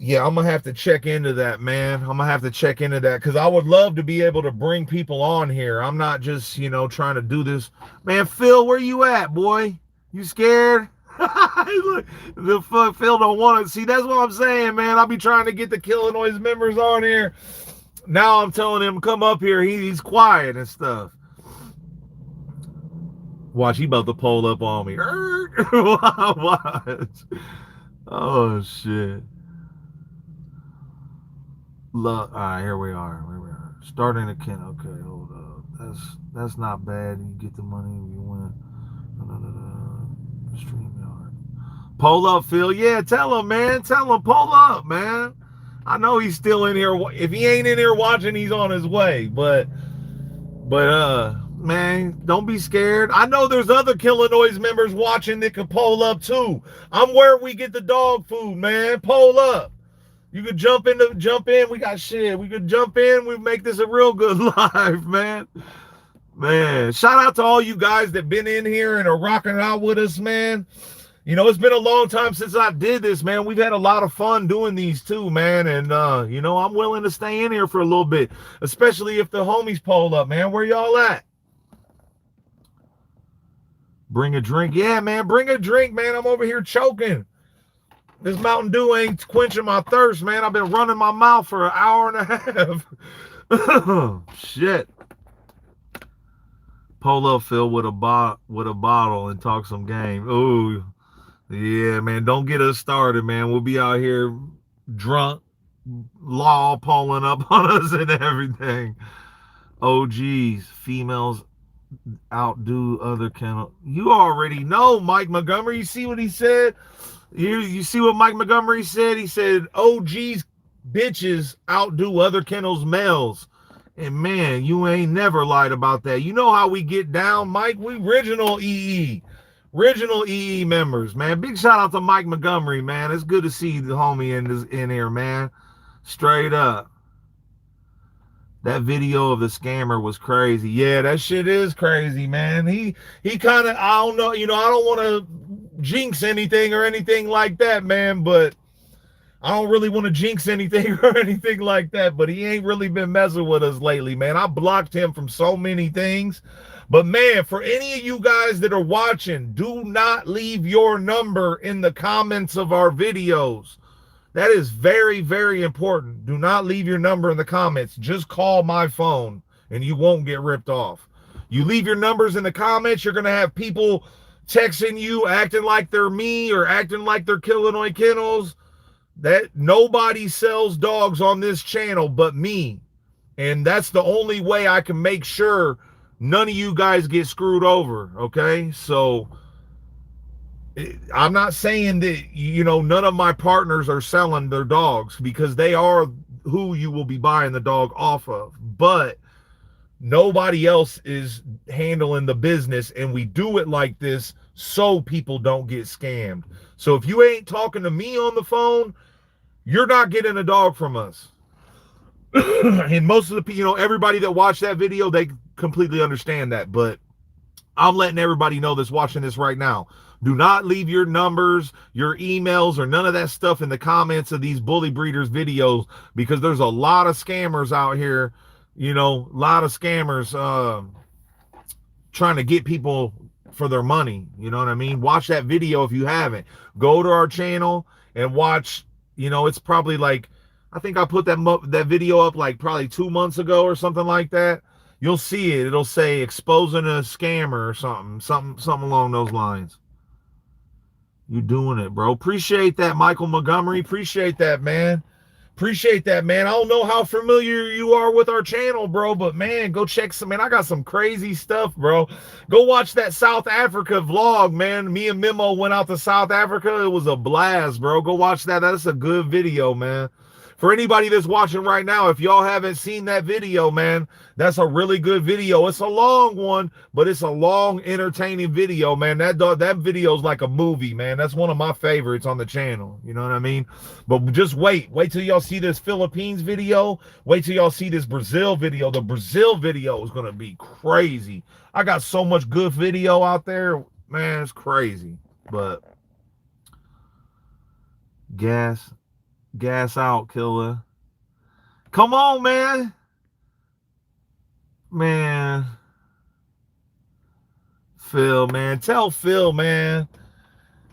Yeah, I'm going to have to check into that, man. I'm going to have to check into that because I would love to be able to bring people on here. I'm not just, trying to do this. Man, Phil, where you at, boy? You scared? Look, Phil don't want to. See, that's what I'm saying, man. I'll be trying to get the Killinois members on here. Now I'm telling him, come up here. He's quiet and stuff. Watch, he about to pull up on me. Watch. Oh, shit. Look, all right, here we are. Starting a kennel. Okay, hold up. That's not bad. You get the money if you win. StreamYard. Pull up, Phil. Yeah, tell him, man. Tell him, pull up, man. I know he's still in here. If he ain't in here watching, he's on his way. But man, don't be scared. I know there's other Killinois members watching that can pull up too. I'm where we get the dog food, man. Pull up. You could jump in. We got shit. We could jump in. We make this a real good live, man. Man, shout out to all you guys that been in here and are rocking it out with us, man. It's been a long time since I did this, man. We've had a lot of fun doing these too, man. And, I'm willing to stay in here for a little bit, especially if the homies pull up, man. Where y'all at? Bring a drink. Yeah, man, bring a drink, man. I'm over here choking. This Mountain Dew ain't quenching my thirst, man. I've been running my mouth for an hour and a half. Shit. Pull up, Phil, with a bottle and talk some game. Ooh, yeah, man. Don't get us started, man. We'll be out here drunk, law pulling up on us and everything. Oh, geez, females outdo other kennel. You already know, Mike Montgomery. You see what he said? You see what Mike Montgomery said? He said, OG's bitches outdo other kennels males. And man, you ain't never lied about that. You know how we get down, Mike? We original EE members, man. Big shout out to Mike Montgomery, man. It's good to see the homie in here, man. Straight up. That video of the scammer was crazy. Yeah, that shit is crazy, man. He kind of, I don't know, I don't want to jinx anything or anything like that, man, but I don't really want to jinx anything or anything like that, but he ain't really been messing with us lately, man. I blocked him from so many things. But man, for any of you guys that are watching, do not leave your number in the comments of our videos. That is very, very important. Do not leave your number in the comments. Just call my phone and you won't get ripped off. You leave your numbers in the comments, you're going to have people texting you, acting like they're me or acting like they're Killinois Kennels. That nobody sells dogs on this channel but me. And that's the only way I can make sure none of you guys get screwed over, okay? So I'm not saying that, you know, none of my partners are selling their dogs, because they are who you will be buying the dog off of. But nobody else is handling the business, and we do it like this so people don't get scammed. So if you ain't talking to me on the phone, you're not getting a dog from us. And most of the people, you know, everybody that watched that video, they completely understand that. But I'm letting everybody know that's watching this right now. Do not leave your numbers, your emails, or none of that stuff in the comments of these bully breeders videos, because there's a lot of scammers out here, you know, a lot of scammers trying to get people for their money. You know what I mean? Watch that video if you haven't. Go to our channel and watch, you know, it's probably like, I think I put that video up like probably 2 months ago or something like that. You'll see it. It'll say exposing a scammer or something along those lines. You doing it, bro. Appreciate that, Michael Montgomery. Appreciate that, man. Appreciate that, man. I don't know how familiar you are with our channel, bro, but man, go check some, man. I got some crazy stuff, bro. Go watch that South Africa vlog, man. Me and Memo went out to South Africa. It was a blast, bro. Go watch that. That's a good video, man. For anybody that's watching right now, if y'all haven't seen that video, man, that's a really good video. It's a long one, but it's a long, entertaining video, man. That video is like a movie, man. That's one of my favorites on the channel. You know what I mean? But just wait till y'all see this Philippines video. Wait till y'all see this Brazil video. The Brazil video is going to be crazy. I got so much good video out there, man. It's crazy. But gas out, killer. Come on, man. Man. Phil, man. Tell Phil, man.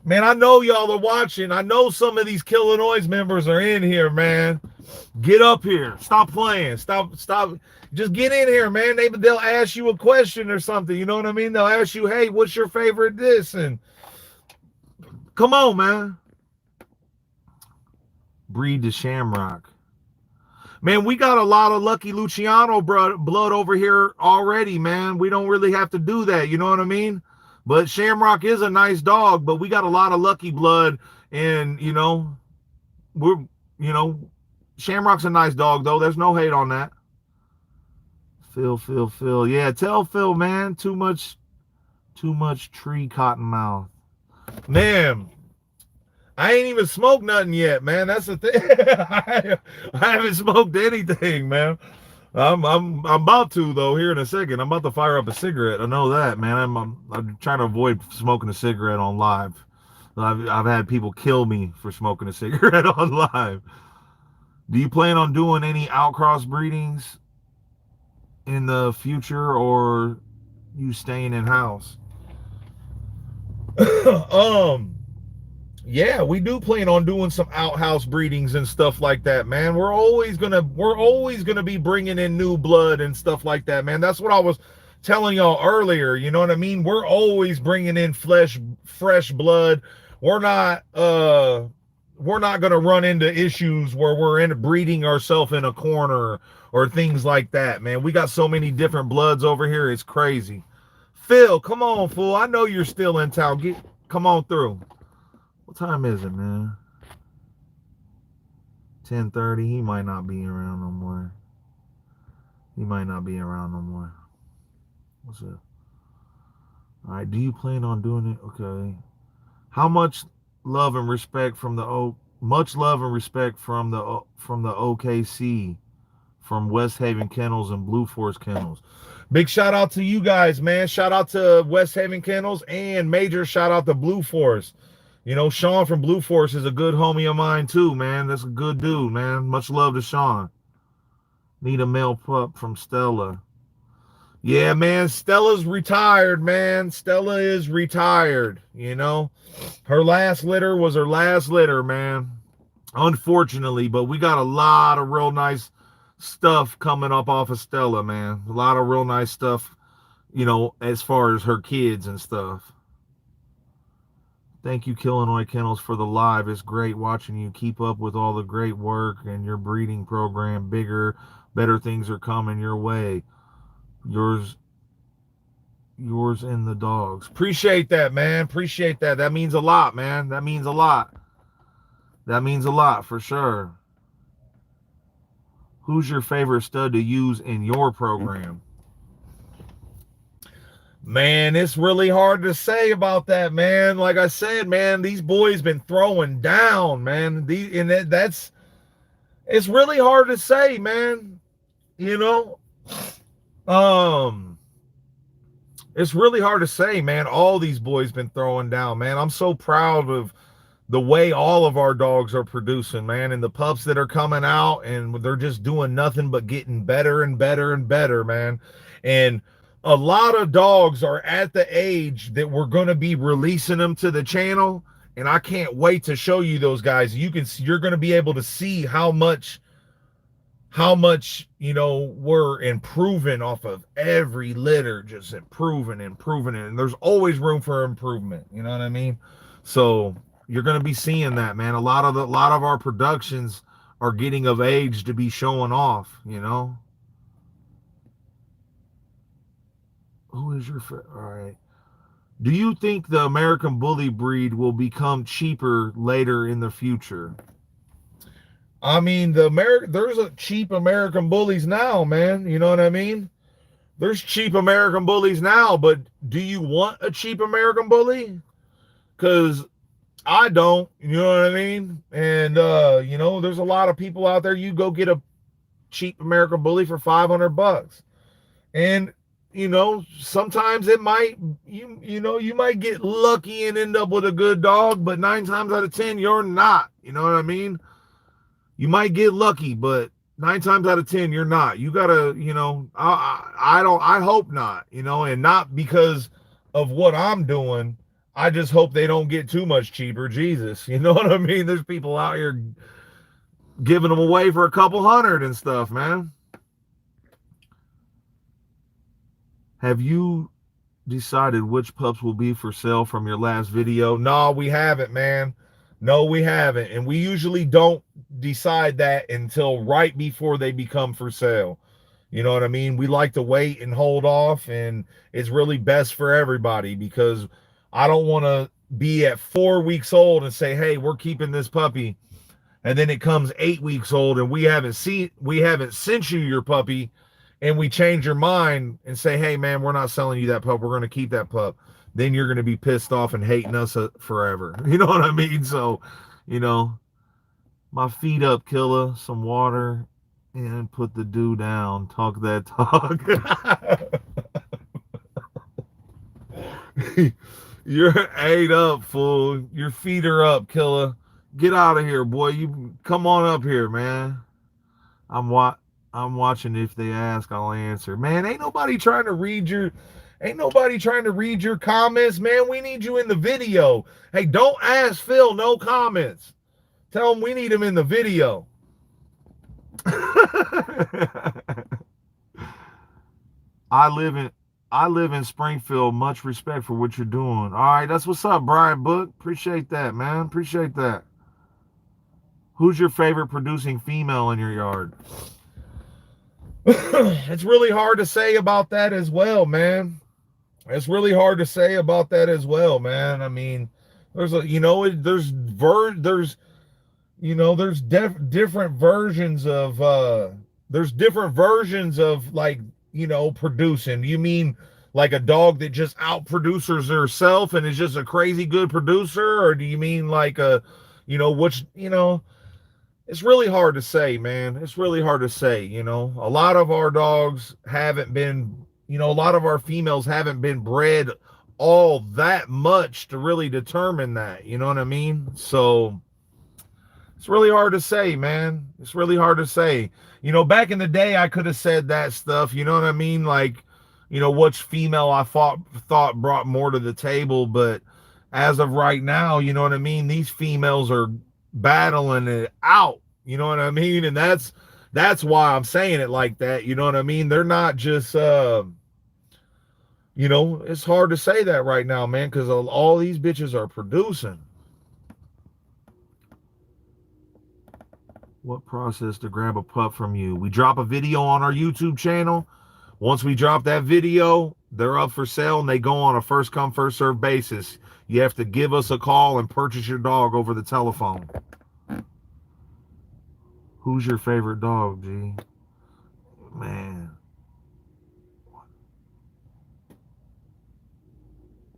Man, I know y'all are watching. I know some of these Killinois members are in here, man. Get up here. Stop playing. Stop. Just get in here, man. They'll ask you a question or something. You know what I mean? They'll ask you, hey, what's your favorite this? And come on, man. Breed to Shamrock. Man, we got a lot of Lucky Luciano blood over here already, man. We don't really have to do that, you know what I mean? But Shamrock is a nice dog, but we got a lot of Lucky blood, and, you know, Shamrock's a nice dog, though. There's no hate on that. Phil. Yeah, tell Phil, man. Too much tree cottonmouth. Man, I ain't even smoked nothing yet, man. That's the thing. I haven't smoked anything, man. I'm about to, though, here in a second. I'm about to fire up a cigarette. I know that, man. I'm trying to avoid smoking a cigarette on live. I've had people kill me for smoking a cigarette on live. Do you plan on doing any outcross breedings in the future, or you staying in house? Yeah, we do plan on doing some outhouse breedings and stuff like that, man. We're always gonna be bringing in new blood and stuff like that, man. That's what I was telling y'all earlier. You know what I mean? We're always bringing in fresh blood. We're not gonna run into issues where we're breeding ourselves in a corner or things like that, man. We got so many different bloods over here. It's crazy. Phil, come on, fool. I know you're still in town. Come on through. What time is it, man? 10:30. He might not be around no more. What's up? All right. Do you plan on doing it? Okay. How much love and respect from the OKC, from West Haven Kennels and Blue Force Kennels. Big shout out to you guys, man. Shout out to West Haven Kennels, and major shout out to Blue Force. You know, Sean from Blue Force is a good homie of mine too, man. That's a good dude, man. Much love to Sean. Need a male pup from Stella. Yeah, man. Stella's retired, man. Stella is retired, you know. Her last litter was her last litter, man. Unfortunately, but we got a lot of real nice stuff coming up off of Stella, man. A lot of real nice stuff. as far as her kids and stuff. Thank you, Killinois Kennels, for the live. It's great watching you keep up with all the great work and your breeding program. Bigger, better things are coming your way. Yours and the dogs. Appreciate that, man. Appreciate that. That means a lot, man. That means a lot. That means a lot for sure. Who's your favorite stud to use in your program? Man, it's really hard to say about that, man. Like I said, man, these boys been throwing down, man. It's really hard to say, man. It's really hard to say, man. All these boys been throwing down, man. I'm so proud of the way all of our dogs are producing, man, and the pups that are coming out, and they're just doing nothing but getting better and better and better, man. And a lot of dogs are at the age that we're going to be releasing them to the channel, and I can't wait to show you those guys. You're going to be able to see how much we're improving off of every litter, just improving, and there's always room for improvement. You know what I mean? So you're going to be seeing that, man. A lot of our productions are getting of age to be showing off. Who is your favorite? All right. Do you think the American Bully breed will become cheaper later in the future? I mean, there's a cheap American Bullies now, man. You know what I mean? There's cheap American Bullies now, but do you want a cheap American Bully? Because I don't, you know what I mean? And, there's a lot of people out there. You go get a cheap American Bully for $500. And, sometimes it might, you might get lucky and end up with a good dog, but 9 times out of 10, you're not. You know what I mean? You might get lucky, but 9 times out of 10, you're not. You gotta, I hope not, and not because of what I'm doing. I just hope they don't get too much cheaper. Jesus, you know what I mean? There's people out here giving them away for a couple hundred and stuff, man. Have you decided which pups will be for sale from your last video? No, we haven't, man. No, we haven't. And we usually don't decide that until right before they become for sale. You know what I mean? We like to wait and hold off, and it's really best for everybody, because I don't want to be at 4 weeks old and say, hey, we're keeping this puppy, and then it comes 8 weeks old and we haven't sent you your puppy, and we change your mind and say, hey man, we're not selling you that pup, we're going to keep that pup. Then you're going to be pissed off and hating us forever. You know what I mean? So, my feet up, Killa, some water, and put the dew down. Talk that talk. You're 8 up, fool. Your feet are up, Killa. Get out of here, boy. You come on up here, man. I'm watching. If they ask, I'll answer. Man, ain't nobody trying to read your comments, man. We need you in the video. Hey, don't ask Phil no comments. Tell him we need him in the video. I live in Springfield. Much respect for what you're doing. All right, that's what's up, Brian Book. Appreciate that, man. Appreciate that. Who's your favorite producing female in your yard? It's really hard to say about that as well, man. It's really hard to say about that as well, man. I mean, there's different versions of like, producing. Do you mean like a dog that just outproduces herself and is just a crazy good producer? Or do you mean like it's really hard to say, man. It's really hard to say, a lot of our dogs haven't been, a lot of our females haven't been bred all that much to really determine that, you know what I mean? So it's really hard to say, man. It's really hard to say. Back in the day, I could have said that stuff, you know what I mean? Like, which female I thought brought more to the table. But as of right now, you know what I mean? These females are battling it out, you know what I mean? And that's why I'm saying it like that, you know what I mean? They're not just You know, it's hard to say that right now, man, because all these bitches are producing. What process to grab a pup from you? We drop a video on our YouTube channel. Once we drop that video, they're up for sale and they go on a first come, first serve basis. You have to give us a call and purchase your dog over the telephone. Who's your favorite dog, G? Man.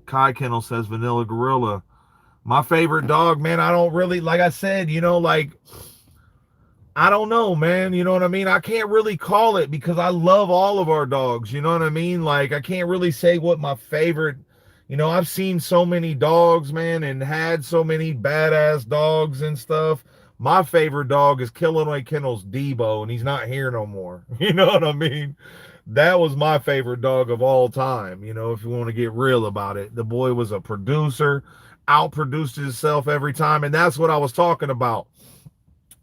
Kai Kennel says Vanilla Gorilla. My favorite dog, man, I don't really, like I said, you know, like, I don't know, man. You know what I mean? I can't really call it because I love all of our dogs. You know what I mean? Like, I can't really say what my favorite, you know, I've seen so many dogs, man, and had so many badass dogs and stuff. My favorite dog is Killinois Kennels Debo, and he's not here no more. You know what I mean? That was my favorite dog of all time, you know, if you want to get real about it. The boy was a producer, outproduced himself every time, and that's what I was talking about.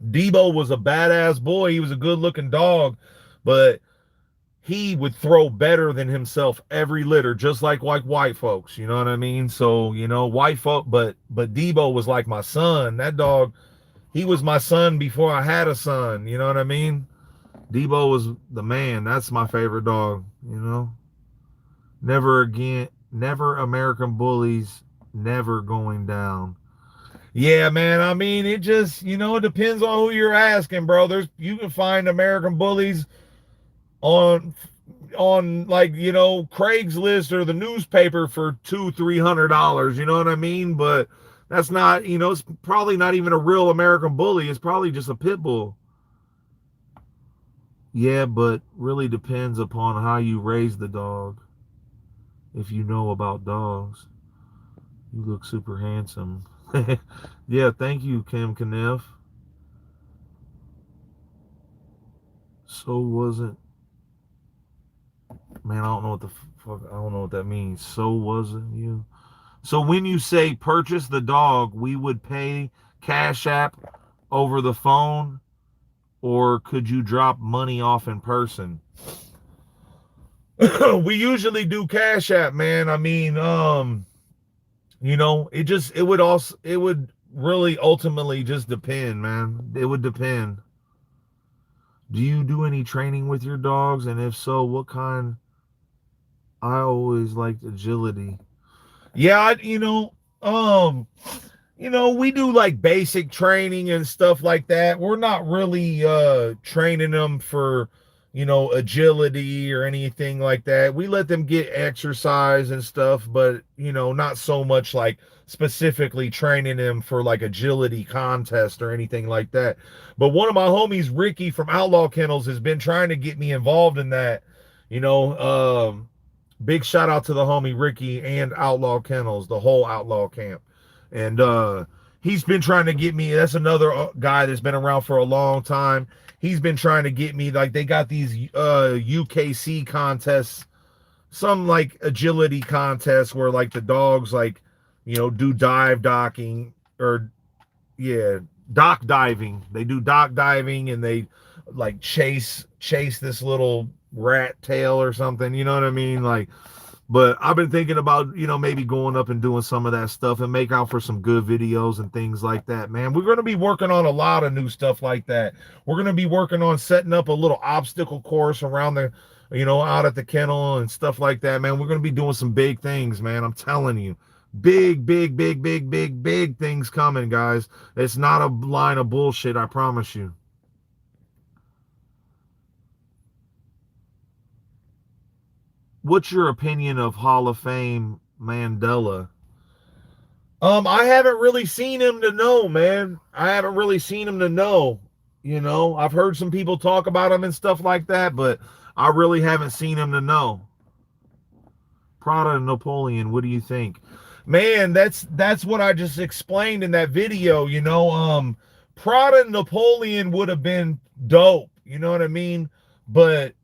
Debo was a badass boy. He was a good looking dog, but he would throw better than himself every litter, just like white folks. You know what I mean? So, you know, white folk, but Debo was like my son. That dog, he was my son before I had a son. You know what I mean? Debo was the man. That's my favorite dog, you know? Never again, never American Bullies, never going down. Yeah, man. I mean, it just, you know, it depends on who you're asking, bro. You can find American Bullies on like, you know, Craigslist or the newspaper for $200-300. You know what I mean? But that's not, you know, it's probably not even a real American Bully. It's probably just a pit bull. Yeah, but really depends upon how you raise the dog. If you know about dogs, you look super handsome. Yeah, thank you, Kim Kniff. So wasn't, man, I don't know what the fuck, I don't know what that means. So wasn't you. So when you say purchase the dog, we would pay Cash App over the phone, or could you drop money off in person? We usually do Cash App, man. I mean, you know, it would really ultimately just depend, man. It would depend. Do you do any training with your dogs? And if so, what kind? I always liked agility. Yeah, you know, we do like basic training and stuff like that. We're not really training them for, you know, agility or anything like that. We let them get exercise and stuff, but, you know, not so much like specifically training them for like agility contest or anything like that. But one of my homies, Ricky from Outlaw Kennels, has been trying to get me involved in that. You know, big shout out to the homie Ricky and Outlaw Kennels, the whole Outlaw camp. And he's been trying to get me. That's another guy that's been around for a long time. He's been trying to get me, like, they got these UKC contests, some like agility contests where like the dogs, like, you know, do dive docking, or yeah, dock diving. They do dock diving and they like chase this little rat tail or something, you know what I mean? Like, but I've been thinking about, you know, maybe going up and doing some of that stuff and make out for some good videos and things like that, man. We're going to be working on a lot of new stuff like that. We're going to be working on setting up a little obstacle course around the, you know, out at the kennel and stuff like that, man. We're going to be doing some big things, man. I'm telling you. Big things coming, guys. It's not a line of bullshit, I promise you. What's your opinion of Hall of Fame Mandela? I haven't really seen him to know, man. I haven't really seen him to know. You know, I've heard some people talk about him and stuff like that, but I really haven't seen him to know. Prada and Napoleon, what do you think? Man, that's what I just explained in that video, you know. Prada and Napoleon would have been dope, you know what I mean? But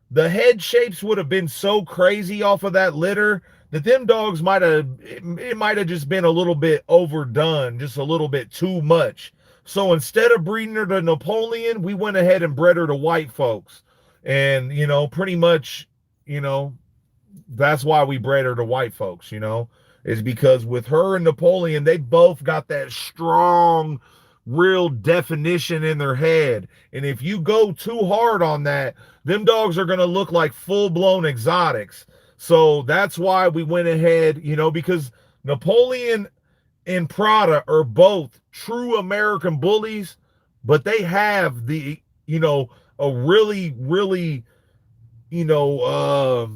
the head shapes would have been so crazy off of that litter that them dogs it might have just been a little bit overdone, just a little bit too much. So instead of breeding her to Napoleon, we went ahead and bred her to white folks. And, you know, pretty much, you know, that's why we bred her to white folks, you know, is because with her and Napoleon, they both got that strong, real definition in their head. And if you go too hard on that, them dogs are going to look like full-blown exotics. So that's why we went ahead, you know, because Napoleon and Prada are both true American bullies, but they have the, you know, a really, really, you know,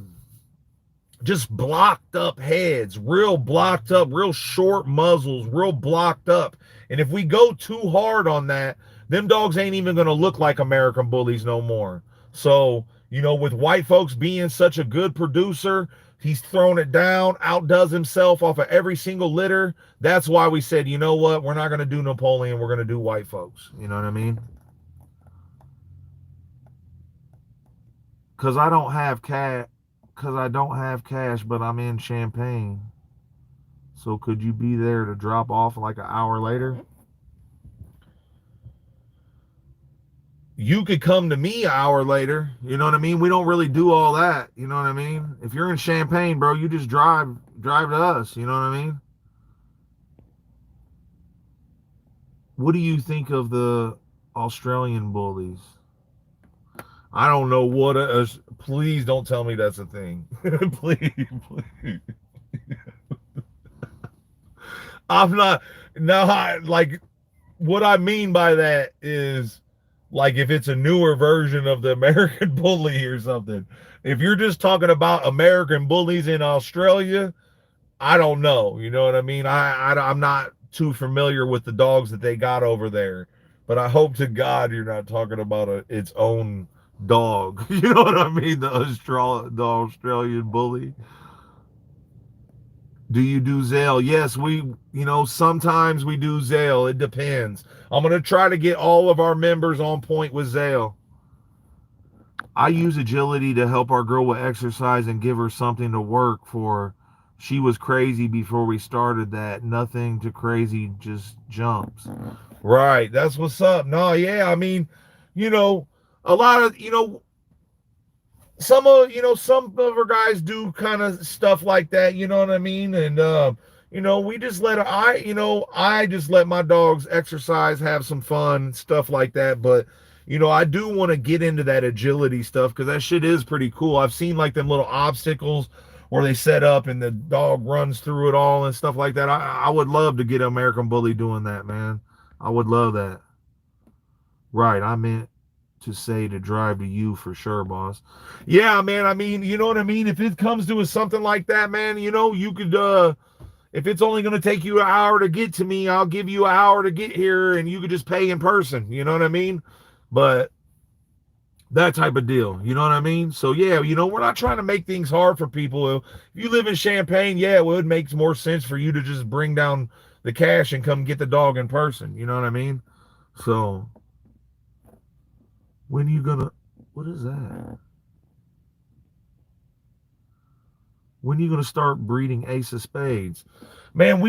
just blocked up heads, real blocked up, real short muzzles, real blocked up. And if we go too hard on that, them dogs ain't even going to look like American bullies no more. So, you know, with white folks being such a good producer, he's thrown it down, outdoes himself off of every single litter. That's why we said, you know what, we're not going to do Napoleon, we're going to do white folks. You know what I mean? Because I don't have cash. Because I don't have cash, but I'm in Champaign. So could you be there to drop off like an hour later? You could come to me an hour later. You know what I mean? We don't really do all that. You know what I mean? If you're in Champaign, bro, you just drive to us. You know what I mean? What do you think of the Australian bullies? I don't know what please don't tell me that's a thing. please. I'm not, no, like, what I mean by that is, like, if it's a newer version of the American Bully or something. If you're just talking about American bullies in Australia, I don't know. You know what I mean? I'm not too familiar with the dogs that they got over there. But I hope to God you're not talking about its own dog. You know what I mean? The Australian bully. Do you do Zale? Yes, sometimes we do Zale. It depends. I'm going to try to get all of our members on point with Zale. I use agility to help our girl with exercise and give her something to work for. She was crazy before we started that. Nothing too crazy, just jumps. Right. That's what's up. No, yeah. I mean, a lot of, some of our guys do kind of stuff like that, you know what I mean? And we just I just let my dogs exercise, have some fun, stuff like that. But I do want to get into that agility stuff because that shit is pretty cool. I've seen like them little obstacles where they set up and the dog runs through it all and stuff like that. I would love to get American Bully doing that, man. I would love that. Right, I meant to say to drive to you for sure, boss. Yeah, man. I mean, you know what I mean? If it comes to something like that, man, you could, if it's only going to take you an hour to get to me, I'll give you an hour to get here and you could just pay in person. You know what I mean? But that type of deal. You know what I mean? So, yeah, we're not trying to make things hard for people. If you live in Champaign, yeah, it would make more sense for you to just bring down the cash and come get the dog in person. You know what I mean? So, when are you gonna, what is that? When are you gonna start breeding Ace of Spades? Man,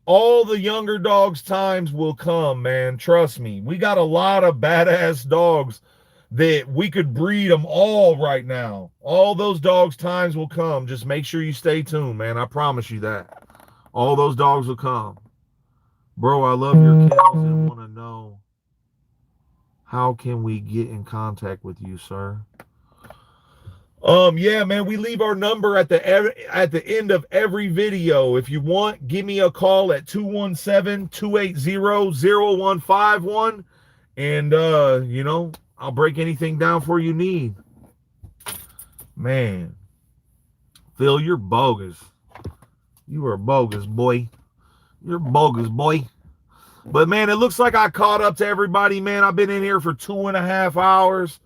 all the younger dogs' times will come, man. Trust me. We got a lot of badass dogs that we could breed them all right now. All those dogs' times will come. Just make sure you stay tuned, man. I promise you that. All those dogs will come. Bro, I love your kennels and want to know, how can we get in contact with you, sir? Yeah, man, we leave our number at the end of every video. If you want, give me a call at 217-280-0151 and I'll break anything down for you need. Man, Phil, you're bogus. You are bogus, boy. You're bogus, boy. But man, it looks like I caught up to everybody, man. I've been in here for 2.5 hours.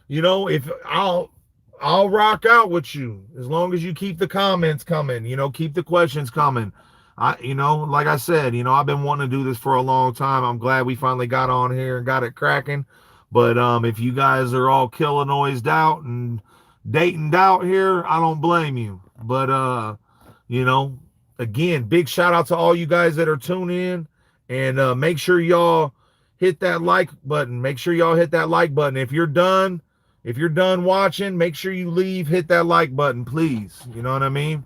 If I'll rock out with you as long as you keep the comments coming, keep the questions coming. Like I said, I've been wanting to do this for a long time. I'm glad we finally got on here and got it cracking. But if you guys are all Killinois'd out and Dayton'd out here, I don't blame you. But again, big shout out to all you guys that are tuning in. And make sure y'all hit that like button. Make sure y'all hit that like button. If you're done, If you're done watching, make sure you leave, hit that like button, please. You know what I mean?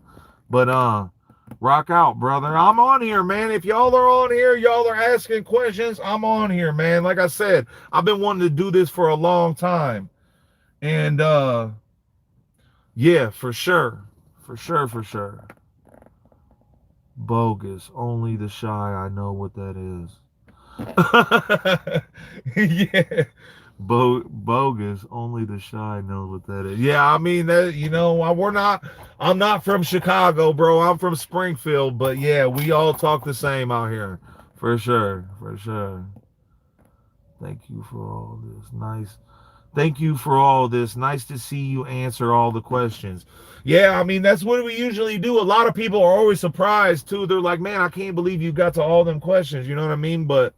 But rock out, brother. I'm on here, man. If y'all are on here, y'all are asking questions, I'm on here, man. Like I said, I've been wanting to do this for a long time. And yeah, for sure. For sure, for sure. Bogus. Only the shy, I know what that is. Yeah. Bogus. Only the shy knows what that is. Yeah, I mean that. You know, I'm not from Chicago, bro. I'm from Springfield. But yeah, we all talk the same out here, for sure, for sure. Thank you for all this. Nice. Thank you for all this. Nice to see you answer all the questions. Yeah, I mean, that's what we usually do. A lot of people are always surprised too. They're like, man, I can't believe you got to all them questions. You know what I mean? But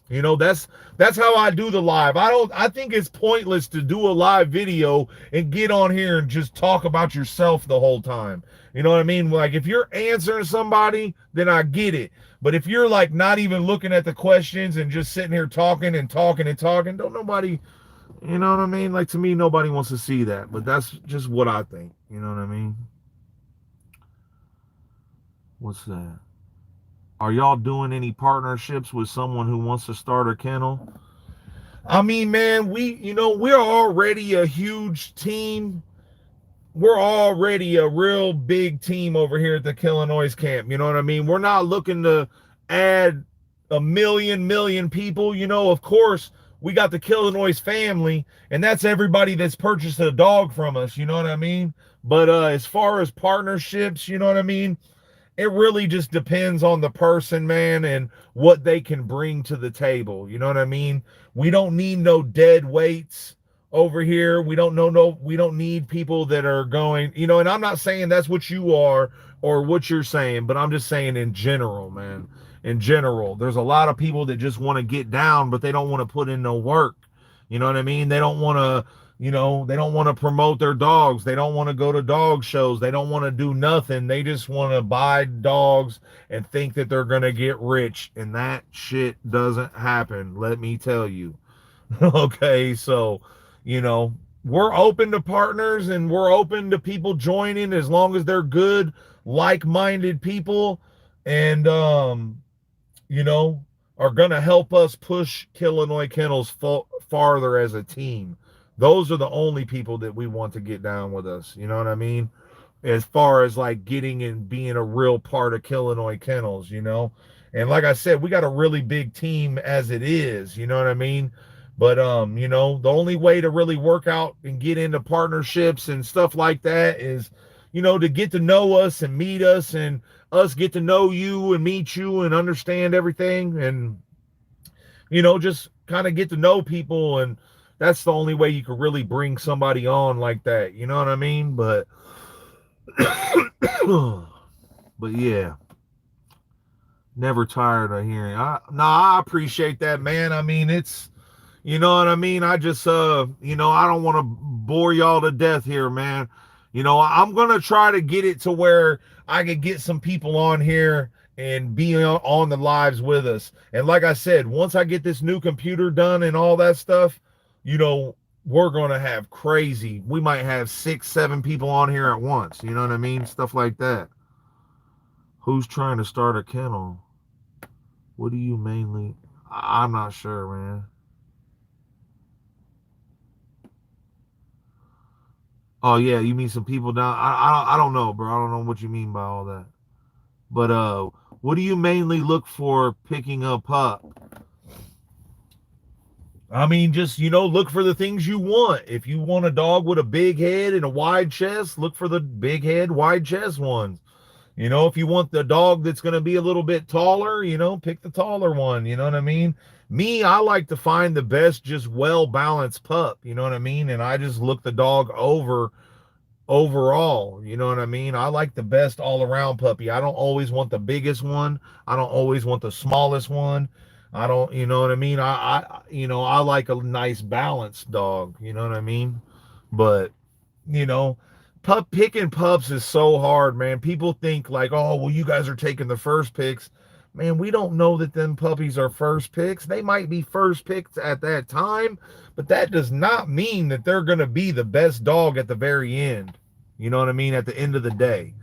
you know, that's how I do the live. I think it's pointless to do a live video and get on here and just talk about yourself the whole time. You know what I mean? Like if you're answering somebody, then I get it. But if you're like not even looking at the questions and just sitting here talking and talking and talking, don't nobody, you know what I mean? Like to me, nobody wants to see that, but that's just what I think. You know what I mean? What's that? Are y'all doing any partnerships with someone who wants to start a kennel? I mean, man, we're already a huge team. We're already a real big team over here at the Killinois camp. You know what I mean? We're not looking to add a million people. You know, of course, we got the Killinois family, and that's everybody that's purchased a dog from us. You know what I mean? But as far as partnerships, you know what I mean? It really just depends on the person, man, and what they can bring to the table. You know what I mean? We don't need no dead weights over here. We don't need people that are going, you know, and I'm not saying that's what you are or what you're saying, but I'm just saying in general, man. In general, there's a lot of people that just want to get down, but they don't want to put in no work. You know what I mean? They don't want to, you know, they don't want to promote their dogs. They don't want to go to dog shows. They don't want to do nothing. They just want to buy dogs and think that they're going to get rich. And that shit doesn't happen, let me tell you. Okay, so, you know, we're open to partners and we're open to people joining as long as they're good, like-minded people and, you know, are going to help us push Killinois Kennels farther as a team. Those are the only people that we want to get down with us. You know what I mean? As far as like getting and being a real part of Killinois Kennels, you know? And like I said, we got a really big team as it is, you know what I mean? But, you know, the only way to really work out and get into partnerships and stuff like that is, you know, to get to know us and meet us and us get to know you and meet you and understand everything and, you know, just kind of get to know people. And that's the only way you could really bring somebody on like that. You know what I mean? But, but yeah, never tired of hearing. I appreciate that, man. I mean, it's, you know what I mean? I just, you know, I don't want to bore y'all to death here, man. You know, I'm going to try to get it to where I can get some people on here and be on the lives with us. And like I said, once I get this new computer done and all that stuff, you know, we're going to have crazy. We might have 6, 7 people on here at once. You know what I mean? Stuff like that. Who's trying to start a kennel? What do you mainly? I'm not sure, man. Oh yeah, you mean some people down? I don't know, bro. I don't know what you mean by all that. But what do you mainly look for picking a pup? I mean, just, you know, look for the things you want. If you want a dog with a big head and a wide chest, look for the big head, wide chest ones. You know, if you want the dog that's going to be a little bit taller, you know, pick the taller one. You know what I mean? Me, I like to find the best, just well-balanced pup. You know what I mean? And I just look the dog overall. You know what I mean? I like the best all-around puppy. I don't always want the biggest one. I don't always want the smallest one. I don't, you know what I mean? You know, I like a nice balanced dog. You know what I mean? But, you know, picking pups is so hard, man. People think like, oh, well, you guys are taking the first picks. man, we don't know that them puppies are first picks. They might be first picks at that time, but that does not mean that they're going to be the best dog at the very end. You know what I mean? At the end of the day.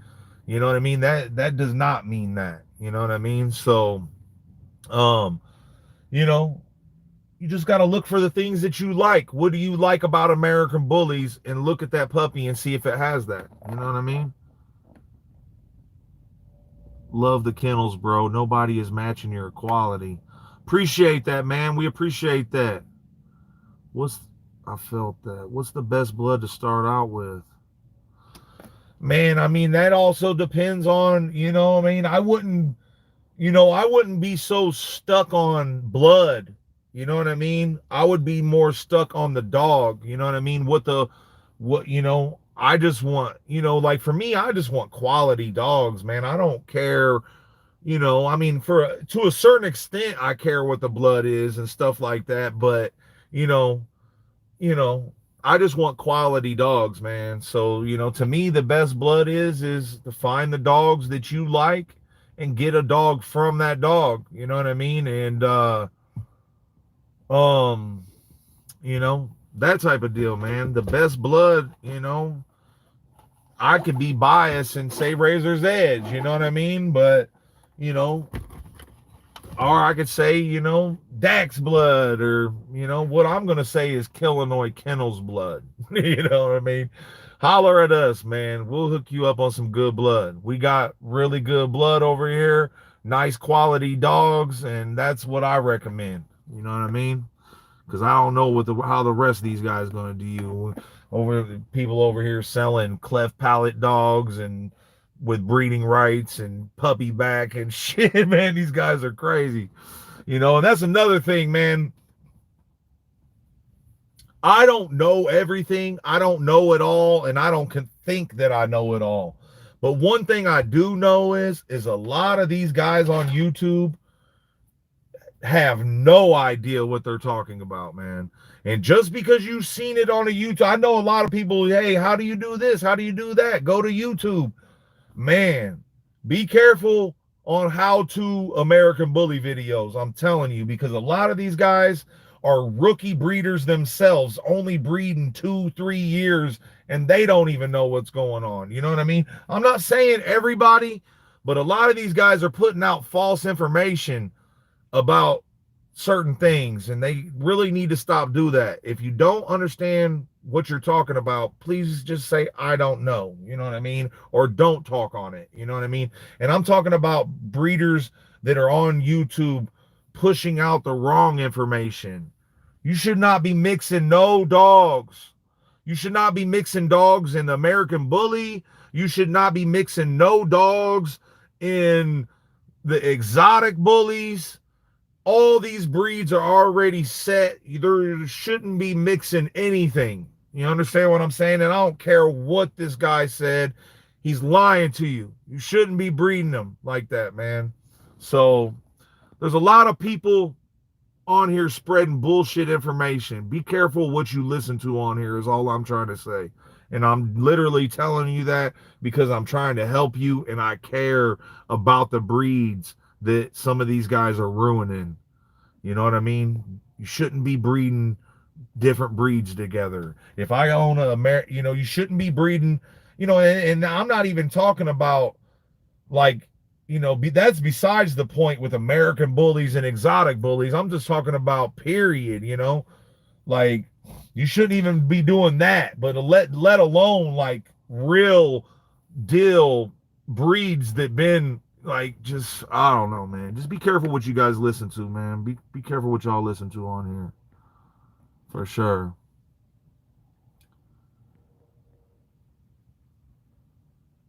You know what I mean? That does not mean that. You know what I mean? So, um, you know, you just got to look for the things that you like. What do you like about American Bullies? And look at that puppy and see if it has that. You know what I mean? Love the kennels, bro. Nobody is matching your quality. Appreciate that, man. We appreciate that. I felt that. What's the best blood to start out with? Man, I mean, that also depends on, I mean, I wouldn't be so stuck on blood. You know what I mean? I would be more stuck on the dog. You know what I mean? I just want, like for me, I just want quality dogs, man. I don't care, I mean, to a certain extent, I care what the blood is and stuff like that. But, you know, you know, I just want quality dogs, man. So, to me, the best blood is to find the dogs that you like and get a dog from that dog. You know what I mean? And, that type of deal, man. The best blood, I could be biased and say Razor's Edge, you know what I mean? But, or I could say, Dax blood, or, what I'm going to say is Killinois Kennels blood. You know what I mean? Holler at us, man. We'll hook you up on some good blood. We got really good blood over here, nice quality dogs, and that's what I recommend. You know what I mean? Because I don't know how the rest of these guys going to do. People over here selling cleft palate dogs and with breeding rights and puppy back and shit, man. These guys are crazy, and that's another thing, man. I don't know everything. I don't know it all, and I don't think that I know it all. But one thing I do know is a lot of these guys on YouTube have no idea what they're talking about, man. And just because you've seen it on a YouTube, I know a lot of people, hey, how do you do this? How do you do that? Go to YouTube. Man, be careful on how to American Bully videos. I'm telling you, because a lot of these guys are rookie breeders themselves, only breeding 2-3 years, and they don't even know what's going on. You know what I mean? I'm not saying everybody, but a lot of these guys are putting out false information about certain things, and they really need to stop do that. If you don't understand what you're talking about, please just say I don't know, you know what I mean, or don't talk on it, you know what I mean. And I'm talking about breeders that are on YouTube pushing out the wrong information. You should not be mixing no dogs. You should not be mixing dogs in the American Bully. You should not be mixing no dogs in the exotic bullies. All these breeds are already set. There shouldn't be mixing anything. You understand what I'm saying? And I don't care what this guy said. He's lying to you. You shouldn't be breeding them like that, man. So there's a lot of people on here spreading bullshit information. Be careful what you listen to on here is all I'm trying to say. And I'm literally telling you that because I'm trying to help you, and I care about the breeds that some of these guys are ruining. You know what I mean? You shouldn't be breeding different breeds together. If I own you shouldn't be breeding, and I'm not even talking about like, that's besides the point with American bullies and exotic bullies. I'm just talking about period, like you shouldn't even be doing that, but let alone like real deal breeds that been like, just, I don't know, man. Just be careful what you guys listen to, man. Be careful what y'all listen to on here. For sure.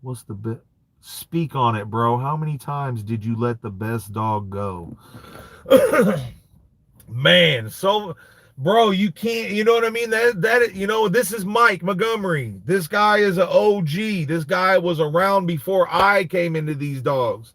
What's the bit? Speak on it, bro. How many times did you let the best dog go? Man, so, bro, you can't, you know what I mean? This is Mike Montgomery. This guy is an OG. This guy was around before I came into these dogs.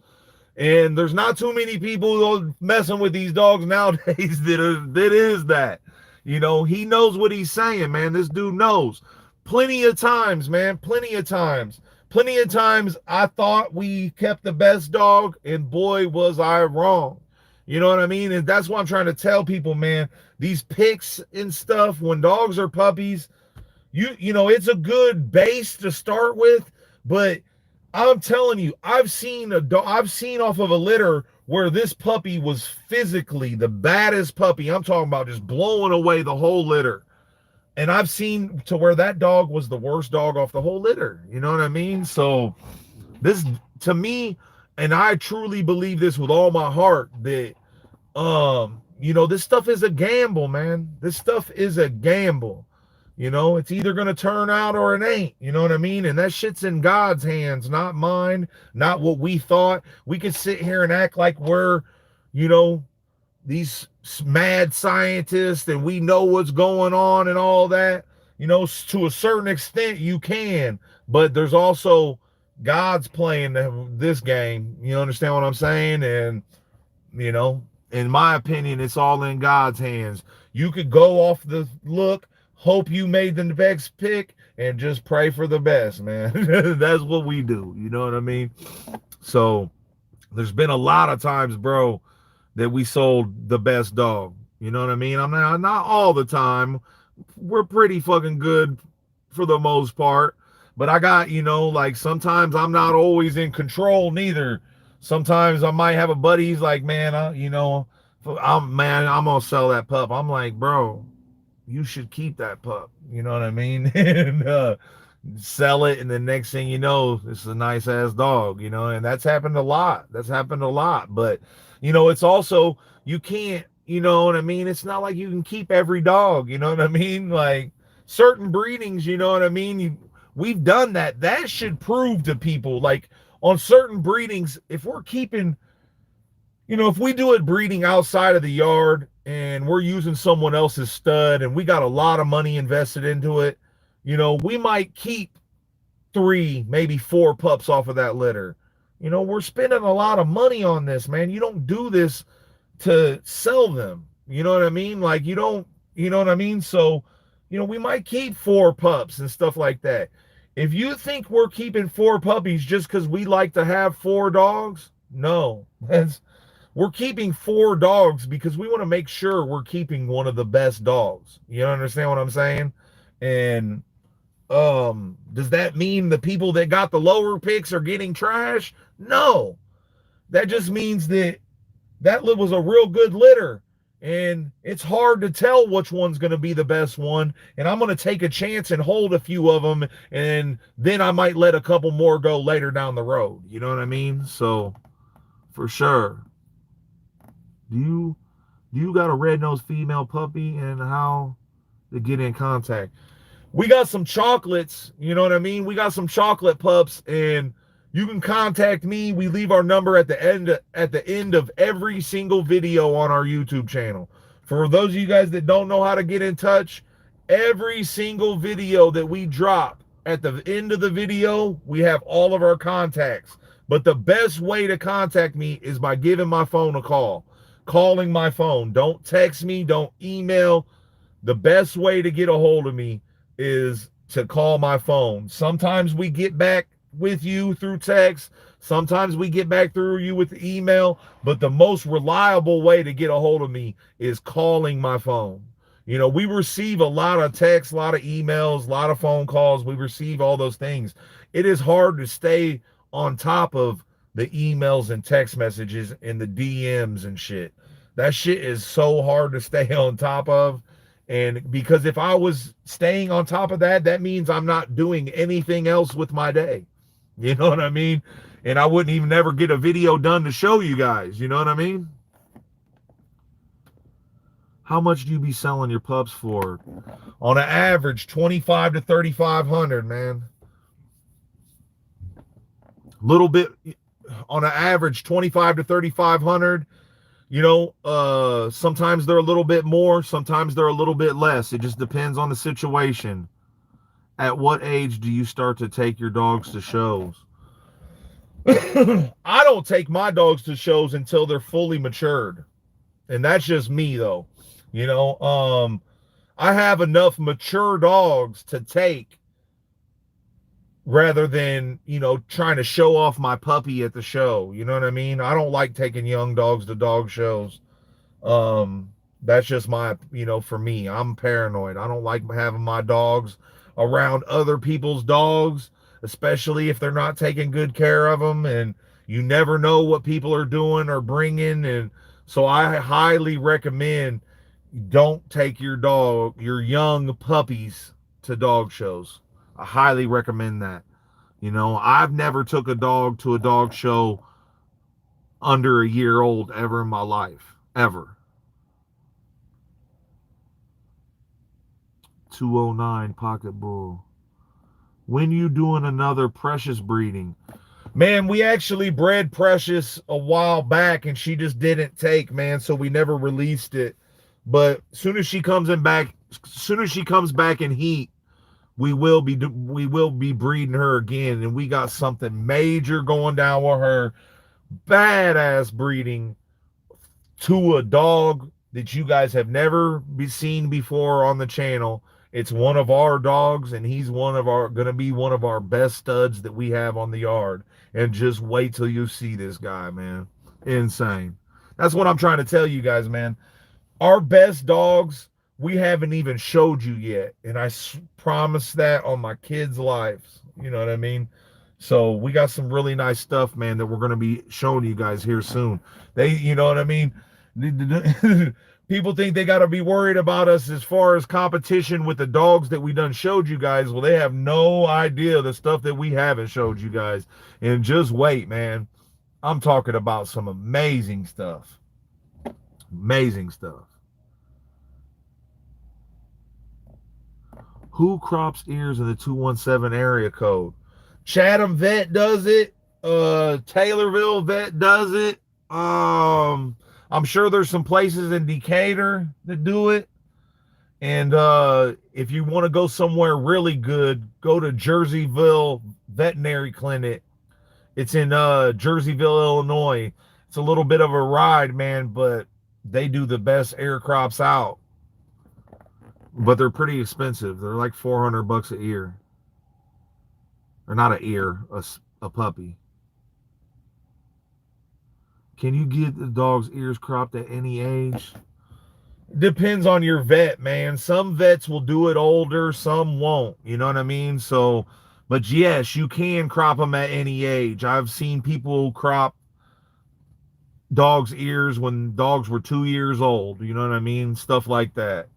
And there's not too many people messing with these dogs nowadays that is that. He knows what he's saying, man. This dude knows. Plenty of times, man. Plenty of times. plenty of times I thought we kept the best dog, and boy, was I wrong. You know what I mean? And that's what I'm trying to tell people, man. These picks and stuff, when dogs are puppies, you know, it's a good base to start with, but I'm telling you, I've seen off of a litter where this puppy was physically the baddest puppy. I'm talking about just blowing away the whole litter. And I've seen to where that dog was the worst dog off the whole litter. You know what I mean? So this, to me, and I truly believe this with all my heart, that you know, this stuff is a gamble, man. This stuff is a gamble. You know, it's either going to turn out or it ain't. You know what I mean? And that shit's in God's hands, not mine, not what we thought. We could sit here and act like we're, you know, these mad scientists and we know what's going on and all that. You know, to a certain extent you can, but there's also God's playing this game. You understand what I'm saying? And, you know, in my opinion, it's all in God's hands. You could go off the look, hope you made the next pick, and just pray for the best, man. That's what we do. You know what I mean? So there's been a lot of times, bro, that we sold the best dog. You know what I mean? I'm not all the time. We're pretty fucking good for the most part. But I got, you know, like sometimes I'm not always in control neither. Sometimes I might have a buddy, he's like, man, you know, I'm gonna sell that pup. I'm like, bro, you should keep that pup. You know what I mean? And sell it, and the next thing you know, it's a nice ass dog, you know, and that's happened a lot. But, you know, it's also, you can't, you know what I mean? It's not like you can keep every dog, you know what I mean? Like certain breedings, you know what I mean? We've done that. That should prove to people, like on certain breedings, if we're keeping, you know, if we do it breeding outside of the yard and we're using someone else's stud and we got a lot of money invested into it, you know, we might keep 3, maybe 4 pups off of that litter. You know, we're spending a lot of money on this, man. You don't do this to sell them. You know what I mean? Like you don't, you know what I mean? So, you know, we might keep 4 pups and stuff like that. If you think we're keeping 4 puppies just because we like to have 4 dogs, no. We're keeping 4 dogs because we want to make sure we're keeping one of the best dogs. You understand what I'm saying? And does that mean the people that got the lower picks are getting trash? No. That just means that was a real good litter, and it's hard to tell which one's going to be the best one, and I'm going to take a chance and hold a few of them, and then I might let a couple more go later down the road. You know what I mean? So for sure. Do you got a red-nosed female puppy, and how to get in contact? We got some chocolates, you know what I mean? We got some chocolate pups, and you can contact me. We leave our number at the end of every single video on our YouTube channel. For those of you guys that don't know how to get in touch, every single video that we drop, at the end of the video, we have all of our contacts. But the best way to contact me is by giving my phone a call. Calling my phone. Don't text me, don't email. The best way to get a hold of me is to call my phone. Sometimes we get back with you through text. Sometimes we get back through you with the email. But the most reliable way to get a hold of me is calling my phone. You know, we receive a lot of texts, a lot of emails, a lot of phone calls. We receive all those things. It is hard to stay on top of the emails and text messages and the DMs and shit. That shit is so hard to stay on top of. And because if I was staying on top of that, that means I'm not doing anything else with my day. You know what I mean? And I wouldn't even ever get a video done to show you guys. You know what I mean? How much do you be selling your pups for? On an average, $2,500 to $3,500, man. Little bit, on an average, $2,500 to $3,500. You know, sometimes they're a little bit more, sometimes they're a little bit less. It just depends on the situation. At what age do you start to take your dogs to shows? I don't take my dogs to shows until they're fully matured. And that's just me, though. You know, I have enough mature dogs to take rather than, trying to show off my puppy at the show. You know what I mean? I don't like taking young dogs to dog shows. Um, that's just my, for me, I'm paranoid. I don't like having my dogs around other people's dogs, especially if they're not taking good care of them. And you never know what people are doing or bringing. And so I highly recommend don't take your young puppies to dog shows. I highly recommend that. I've never took a dog to a dog show under a year old ever in my life. Ever. 209 Pocket Bull. When you doing another Precious breeding? Man, we actually bred Precious a while back and she just didn't take, man, so we never released it. But as soon as she comes back in heat, we will be breeding her again, and we got something major going down with her. Badass breeding to a dog that you guys have never seen before on the channel. It's one of our dogs, and he's gonna be one of our best studs that we have on the yard. And just wait till you see this guy, man. Insane. That's what I'm trying to tell you guys, man. Our best dogs, we haven't even showed you yet. And I promise that on my kids' lives. You know what I mean? So we got some really nice stuff, man, that we're going to be showing you guys here soon. You know what I mean? People think they got to be worried about us as far as competition with the dogs that we done showed you guys. Well, they have no idea the stuff that we haven't showed you guys. And just wait, man. I'm talking about some amazing stuff. Amazing stuff. Who crops ears in the 217 area code? Chatham Vet does it. Taylorville Vet does it. I'm sure there's some places in Decatur that do it. And if you want to go somewhere really good, go to Jerseyville Veterinary Clinic. It's in Jerseyville, Illinois. It's a little bit of a ride, man, but they do the best ear crops out. But they're pretty expensive. They're like $400 a ear. Or not an ear, a puppy. Can you get the dog's ears cropped at any age? Depends on your vet, man. Some vets will do it older, some won't. You know what I mean? So, but yes, you can crop them at any age. I've seen people crop dogs' ears when dogs were 2 years old. You know what I mean? Stuff like that.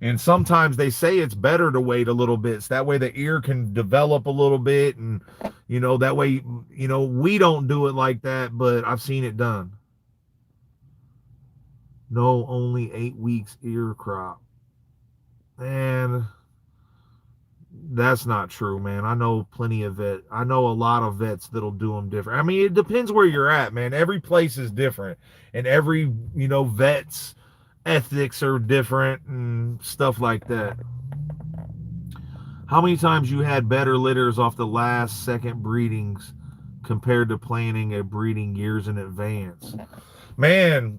And sometimes they say it's better to wait a little bit. So that way the ear can develop a little bit. And, that way, we don't do it like that, but I've seen it done. No, only 8 weeks ear crop. And that's not true, man. I know I know a lot of vets that'll do them different. I mean, it depends where you're at, man. Every place is different. And every, vet's ethics are different and stuff like that. How many times you had better litters off the last second breedings compared to planning a breeding years in advance? Man,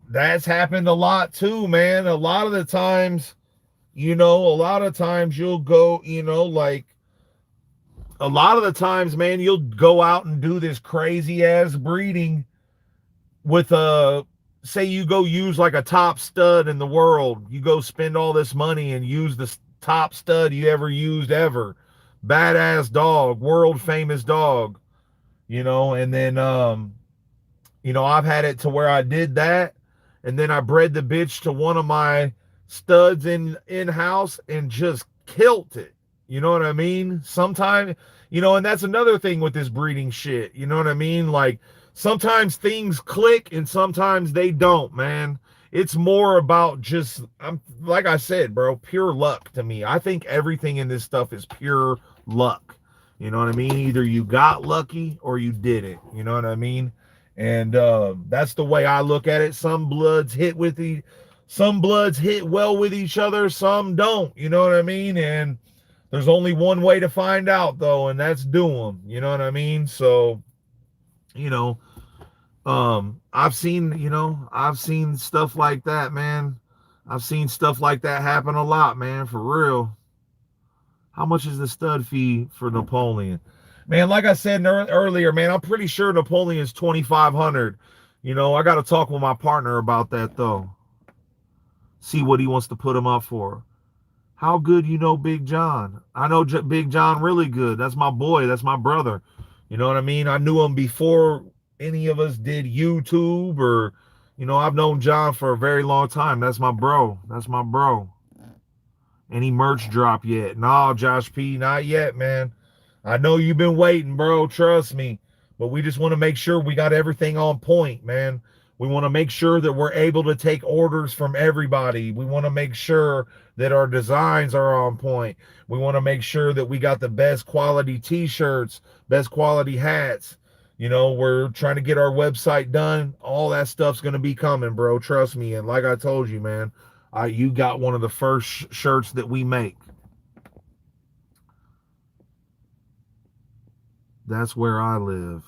that's happened a lot too, man. A lot of times you'll go, a lot of the times, man, you'll go out and do this crazy ass breeding with say you go use like a top stud in the world. You go spend all this money and use the top stud you ever used ever. Badass dog, world famous dog, and then, I've had it to where I did that. And then I bred the bitch to one of my studs in-house and just killed it. You know what I mean? Sometimes, and that's another thing with this breeding shit. You know what I mean? Like, sometimes things click and sometimes they don't, man. It's more about just, like I said, bro, pure luck to me. I think everything in this stuff is pure luck. You know what I mean? Either you got lucky or you didn't. You know what I mean? And that's the way I look at it. Some bloods hit well with each other, some don't. You know what I mean? And there's only one way to find out, though, and that's do them. You know what I mean? So, I've seen stuff like that, man. I've seen stuff like that happen a lot, man, for real. How much is the stud fee for Napoleon? Man, like I said earlier, man, I'm pretty sure Napoleon's 2,500. You know, I got to talk with my partner about that though. See what he wants to put him up for. How good you know Big John? I know Big John really good. That's my boy. That's my brother. You know what I mean? I knew him before any of us did YouTube or, you know, I've known John for a very long time. That's my bro. That's my bro. Any merch drop yet? No, Josh P, not yet, man. I know you've been waiting, bro. Trust me. But we just want to make sure we got everything on point, man. We want to make sure that we're able to take orders from everybody. We want to make sure that our designs are on point. We want to make sure that we got the best quality t-shirts, best quality hats. You know, we're trying to get our website done. All that stuff's going to be coming, bro. Trust me. And like I told you, man, you got one of the first shirts that we make. That's where I live.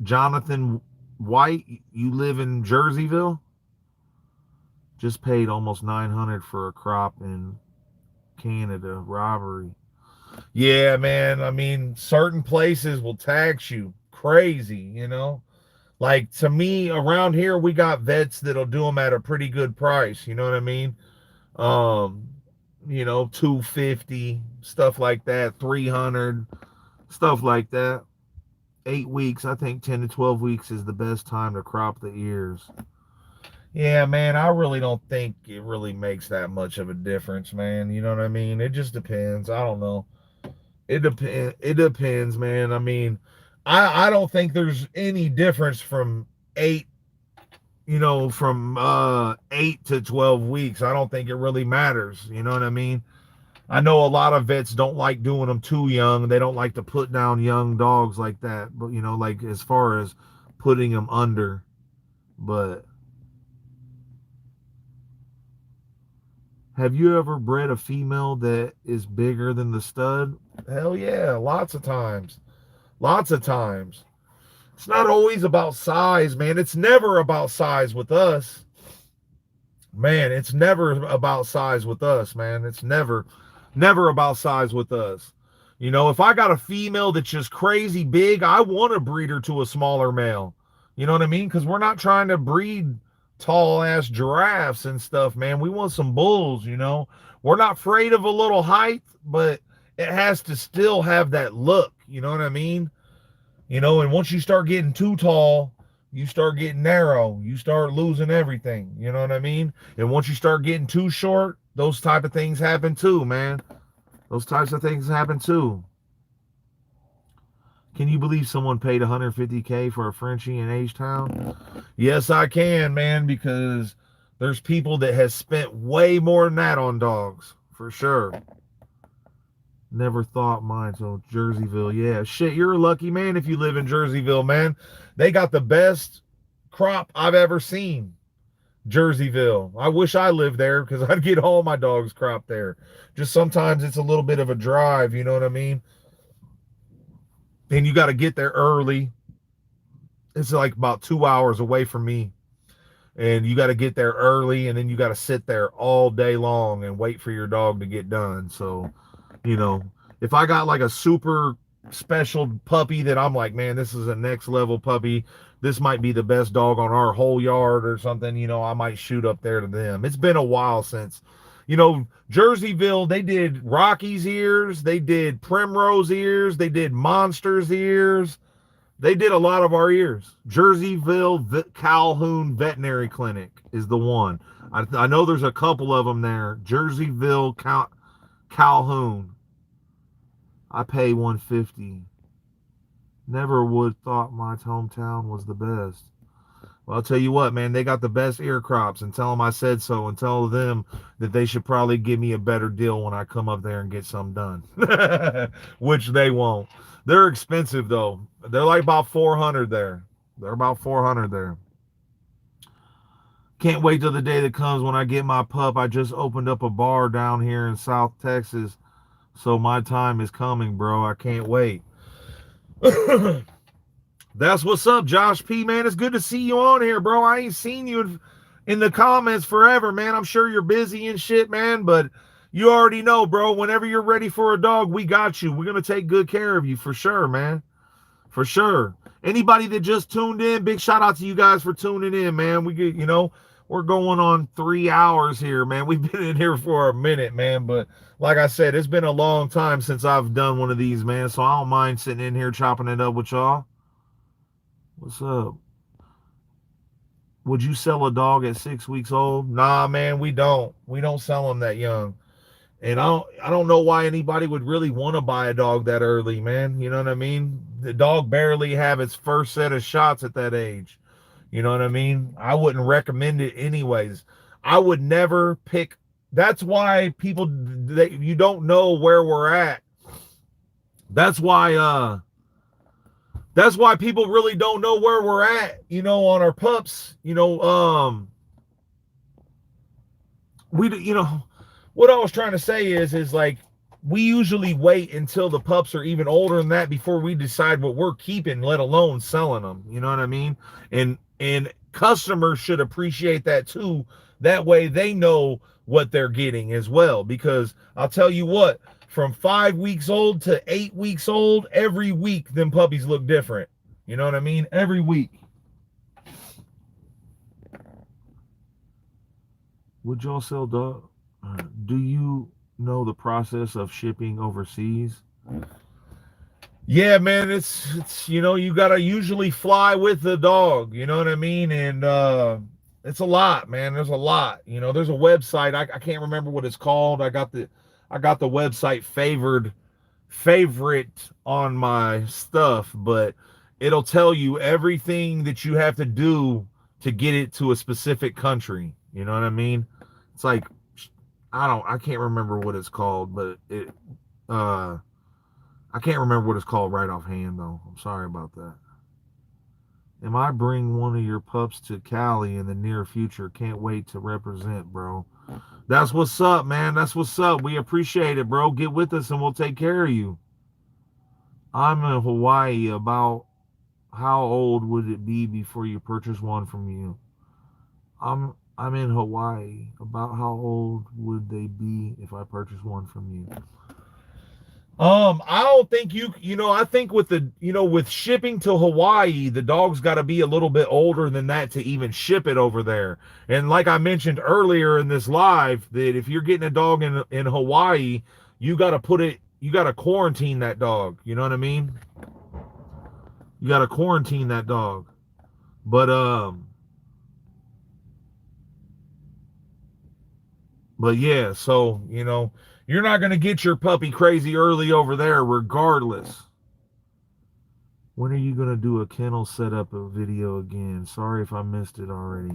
Jonathan White, you live in Jerseyville? Just paid almost $900 for a crop in Canada. Robbery. Yeah, man. I mean, certain places will tax you crazy, you know? Like, to me, around here, we got vets that'll do them at a pretty good price. You know what I mean? You know, 250, stuff like that, 300, stuff like that. 8 weeks, I think 10 to 12 weeks is the best time to crop the ears. Yeah, man, I really don't think it really makes that much of a difference, man. You know what I mean? It just depends. I don't know. It depends, man. I mean, I don't think there's any difference from 8, you know, from 8 to 12 weeks. I don't think it really matters. You know what I mean? I know a lot of vets don't like doing them too young. They don't like to put down young dogs like that. But, you know, like as far as putting them under. But have you ever bred a female that is bigger than the stud? Hell yeah, lots of times. Lots of times. It's not always about size, man. It's never about size with us. Man, it's never about size with us, man. It's never about size with us. You know, if I got a female that's just crazy big, I want to breed her to a smaller male. You know what I mean? Because we're not trying to breed tall ass giraffes and stuff, man. We want some bulls, you know. We're not afraid of a little height, but it has to still have that look. You know what I mean? You know, and once you start getting too tall, you start getting narrow. You start losing everything. You know what I mean? And once you start getting too short, those type of things happen too, man. Those types of things happen too. Can you believe someone paid $150K for a Frenchie in H-Town? Yes, I can, man, because there's people that has spent way more than that on dogs, for sure. Never thought mine, so Jerseyville, yeah. Shit, you're a lucky man if you live in Jerseyville, man. They got the best crop I've ever seen. Jerseyville. I wish I lived there because I'd get all my dogs cropped there. Just sometimes it's a little bit of a drive, you know what I mean? And you got to get there early. It's like about 2 hours away from me. And you got to get there early, and then you got to sit there all day long and wait for your dog to get done. So, you know, if I got like a super special puppy that I'm like, man, this is a next level puppy, this might be the best dog on our whole yard or something, you know, I might shoot up there to them. It's been a while since, you know, Jerseyville, they did Rocky's ears, they did Primrose ears, they did Monsters ears, they did a lot of our ears. Jerseyville Calhoun Veterinary Clinic is the one. I know there's a couple of them there. Jerseyville Calhoun. I pay $150. Never would thought my hometown was the best. Well, I'll tell you what, man, they got the best ear crops, and tell them I said so, and tell them that they should probably give me a better deal when I come up there and get some done. Which they won't. They're expensive though. They're like about 400 there. They're about 400 there. Can't wait till the day that comes when I get my pup. I just opened up a bar down here in South Texas. So my time is coming, bro. I can't wait. That's what's up, Josh P, man. It's good to see you on here, bro. I ain't seen you in the comments forever, man. I'm sure you're busy and shit, man, but You already know, bro. Whenever you're ready for a dog, we got you. We're going to take good care of you for sure, man. For sure. Anybody that just tuned in, big shout out to you guys for tuning in, man. We get, we're going on 3 hours here, man. We've been in here for a minute, man. But like I said, it's been a long time since I've done one of these, man. So I don't mind sitting in here chopping it up with y'all. What's up? Would you sell a dog at 6 weeks old? Nah, man, we don't. We don't sell them that young. And I don't know why anybody would really want to buy a dog that early, man. You know what I mean? The dog barely have its first set of shots at that age. You know what I mean? I wouldn't recommend it anyways. I would never pick. That's why people, you don't know where we're at. That's why people really don't know where we're at, on our pups. What I was trying to say is like, we usually wait until the pups are even older than that before we decide what we're keeping, let alone selling them. You know what I mean? And customers should appreciate that too. That way they know what they're getting as well. Because I'll tell you what, from 5 weeks old to 8 weeks old, every week them puppies look different. You know what I mean? Every week. Would y'all sell dogs? Do you know the process of shipping overseas? Yeah, man, it's you gotta usually fly with the dog, you know what I mean? And it's a lot, man. There's a lot. There's a website. I can't remember what it's called. I got the website favorite on my stuff, but it'll tell you everything that you have to do to get it to a specific country. You know what I mean? It's like, I can't remember what it's called, but I can't remember what it's called right offhand though. I'm sorry about that. Am I bring one of your pups to Cali in the near future? Can't wait to represent, bro. That's what's up, man. That's what's up. We appreciate it, bro. Get with us and we'll take care of you. I'm in Hawaii. About how old would it be before you purchase one from you? I'm in Hawaii. About how old would they be if I purchase one from you? I don't think I think with with shipping to Hawaii, the dog's got to be a little bit older than that to even ship it over there. And like I mentioned earlier in this live, that if you're getting a dog in Hawaii, you got to quarantine that dog. You know what I mean? You got to quarantine that dog. But yeah, so, you're not going to get your puppy crazy early over there regardless. When are you going to do a kennel setup video again? Sorry if I missed it already.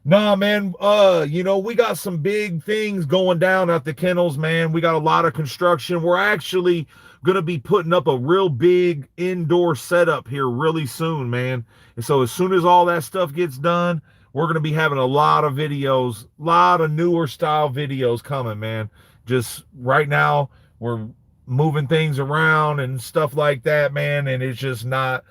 Nah, man, we got some big things going down at the kennels, man. We got a lot of construction. We're actually going to be putting up a real big indoor setup here really soon, man. And so as soon as all that stuff gets done, we're going to be having a lot of videos, a lot of newer style videos coming, man. Just right now, we're moving things around and stuff like that, man. And it's just not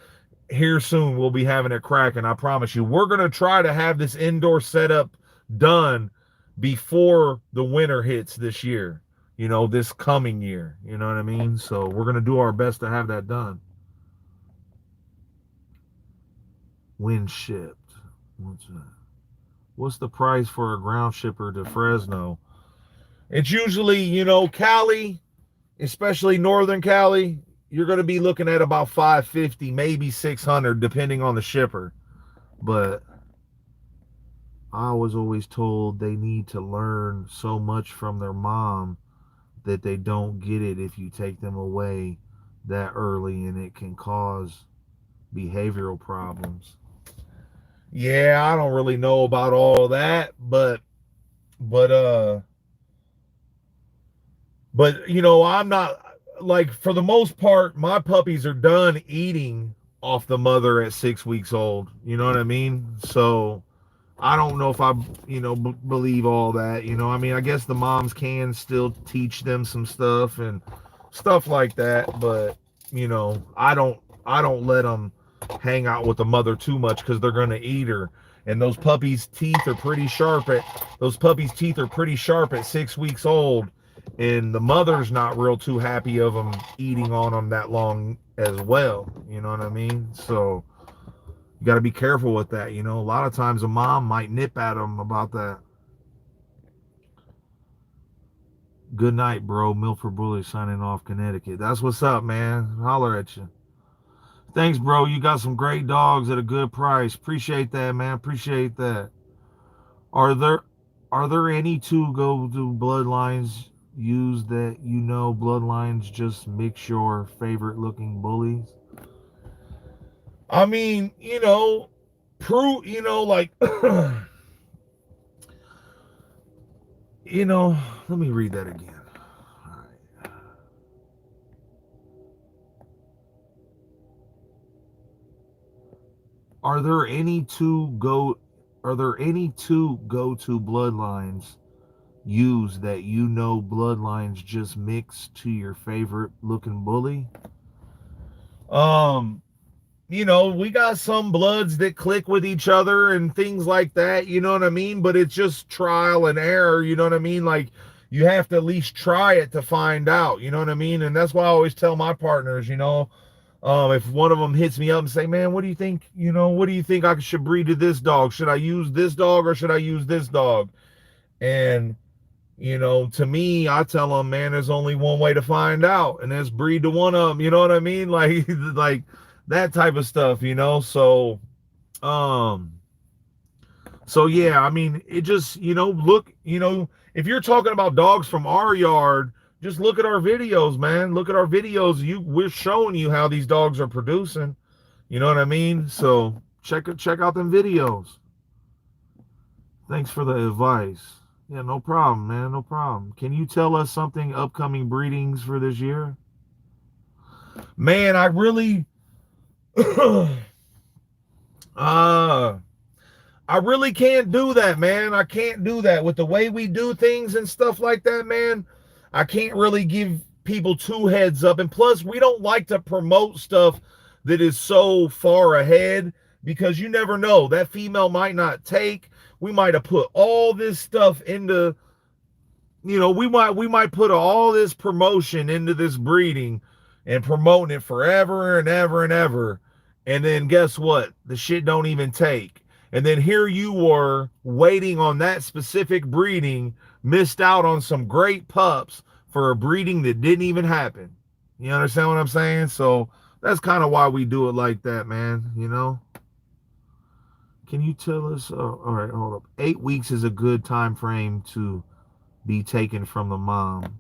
here soon. We'll be having it cracking. I promise you. We're going to try to have this indoor setup done before the winter hits this year, this coming year. You know what I mean? So we're going to do our best to have that done. When shipped. What's that? What's the price for a ground shipper to Fresno? It's usually, Cali, especially Northern Cali, you're going to be looking at about $550, maybe $600, depending on the shipper. But I was always told they need to learn so much from their mom that they don't get it if you take them away that early, and it can cause behavioral problems. Yeah, I don't really know about all that, but I'm not, like, for the most part, my puppies are done eating off the mother at 6 weeks old. You know what I mean? So I don't know if I, believe all that. I guess the moms can still teach them some stuff and stuff like that, but I don't let them hang out with the mother too much because they're going to eat her. And those puppies' teeth are pretty sharp at 6 weeks old, and the mother's not real too happy of them eating on them that long as well. You know what I mean? So you got to be careful with that. You know, a lot of times a mom might nip at them about that. Good night, bro. Milford Bully signing off, Connecticut. That's what's up, man. Holler at you. Thanks, bro. You got some great dogs at a good price. Appreciate that, man. Appreciate that. Are there any two go-to bloodlines used that you know bloodlines just mix your favorite looking bullies? I mean, you know, like you know, let me read that again. Are there any two go-to bloodlines used that you know bloodlines just mix to your favorite looking bully? You know, we got some bloods that click with each other and things like that, you know what I mean? But it's just trial and error, you know what I mean? Like, you have to at least try it to find out, you know what I mean? And that's why I always tell my partners, you know, if one of them hits me up and say, man, what do you think, what do you think I should breed to this dog? Should I use this dog or should I use this dog? And, you know, to me, I tell them, man, there's only one way to find out, and that's breed to one of them, you know what I mean? Like that type of stuff, you know? So yeah, I mean, it just, look, if you're talking about dogs from our yard, just look at our videos, man. Look at our videos. We're showing you how these dogs are producing. You know what I mean? So check out them videos. Thanks for the advice. Yeah, no problem, man. No problem. Can you tell us something upcoming breedings for this year? Man, I really I really can't do that, man. I can't do that with the way we do things and stuff like that, man. I can't really give people two heads up. And plus, we don't like to promote stuff that is so far ahead, because you never know. That female might not take. We might have put all this stuff into, we might put all this promotion into this breeding and promoting it forever and ever and ever. And then guess what? The shit don't even take. And then here you were waiting on that specific breeding, missed out on some great pups for a breeding that didn't even happen. You understand what I'm saying? So that's kind of why we do it like that, man. Can you tell us? All right, hold up. 8 weeks is a good time frame to be taken from the mom.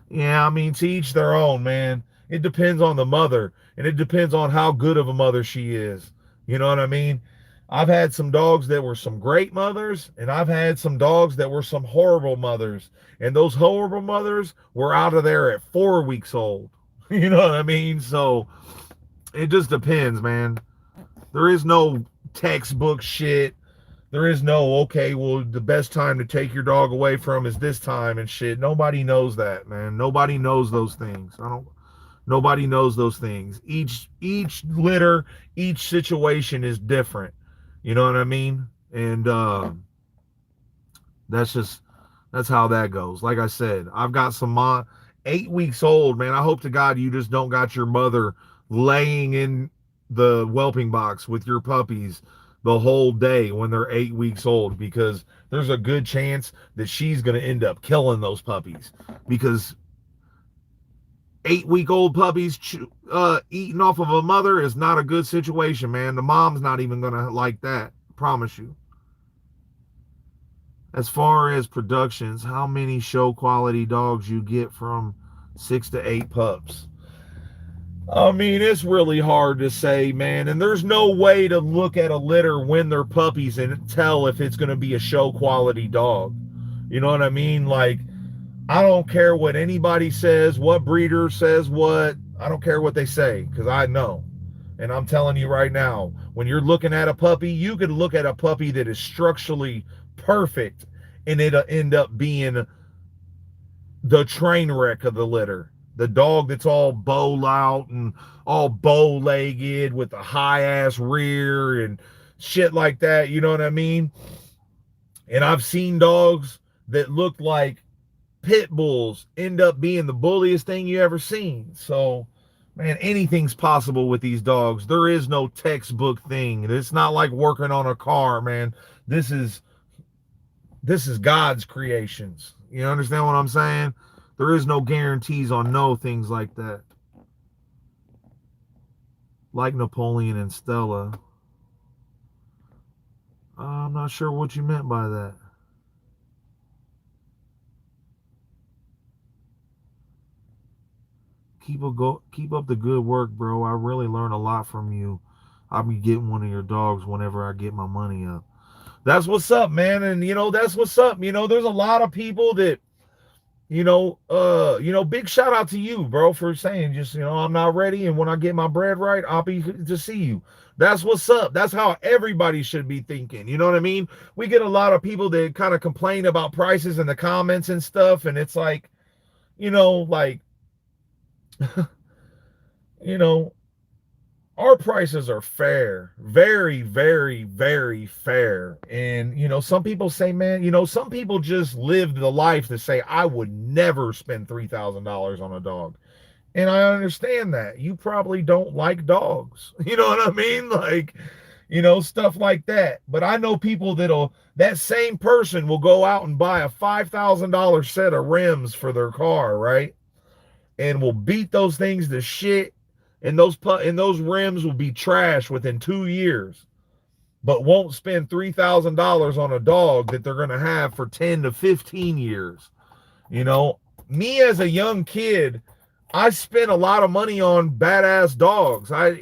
Yeah, I mean, to each their own, man. It depends on the mother, and it depends on how good of a mother she is. You know what I mean? I've had some dogs that were some great mothers, and I've had some dogs that were some horrible mothers. And those horrible mothers were out of there at 4 weeks old. You know what I mean? So it just depends, man. There is no textbook shit. There is no, okay, well, the best time to take your dog away from is this time and shit. Nobody knows that, man. Nobody knows those things. Nobody knows those things. Each litter, each situation is different. You know what I mean? And that's how that goes. Like I said, I've got some 8 weeks old, man. I hope to God you just don't got your mother laying in the whelping box with your puppies the whole day when they're 8 weeks old, because there's a good chance that she's going to end up killing those puppies, because 8-week-old puppies eating off of a mother is not a good situation, man. The mom's not even going to like that. I promise you. As far as productions, how many show quality dogs you get from 6 to 8 pups? I mean, it's really hard to say, man. And there's no way to look at a litter when they're puppies and tell if it's going to be a show quality dog. You know what I mean? Like, I don't care what anybody says, what breeder says what. I don't care what they say, because I know. And I'm telling you right now, when you're looking at a puppy, you could look at a puppy that is structurally perfect, and it'll end up being the train wreck of the litter. The dog that's all bow out and all bow-legged with a high-ass rear and shit like that, you know what I mean? And I've seen dogs that look like pit bulls end up being the bulliest thing you ever seen. So, man, anything's possible with these dogs. There is no textbook thing. It's not like working on a car, man. This is God's creations. You understand what I'm saying? There is no guarantees on no things like that. Like Napoleon and Stella. I'm not sure what you meant by that. Keep up the good work, bro. I really learn a lot from you. I'll be getting one of your dogs whenever I get my money up. That's what's up, man. And that's what's up. There's a lot of people that, big shout out to you, bro, for saying just, I'm not ready. And when I get my bread right, I'll be to see you. That's what's up. That's how everybody should be thinking. You know what I mean? We get a lot of people that kind of complain about prices in the comments and stuff. And it's like, like, our prices are fair, very, very, very fair. And, some people say, man, some people just live the life to say, I would never spend $3,000 on a dog. And I understand that. You probably don't like dogs. You know what I mean? Like, stuff like that. But I know people that same person will go out and buy a $5,000 set of rims for their car, right? And will beat those things to shit, and those rims will be trash within 2 years, but won't spend $3,000 on a dog that they're going to have for 10 to 15 years. Me as a young kid, I spent a lot of money on badass dogs. I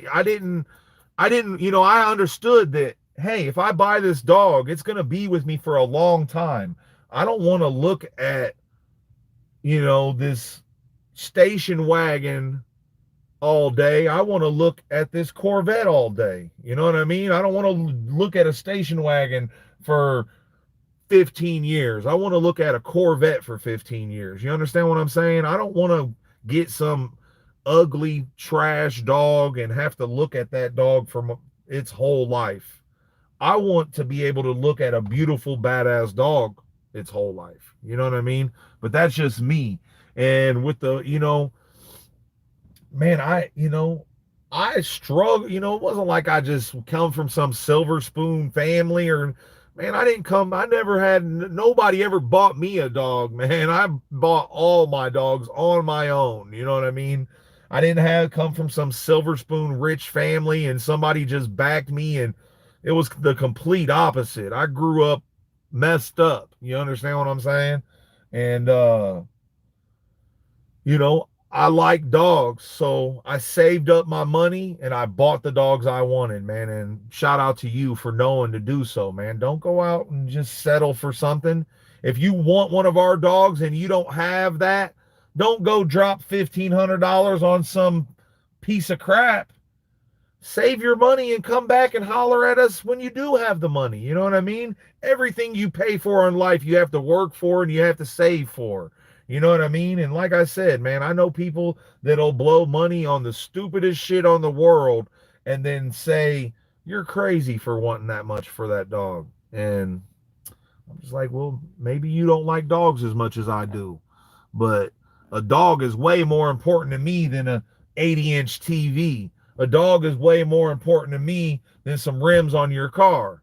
understood that, hey, if I buy this dog, it's going to be with me for a long time. I don't want to look at, this station wagon all day. I want to look at this Corvette all day. You know what I mean? I don't want to look at a station wagon for 15 years. I want to look at a Corvette for 15 years. You understand what I'm saying? I don't want to get some ugly trash dog and have to look at that dog for its whole life. I want to be able to look at a beautiful, badass dog its whole life. You know what I mean? But that's just me. And with the, man, I struggle. It wasn't like I just come from some silver spoon family or, man, I never had, nobody ever bought me a dog, man. I bought all my dogs on my own. You know what I mean? I didn't come from some silver spoon rich family and somebody just backed me, and it was the complete opposite. I grew up messed up. You understand what I'm saying? And, I like dogs, so I saved up my money and I bought the dogs I wanted, man. And shout out to you for knowing to do so, man. Don't go out and just settle for something. If you want one of our dogs and you don't have that, don't go drop $1,500 on some piece of crap. Save your money and come back and holler at us when you do have the money. You know what I mean? Everything you pay for in life, you have to work for and you have to save for. You know what I mean? And like I said, man, I know people that'll blow money on the stupidest shit on the world and then say, you're crazy for wanting that much for that dog. And I'm just like, well, maybe you don't like dogs as much as I do. But a dog is way more important to me than a 80-inch TV. A dog is way more important to me than some rims on your car.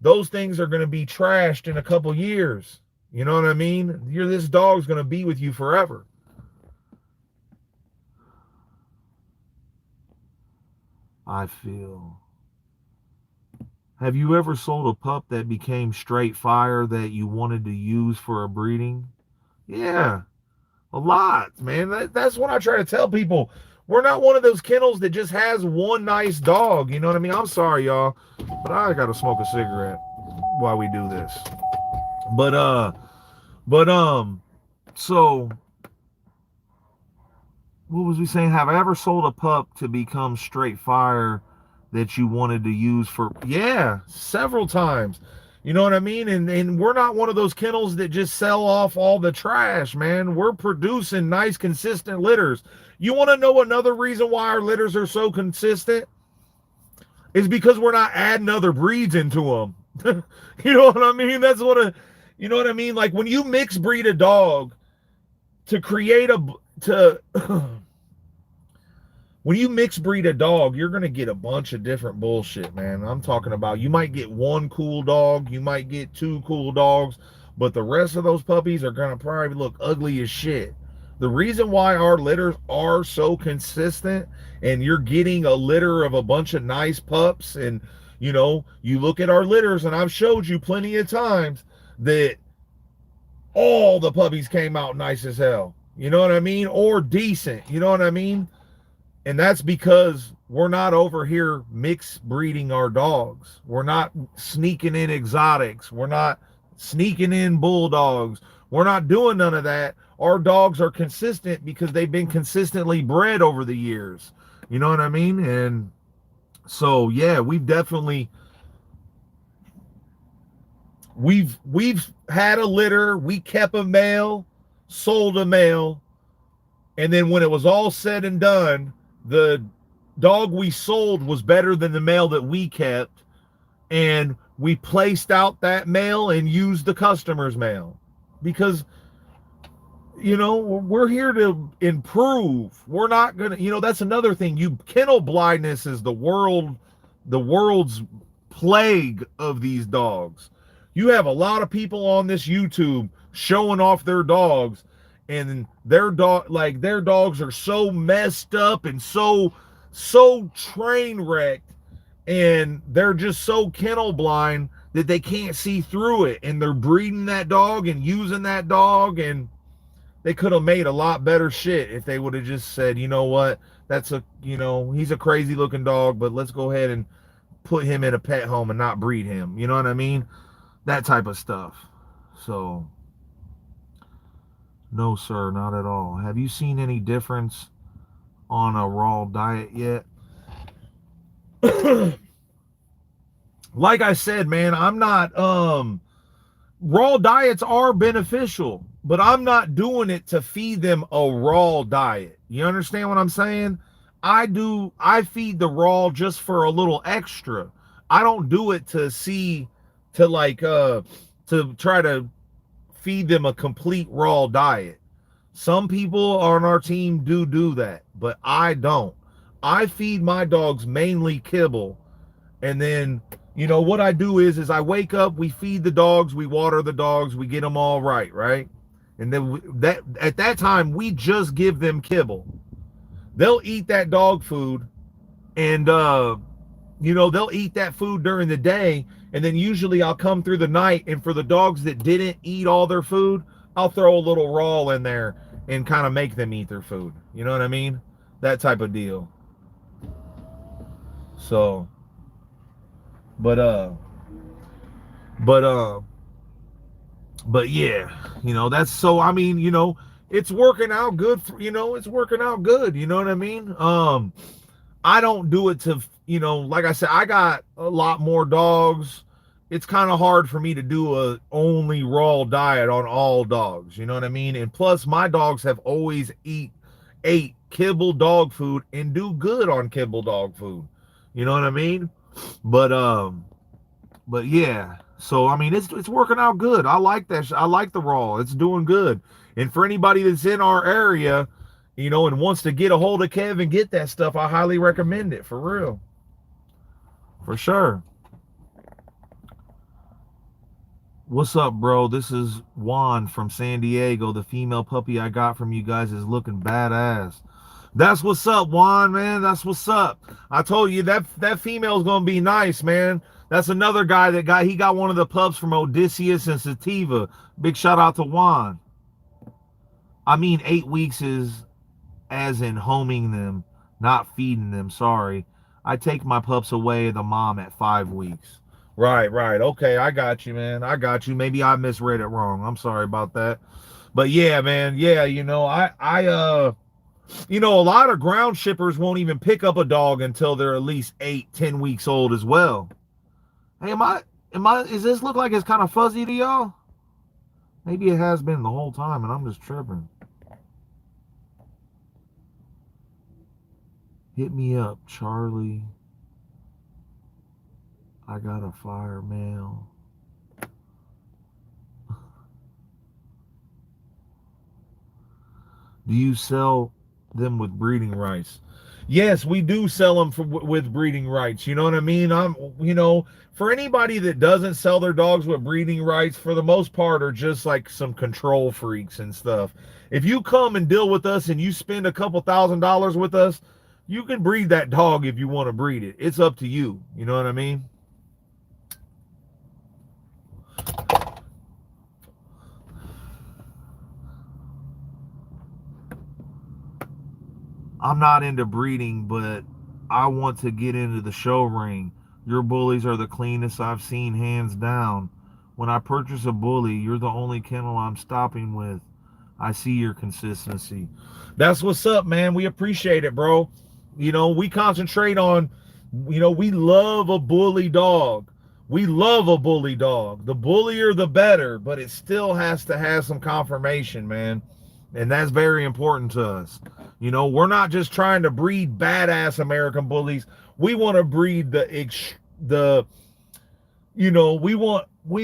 Those things are going to be trashed in a couple years. You know what I mean? This dog's going to be with you forever. I feel. Have you ever sold a pup that became straight fire that you wanted to use for a breeding? Yeah, a lot, man. That's what I try to tell people. We're not one of those kennels that just has one nice dog. You know what I mean? I'm sorry, y'all, but I got to smoke a cigarette while we do this. So what was we saying? Have I ever sold a pup to become straight fire that you wanted to use for? Yeah, several times. You know what I mean? And we're not one of those kennels that just sell off all the trash, man. We're producing nice, consistent litters. You want to know another reason why our litters are so consistent? is because we're not adding other breeds into them. You know what I mean? That's what you know what I mean? Like when you mix breed a dog to create when you mix breed a dog, you're going to get a bunch of different bullshit, man. I'm talking about you might get one cool dog, you might get two cool dogs, but the rest of those puppies are going to probably look ugly as shit. The reason why our litters are so consistent and you're getting a litter of a bunch of nice pups, and you know, you look at our litters, and I've showed you plenty of times that all the puppies came out nice as hell. You know what I mean? Or decent. You know what I mean? And that's because we're not over here mixed breeding our dogs. We're not sneaking in exotics. We're not sneaking in bulldogs. We're not doing none of that. Our dogs are consistent because they've been consistently bred over the years. You know what I mean? And so, yeah, we've had a litter. We kept a male, sold a male. And then when it was all said and done, the dog we sold was better than the male that we kept, and we placed out that male and used the customer's male because, you know, we're here to improve. We're not gonna, you know, that's another thing. Kennel blindness is the world's plague of these dogs. You have a lot of people on this YouTube showing off their dogs, and their dogs are so messed up and so train wrecked, and they're just so kennel blind that they can't see through it, and they're breeding that dog and using that dog, and they could have made a lot better shit if they would have just said, you know what, he's a crazy looking dog, but let's go ahead and put him in a pet home and not breed him. You know what I mean? That type of stuff. So no, sir, not at all. Have you seen any difference on a raw diet yet? Like I said, man, I'm not, raw diets are beneficial, but I'm not doing it to feed them a raw diet. You understand what I'm saying? I feed the raw just for a little extra. I don't do it to try to feed them a complete raw diet. Some people on our team do that, but I don't. I feed my dogs mainly kibble, and then, you know, what I do is I wake up, we feed the dogs, we water the dogs, we get them all right? And then at that time, we just give them kibble. They'll eat that dog food, and they'll eat that food during the day, and then usually I'll come through the night, and for the dogs that didn't eat all their food, I'll throw a little raw in there and kind of make them eat their food. You know what I mean? That type of deal. So, but yeah, you know, that's, so, I mean, you know, it's working out good. It's working out good. You know what I mean? I don't do it to, like I said, I got a lot more dogs. It's kind of hard for me to do a only raw diet on all dogs. You know what I mean? And plus, my dogs have always ate kibble dog food and do good on kibble dog food. You know what I mean? But yeah. So, I mean, it's working out good. I like that. I like the raw. It's doing good. And for anybody that's in our area, and wants to get a hold of Kev and get that stuff, I highly recommend it, for real. For sure. What's up, bro? This is Juan from San Diego. The female puppy I got from you guys is looking badass. That's what's up, Juan, man. That's what's up. I told you that female's gonna be nice, man. That's another guy he got one of the pups from Odysseus and Sativa. Big shout out to Juan. I mean, 8 weeks is as in homing them, not feeding them. Sorry. I take my pups away the mom at 5 weeks. Right. Okay, I got you, man. I got you. Maybe I misread it wrong. I'm sorry about that. But yeah, man. Yeah, a lot of ground shippers won't even pick up a dog until they're at least 8-10 weeks old as well. Hey, does this look like it's kind of fuzzy to y'all? Maybe it has been the whole time and I'm just tripping. Hit me up, Charlie. I got a fire male. Do you sell them with breeding rights? Yes, we do sell them with breeding rights. You know what I mean? For anybody that doesn't sell their dogs with breeding rights, for the most part, are just like some control freaks and stuff. If you come and deal with us and you spend a couple $1,000s with us, you can breed that dog if you want to breed it. It's up to you. You know what I mean? I'm not into breeding, but I want to get into the show ring. Your bullies are the cleanest I've seen, hands down. When I purchase a bully, you're the only kennel I'm stopping with. I see your consistency. That's what's up, man. We appreciate it, bro. We concentrate on, we love a bully dog. We love a bully dog. The bullier, the better, but it still has to have some confirmation, man. And that's very important to us. We're not just trying to breed badass American bullies. We want to breed we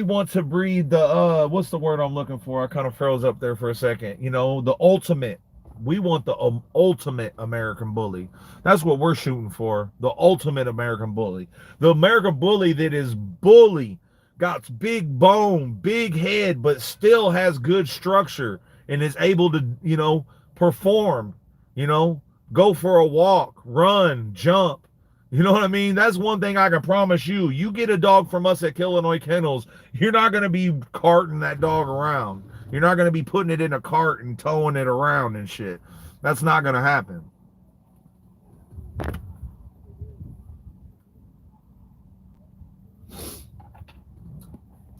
want to breed the what's the word I'm looking for? I kind of froze up there for a second. The ultimate. We want the ultimate American bully. That's what we're shooting for. The ultimate American bully. The American bully that is bully, got big bone, big head, but still has good structure and is able to, perform, go for a walk, run, jump. You know what I mean? That's one thing I can promise you. You get a dog from us at Killinois Kennels, you're not going to be carting that dog around. You're not going to be putting it in a cart and towing it around and shit. That's not going to happen.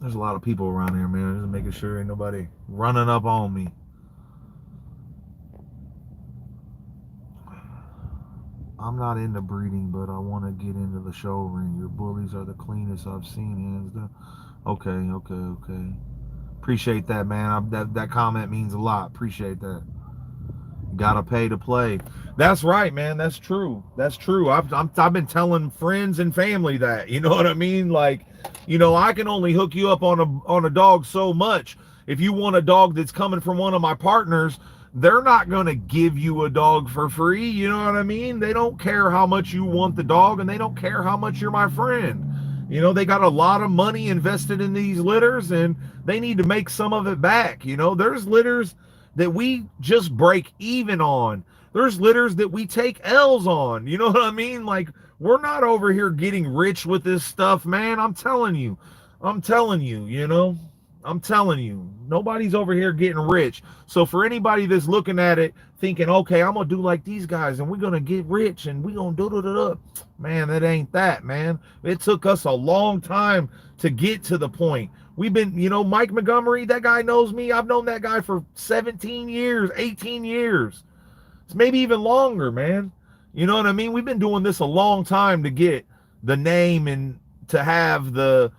There's a lot of people around here, man. Just making sure ain't nobody running up on me. I'm not into breeding, but I want to get into the show ring. Your bullies are the cleanest I've seen, hands down. Okay. Appreciate that, man. That comment means a lot. Appreciate that. Gotta pay to play. That's right, man. That's true. I've been telling friends and family that. You know what I mean? Like, I can only hook you up on a dog so much. If you want a dog that's coming from one of my partners, they're not going to give you a dog for free. You know what I mean? They don't care how much you want the dog, and they don't care how much you're my friend. They got a lot of money invested in these litters, and they need to make some of it back. There's litters that we just break even on. There's litters that we take L's on. You know what I mean? Like, we're not over here getting rich with this stuff, man. I'm telling you, I'm telling you, nobody's over here getting rich. So for anybody that's looking at it thinking, okay, I'm going to do like these guys and we're going to get rich and we're going to do it, man, that ain't that, man. It took us a long time to get to the point. We've been, Mike Montgomery, that guy knows me. I've known that guy for 17 years, 18 years. It's maybe even longer, man. You know what I mean? We've been doing this a long time to get the name and to have the,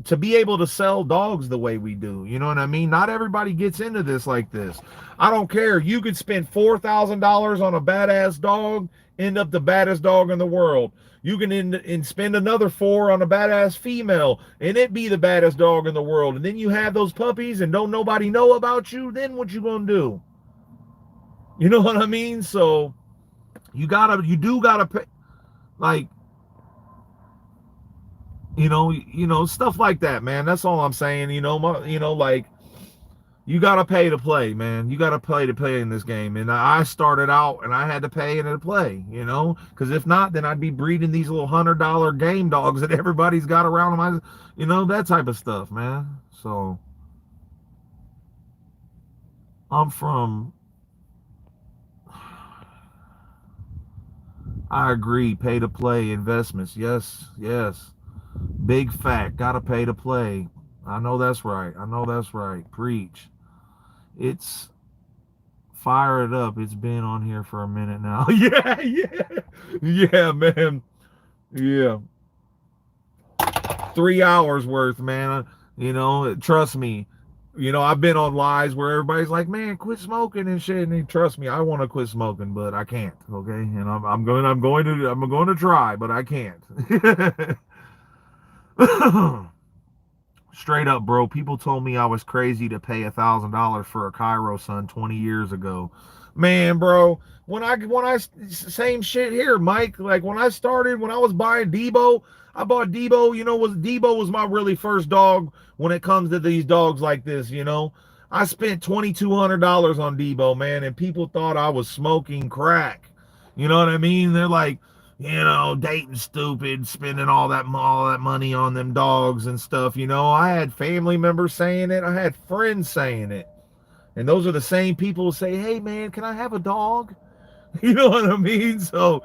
to be able to sell dogs the way we do. You know what I mean? Not everybody gets into this like this. I don't care. You could spend $4,000 on a badass dog, end up the baddest dog in the world. You can and spend another $4 on a badass female, and it be the baddest dog in the world. And then you have those puppies and don't nobody know about you. Then what you gonna do? You know what I mean? So you do gotta pay, like, stuff like that, man. That's all I'm saying. Like, you gotta pay to play, man. You gotta pay to play in this game. And I started out and I had to pay to play, because if not, then I'd be breeding these little $100 game dogs that everybody's got around them. That type of stuff, man. So I agree. Pay to play investments. Yes. Big fact. Gotta pay to play. I know that's right. Preach. It's fire it up. It's been on here for a minute now. Yeah, man. Yeah. 3 hours worth, man. Trust me. You know, I've been on lives where everybody's like, man, quit smoking and shit. And trust me, I want to quit smoking, but I can't. Okay. And I'm going to try, but I can't. Straight up, bro. People told me I was crazy to pay $1,000 for a Cairo son 20 years ago. Man, bro, when I same shit here, Mike. Like when I started, when I was buying Debo, I bought Debo. You know, Debo was my really first dog when it comes to these dogs like this. You know, I spent $2,200 on Debo, man, and people thought I was smoking crack. You know what I mean? They're like, you know, Dayton stupid, spending all that money on them dogs and stuff. You know, I had family members saying it. I had friends saying it. And those are the same people who say, hey, man, can I have a dog? You know what I mean? So,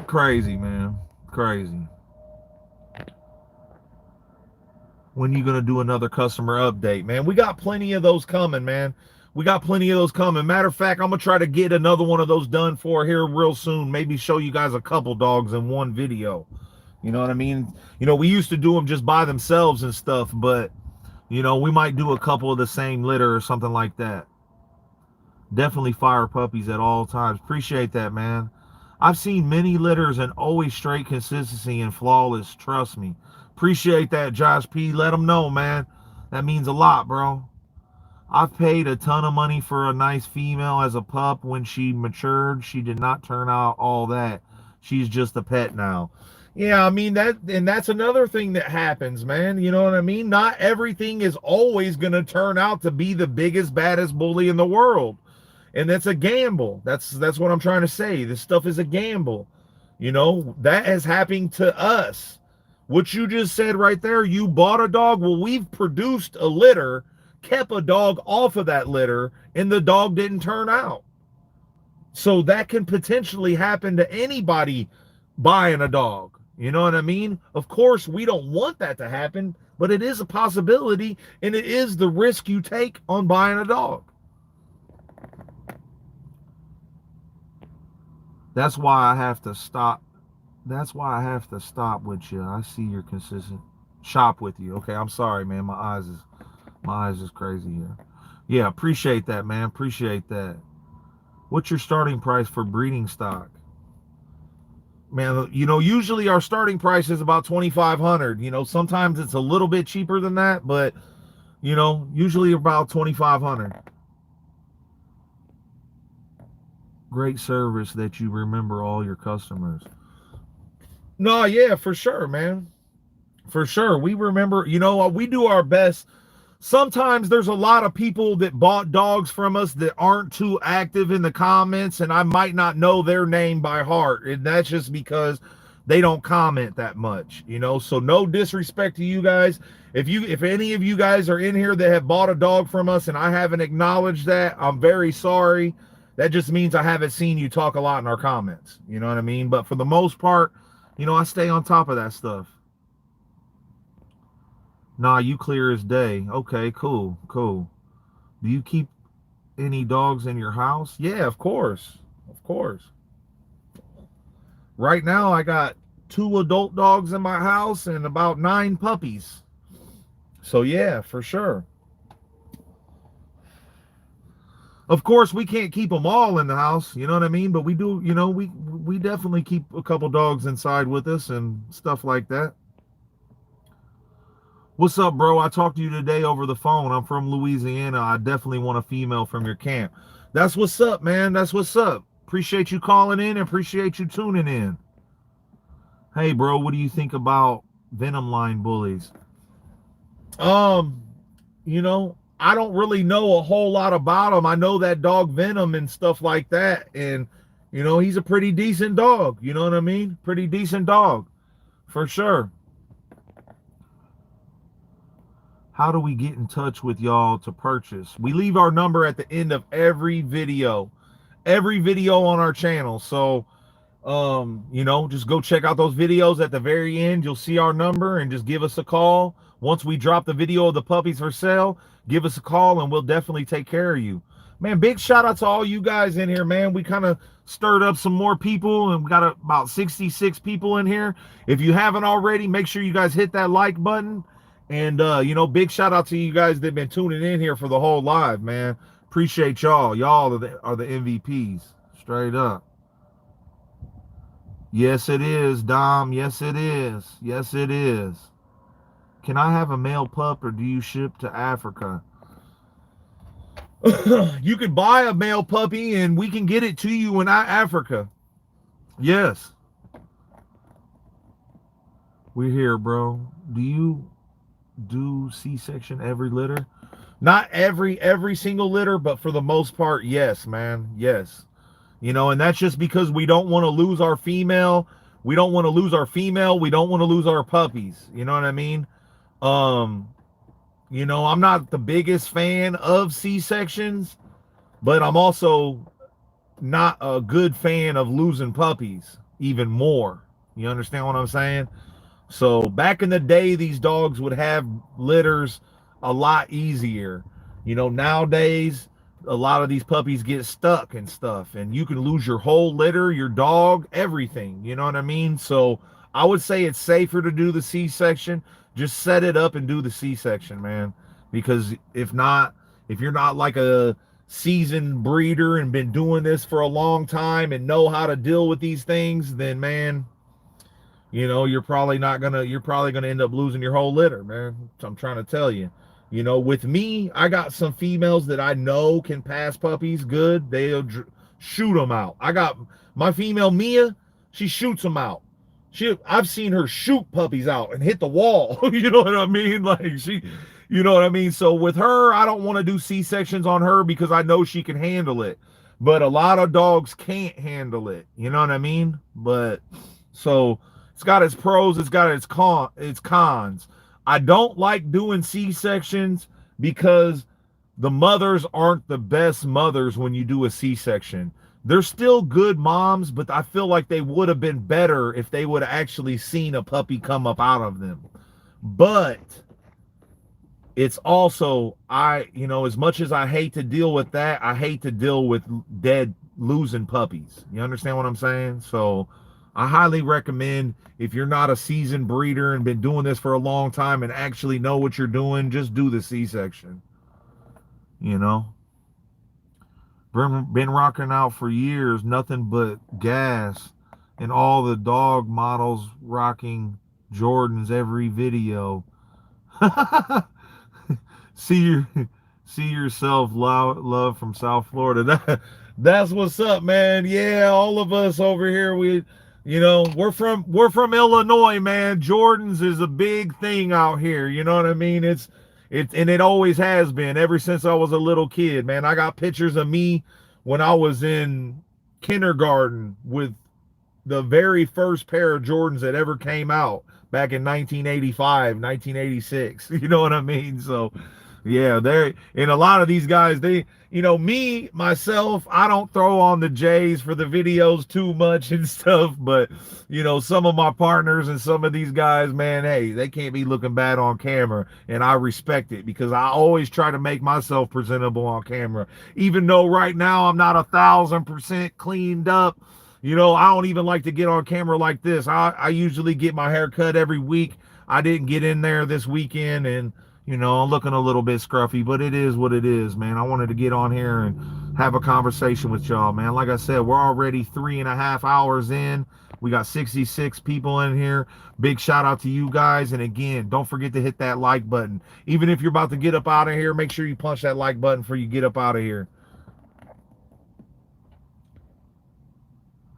crazy, man. Crazy. When you going to do another customer update, man? We got plenty of those coming, man. We got plenty of those coming. Matter of fact, I'm going to try to get another one of those done for here real soon. Maybe show you guys a couple dogs in one video. You know what I mean? You know, we used to do them just by themselves and stuff, but, you know, we might do a couple of the same litter or something like that. Definitely fire puppies at all times. Appreciate that, man. I've seen many litters and always straight consistency and flawless. Trust me. Appreciate that, Josh P. Let them know, man. That means a lot, bro. I've paid a ton of money for a nice female as a pup. When she matured, she did not turn out all that. She's just a pet now. Yeah, I mean, that's another thing that happens, man. You know what I mean? Not everything is always going to turn out to be the biggest, baddest bully in the world. And that's a gamble. That's what I'm trying to say. This stuff is a gamble. You know, that has happened to us. What you just said right there, you bought a dog. Well, we've produced a litter, kept a dog off of that litter, and the dog didn't turn out. So that can potentially happen to anybody buying a dog. You know what I mean? Of course, we don't want that to happen, but it is a possibility, and it is the risk you take on buying a dog. That's why I have to stop. That's why I have to stop with you. I see you're consistent. Shop with you. Okay, I'm sorry, man. My eyes is crazy here. Yeah, appreciate that, man. Appreciate that. What's your starting price for breeding stock? Man, you know, usually our starting price is about $2,500. You know, sometimes it's a little bit cheaper than that, but, you know, usually about $2,500. Great service that you remember all your customers. No, yeah, for sure, man. For sure. We remember, you know, we do our best. Sometimes there's a lot of people that bought dogs from us that aren't too active in the comments, and I might not know their name by heart. And that's just because they don't comment that much, you know. So no disrespect to you guys. If any of you guys are in here that have bought a dog from us and I haven't acknowledged that, I'm very sorry. That just means I haven't seen you talk a lot in our comments. You know what I mean? But for the most part, you know, I stay on top of that stuff. Nah, you clear as day. Okay, cool, cool. Do you keep any dogs in your house? Yeah, of course. Of course. Right now, I got 2 adult dogs in my house and about 9 puppies. So, yeah, for sure. Of course, we can't keep them all in the house, you know what I mean? But we do, you know, we definitely keep a couple dogs inside with us and stuff like that. What's up, bro? I talked to you today over the phone. I'm from Louisiana. I definitely want a female from your camp. That's what's up, man. That's what's up. Appreciate you calling in and appreciate you tuning in. Hey, bro, what do you think about Venom line bullies? You know, I don't really know a whole lot about him. I know that dog Venom and stuff like that. And, you know, he's a pretty decent dog. You know what I mean? Pretty decent dog. For sure. How do we get in touch with y'all to purchase? We leave our number at the end of every video on our channel. So, you know, just go check out those videos at the very end. You'll see our number and just give us a call. Once we drop the video of the puppies for sale, give us a call and we'll definitely take care of you. Man, big shout out to all you guys in here, man. We kind of stirred up some more people and we got about 66 people in here. If you haven't already, make sure you guys hit that like button And you know, big shout out to you guys that have been tuning in here for the whole live, man. Appreciate y'all. Y'all are the MVPs. Straight up. Yes, it is, Dom. Yes, it is. Yes, it is. Can I have a male pup or do you ship to Africa? You can buy a male puppy and we can get it to you in Africa. Yes. We're here, bro. Do you do C-section every litter? Not every single litter, but for the most part, yes, man. Yes. You know, and that's just because we don't want to lose our female. We don't want to lose our female. We don't want to lose our puppies. You know what I mean? You know, I'm not the biggest fan of C-sections, but I'm also not a good fan of losing puppies even more. You understand what I'm saying? So back in the day, these dogs would have litters a lot easier. You know, nowadays, a lot of these puppies get stuck and stuff, and you can lose your whole litter, your dog, everything. You know what I mean? So I would say it's safer to do the C-section. Just set it up and do the C-section, man. Because if you're not like a seasoned breeder and been doing this for a long time and know how to deal with these things, then man, you know, you're probably gonna end up losing your whole litter, man. I'm trying to tell you. You know, with me, I got some females that I know can pass puppies good. They'll shoot them out. I got my female Mia, she shoots them out. I've seen her shoot puppies out and hit the wall. You know what I mean? Like you know what I mean? So with her, I don't want to do C-sections on her because I know she can handle it. But a lot of dogs can't handle it. You know what I mean? But so it's got its pros, it's got its cons. I don't like doing C-sections because the mothers aren't the best mothers when you do a C-section. They're still good moms, but I feel like they would have been better if they would have actually seen a puppy come up out of them. But it's also, you know, as much as I hate to deal with that, I hate to deal with losing puppies. You understand what I'm saying? So I highly recommend, if you're not a seasoned breeder and been doing this for a long time and actually know what you're doing, just do the C-section. You know? Been rocking out for years, nothing but gas, and all the dog models rocking Jordans every video. see yourself, love from South Florida. That's what's up, man. Yeah, all of us over here, you know, we're from Illinois, man. Jordans is a big thing out here. You know what I mean? And it always has been ever since I was a little kid, man. I got pictures of me when I was in kindergarten with the very first pair of Jordans that ever came out back in 1985, 1986. You know what I mean? So yeah, and a lot of these guys, you know, myself, I don't throw on the J's for the videos too much and stuff, but you know, some of my partners and some of these guys, man, hey, they can't be looking bad on camera, and I respect it because I always try to make myself presentable on camera, even though right now I'm not 1,000% cleaned up. You know, I don't even like to get on camera like this. I usually get my hair cut every week. I didn't get in there this weekend, and you know, I'm looking a little bit scruffy, but it is what it is, man. I wanted to get on here and have a conversation with y'all, man. Like I said, we're already 3.5 hours in. We got 66 people in here. Big shout out to you guys. And again, don't forget to hit that like button. Even if you're about to get up out of here, make sure you punch that like button before you get up out of here.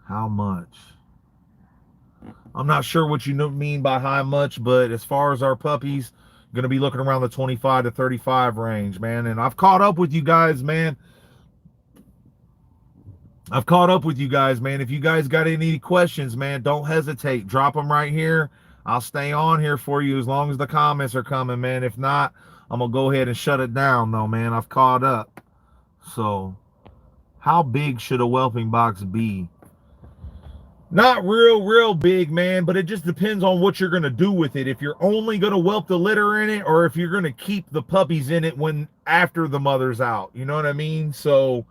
How much? I'm not sure what you mean by how much, but as far as our puppies, going to be looking around the 25 to 35 range, man. And I've caught up with you guys, man. If you guys got any questions, man, don't hesitate. Drop them right here. I'll stay on here for you as long as the comments are coming, man. If not, I'm going to go ahead and shut it down, though, man. I've caught up. So, how big should a whelping box be? Not real big, man, but it just depends on what you're going to do with it. If you're only going to whelp the litter in it, or if you're going to keep the puppies in it after the mother's out. You know what I mean? So,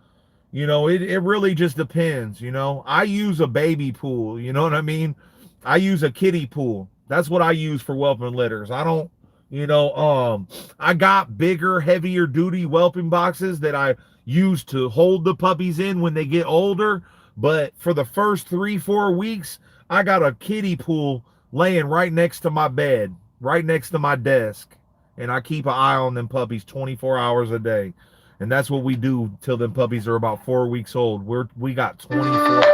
you know, it really just depends, you know. I use a baby pool, you know what I mean? I use a kiddie pool. That's what I use for whelping litters. I don't I got bigger, heavier duty whelping boxes that I use to hold the puppies in when they get older. But for the first 3-4 weeks, I got a kiddie pool laying right next to my bed, right next to my desk. And I keep an eye on them puppies 24 hours a day. And that's what we do till them puppies are about 4 weeks old. We got 24 hours.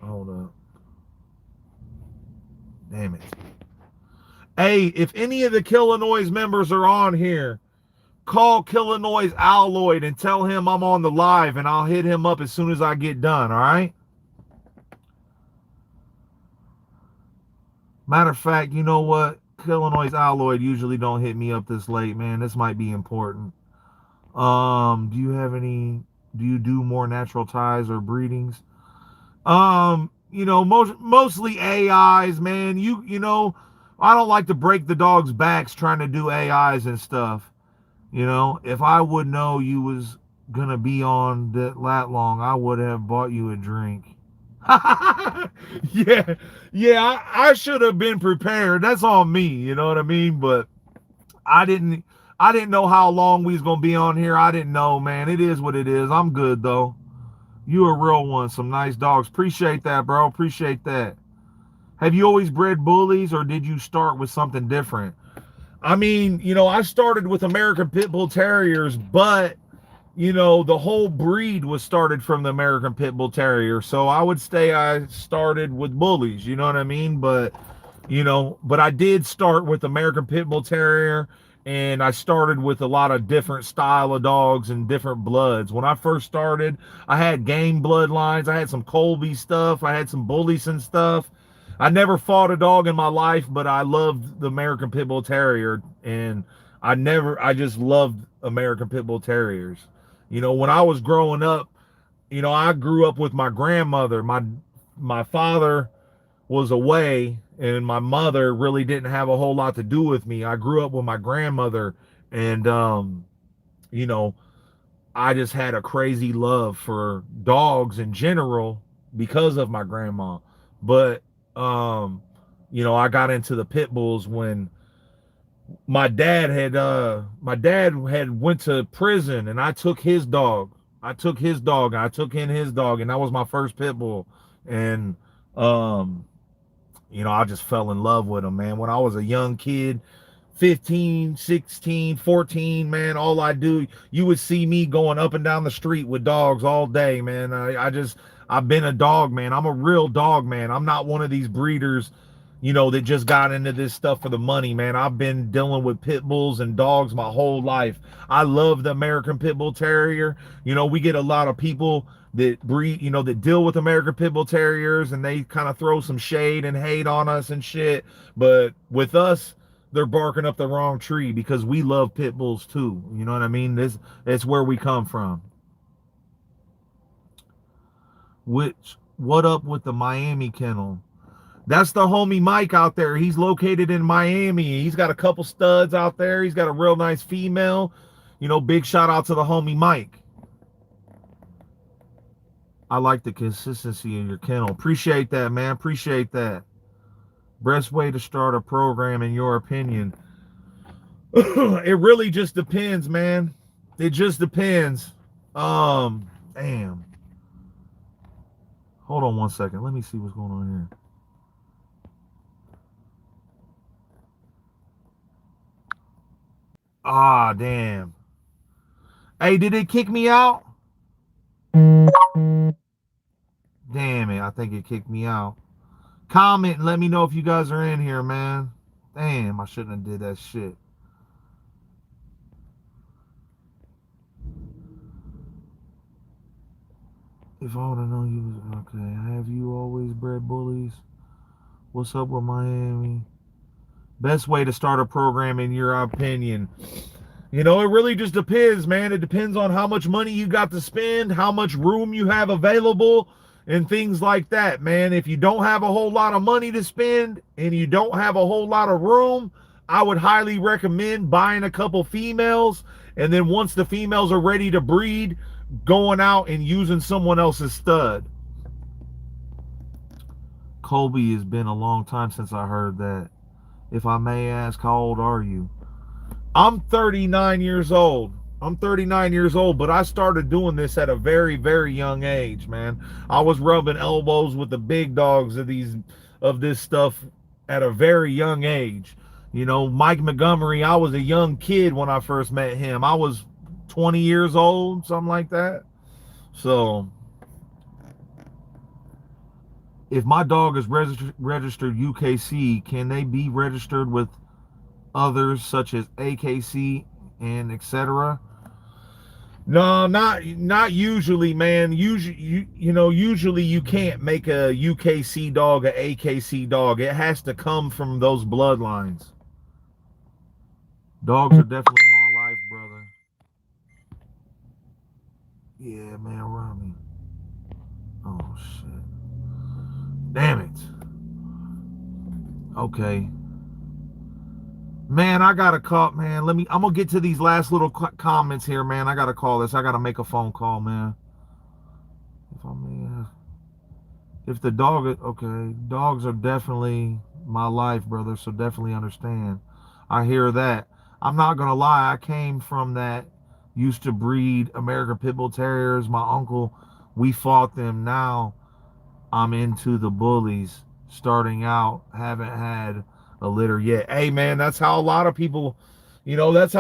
Hold up. Damn it. Hey, if any of the Killinois members are on here, call Killinois Alloyd and tell him I'm on the live, and I'll hit him up as soon as I get done, all right? Matter of fact, you know what? Killinois Alloyd usually don't hit me up this late, man. This might be important. Do you do more natural ties or breedings? Mostly AIs, man. I don't like to break the dog's backs trying to do AIs and stuff. If I would know you was gonna be on that long, I would have bought you a drink. yeah, I should have been prepared. That's on me, you know what I mean? But I didn't know how long we was gonna be on here. I didn't know, man. It is what it is. I'm good though. You a real one. Some nice dogs. Appreciate that, bro. Appreciate that. Have you always bred bullies, or did you start with something different? I mean, I started with American Pit Bull Terriers, but, the whole breed was started from the American Pit Bull Terrier. So I would say I started with bullies, you know what I mean? But I did start with American Pit Bull Terrier, and I started with a lot of different style of dogs and different bloods. When I first started, I had game bloodlines. I had some Colby stuff. I had some bullies and stuff. I never fought a dog in my life, but I loved the American Pit Bull Terrier, and I just loved American Pit Bull Terriers. When I was growing up, I grew up with my grandmother. My father was away, and my mother really didn't have a whole lot to do with me. I grew up with my grandmother, and I just had a crazy love for dogs in general because of my grandma. But I got into the pit bulls when my dad had went to prison, and I took his dog. I took in his dog, and that was my first pit bull. And I just fell in love with him, man. When I was a young kid, 15, 16, 14, man, you would see me going up and down the street with dogs all day, man. I've been a dog man. I'm a real dog man. I'm not one of these breeders, that just got into this stuff for the money, man. I've been dealing with pit bulls and dogs my whole life. I love the American Pit Bull Terrier. We get a lot of people that breed, that deal with American Pit Bull Terriers, and they kind of throw some shade and hate on us and shit. But with us, they're barking up the wrong tree, because we love pit bulls too. You know what I mean? It's where we come from. What up with the Miami kennel? That's the homie Mike out there. He's located in Miami. He's got a couple studs out there. He's got a real nice female. Big shout out to the homie Mike. I like the consistency in your kennel. Appreciate that, man. Appreciate that. Best way to start a program, in your opinion? It really just depends, man. It just depends. Damn. Hold on one second. Let me see what's going on here. Ah, damn. Hey, did it kick me out? Damn it. I think it kicked me out. Comment and let me know if you guys are in here, man. Damn, I shouldn't have did that shit. If I would have known you was okay. Have you always bred bullies? What's up with Miami? Best way to start a program, in your opinion? It really just depends, man. It depends on how much money you got to spend, how much room you have available, and things like that, man. If you don't have a whole lot of money to spend and you don't have a whole lot of room, I would highly recommend buying a couple females, and then once the females are ready to breed, going out and using someone else's stud. Colby, has been a long time since I heard that. If I may ask, how old are you? I'm 39 years old. I'm 39 years old, but I started doing this at a very, very young age, man. I was rubbing elbows with the big dogs of this stuff at a very young age. You know, Mike Montgomery, I was a young kid when I first met him. I was 20 years old, something like that. So, if my dog is registered UKC, can they be registered with others such as AKC and etc.? No, not usually, man. Usually, usually you can't make a UKC dog a AKC dog. It has to come from those bloodlines. Dogs are definitely my life, brother. Yeah, man, Rami. Oh shit. Damn it. Okay. Man, I gotta call, man. I'm gonna get to these last little comments here, man. I gotta call this. I gotta make a phone call, man. If the dog, okay, dogs are definitely my life, brother. So definitely understand. I hear that. I'm not gonna lie. I came from that. Used to breed American Pit Bull Terriers. My uncle, we fought them. Now I'm into the bullies. Starting out, haven't had a litter yet. Hey, man, that's how a lot of people, anybody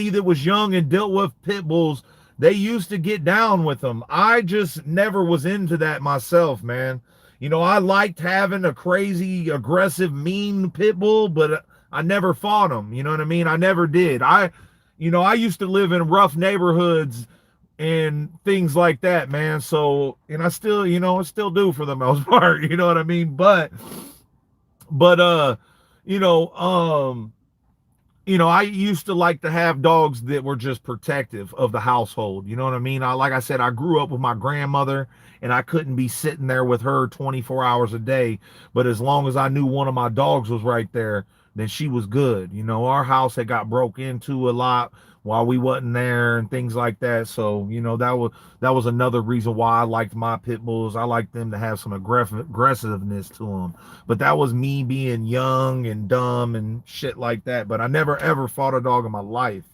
that was young and dealt with pit bulls, they used to get down with them. I just never was into that myself, man. I liked having a crazy, aggressive, mean pit bull, but I never fought them. You know what I mean? I never did. I used to live in rough neighborhoods and things like that, man. So, and I still do for the most part, you know what I mean? But you know, um, I used to like to have dogs that were just protective of the household. You know what I mean? Like I said, I grew up with my grandmother and I couldn't be sitting there with her 24 hours a day. But as long as I knew one of my dogs was right there, then she was good. Our house had got broke into a lot while we wasn't there and things like that. So, that was another reason why I liked my pit bulls. I liked them to have some aggressiveness to them. But that was me being young and dumb and shit like that. But I never ever fought a dog in my life.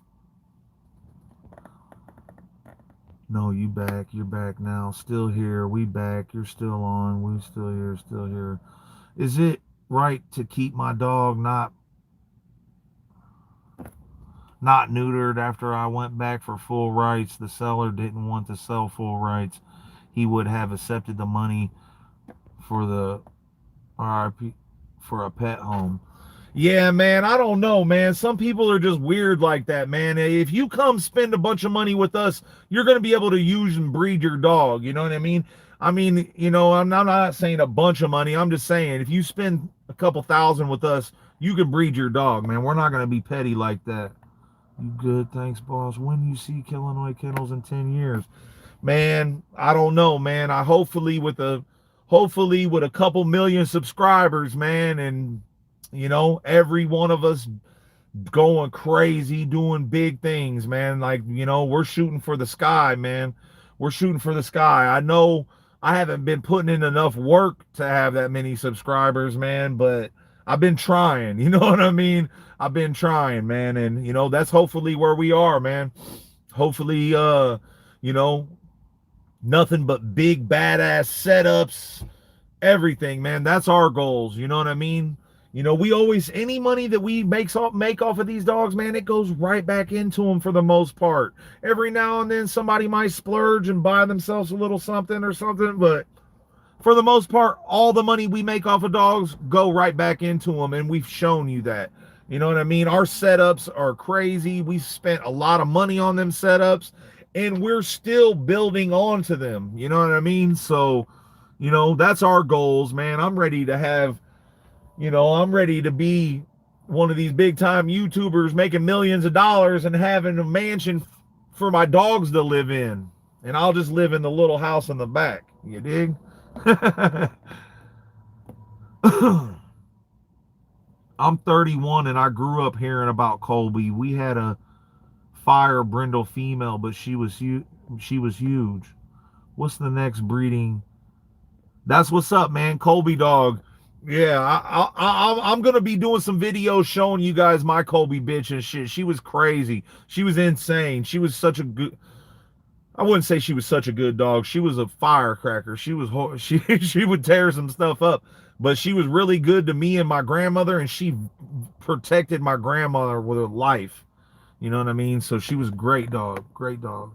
No, you back. You're back now. Still here. We back. You're still on. We still here. Still here. Is it right to keep my dog not neutered after I went back for full rights? The seller didn't want to sell full rights. He would have accepted the money for the RIP for a pet home. Yeah, man, I don't know, man. Some people are just weird like that, man. If you come spend a bunch of money with us, you're going to be able to use and breed your dog. You know what I mean? I'm not saying a bunch of money. I'm just saying if you spend a couple thousand with us, you can breed your dog, man. We're not going to be petty like that. You good? Thanks, boss. When do you see Killinois Kennels in 10 years? Man, I don't know, man. Hopefully with a couple million subscribers, man, and every one of us going crazy, doing big things, man. Like, we're shooting for the sky, man. We're shooting for the sky. I know I haven't been putting in enough work to have that many subscribers, man, but I've been trying, you know what I mean? I've been trying, man, and that's hopefully where we are, man. Hopefully, nothing but big badass setups, everything, man. That's our goals, you know what I mean? We always, any money that we make off of these dogs, man, it goes right back into them for the most part. Every now and then somebody might splurge and buy themselves a little something or something, but for the most part, all the money we make off of dogs go right back into them, and we've shown you that. You know what I mean? Our setups are crazy. We spent a lot of money on them setups, and we're still building onto them. You know what I mean? So, that's our goals, man. I'm ready to be one of these big time YouTubers making millions of dollars and having a mansion for my dogs to live in. And I'll just live in the little house in the back. You dig? I'm 31 and I grew up hearing about Colby. We had a fire brindle female, but she was huge. What's the next breeding? That's what's up, man. Colby dog. Yeah, I'm gonna be doing some videos showing you guys my Colby bitch and shit. She was crazy. She was insane. She was such a good. I wouldn't say she was such a good dog. She was a firecracker. She was she would tear some stuff up, but she was really good to me and my grandmother, and she protected my grandmother with her life. You know what I mean? So she was great dog. Great dog.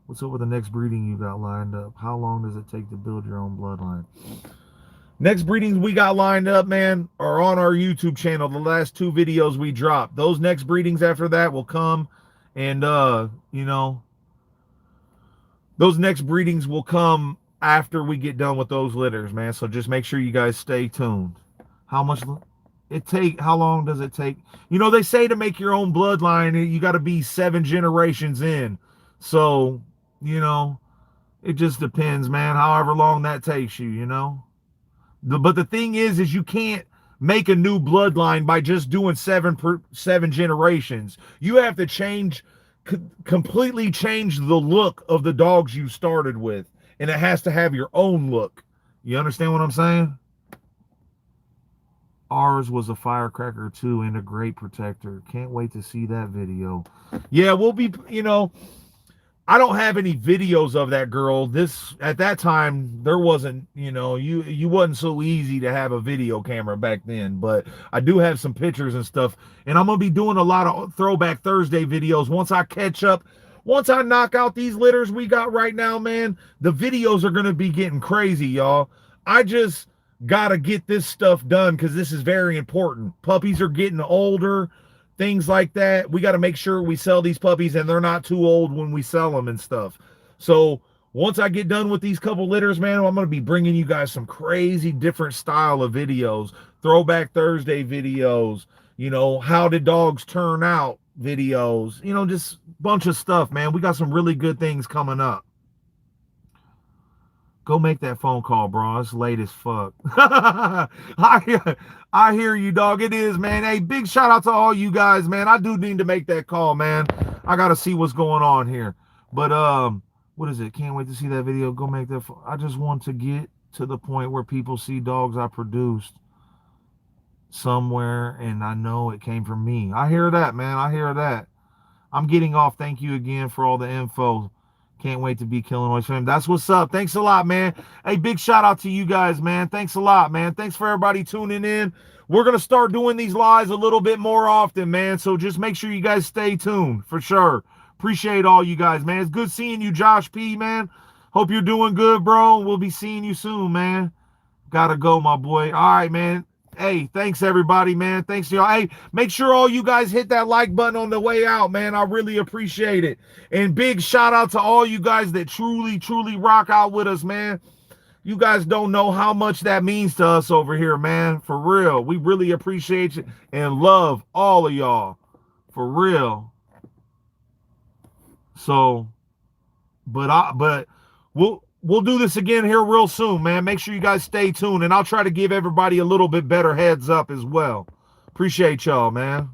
What's up with the next breeding you got lined up? How long does it take to build your own bloodline? Next breedings we got lined up, man, are on our YouTube channel. The last 2 videos we dropped. Those next breedings after that will come, and you know, those next breedings will come after we get done with those litters, man. So just make sure you guys stay tuned. How long does it take? You know, they say to make your own bloodline, you got to be 7 generations in. So, you know, it just depends, man, however long that takes you, you know. But the thing is you can't make a new bloodline by just doing 7 generations. You have to completely change the look of the dogs you started with, and it has to have your own look. You understand what I'm saying? Ours was a firecracker too, and a great protector. Can't wait to see that video. Yeah, we'll be, you know, I don't have any videos of that girl. At that time, there wasn't, you know, you wasn't so easy to have a video camera back then, but I do have some pictures and stuff, and I'm going to be doing a lot of Throwback Thursday videos once I catch up. Once I knock out these litters we got right now, man, the videos are going to be getting crazy, y'all. I just got to get this stuff done because this is very important. Puppies are getting older. Things like that. We got to make sure we sell these puppies and they're not too old when we sell them and stuff. So once I get done with these couple litters, man, I'm going to be bringing you guys some crazy different style of videos. Throwback Thursday videos, you know, how did dogs turn out videos, you know, just a bunch of stuff, man. We got some really good things coming up. Go make that phone call, bro. It's late as fuck. I hear you, dog. It is, man. Hey, big shout out to all you guys, man. I do need to make that call, man. I got to see what's going on here. But, what is it? Can't wait to see that video. Go make that. I just want to get to the point where people see dogs I produced somewhere, and I know it came from me. I hear that, man. I hear that. I'm getting off. Thank you again for all the info. Can't wait to be Killinois fam. That's what's up. Thanks a lot, man. Hey, big shout out to you guys, man. Thanks a lot, man. Thanks for everybody tuning in. We're going to start doing these lives a little bit more often, man. So just make sure you guys stay tuned for sure. Appreciate all you guys, man. It's good seeing you, Josh P, man. Hope you're doing good, bro. We'll be seeing you soon, man. Gotta go, my boy. All right, man. Hey, thanks everybody, man. Thanks to y'all. Hey, make sure all you guys hit that like button on the way out, man. I really appreciate it. And big shout out to all you guys that truly, truly rock out with us, man. You guys don't know how much that means to us over here, man. For real. We really appreciate you and love all of y'all. For real. So, but we'll do this again here real soon, man. Make sure you guys stay tuned, and I'll try to give everybody a little bit better heads up as well. Appreciate y'all, man.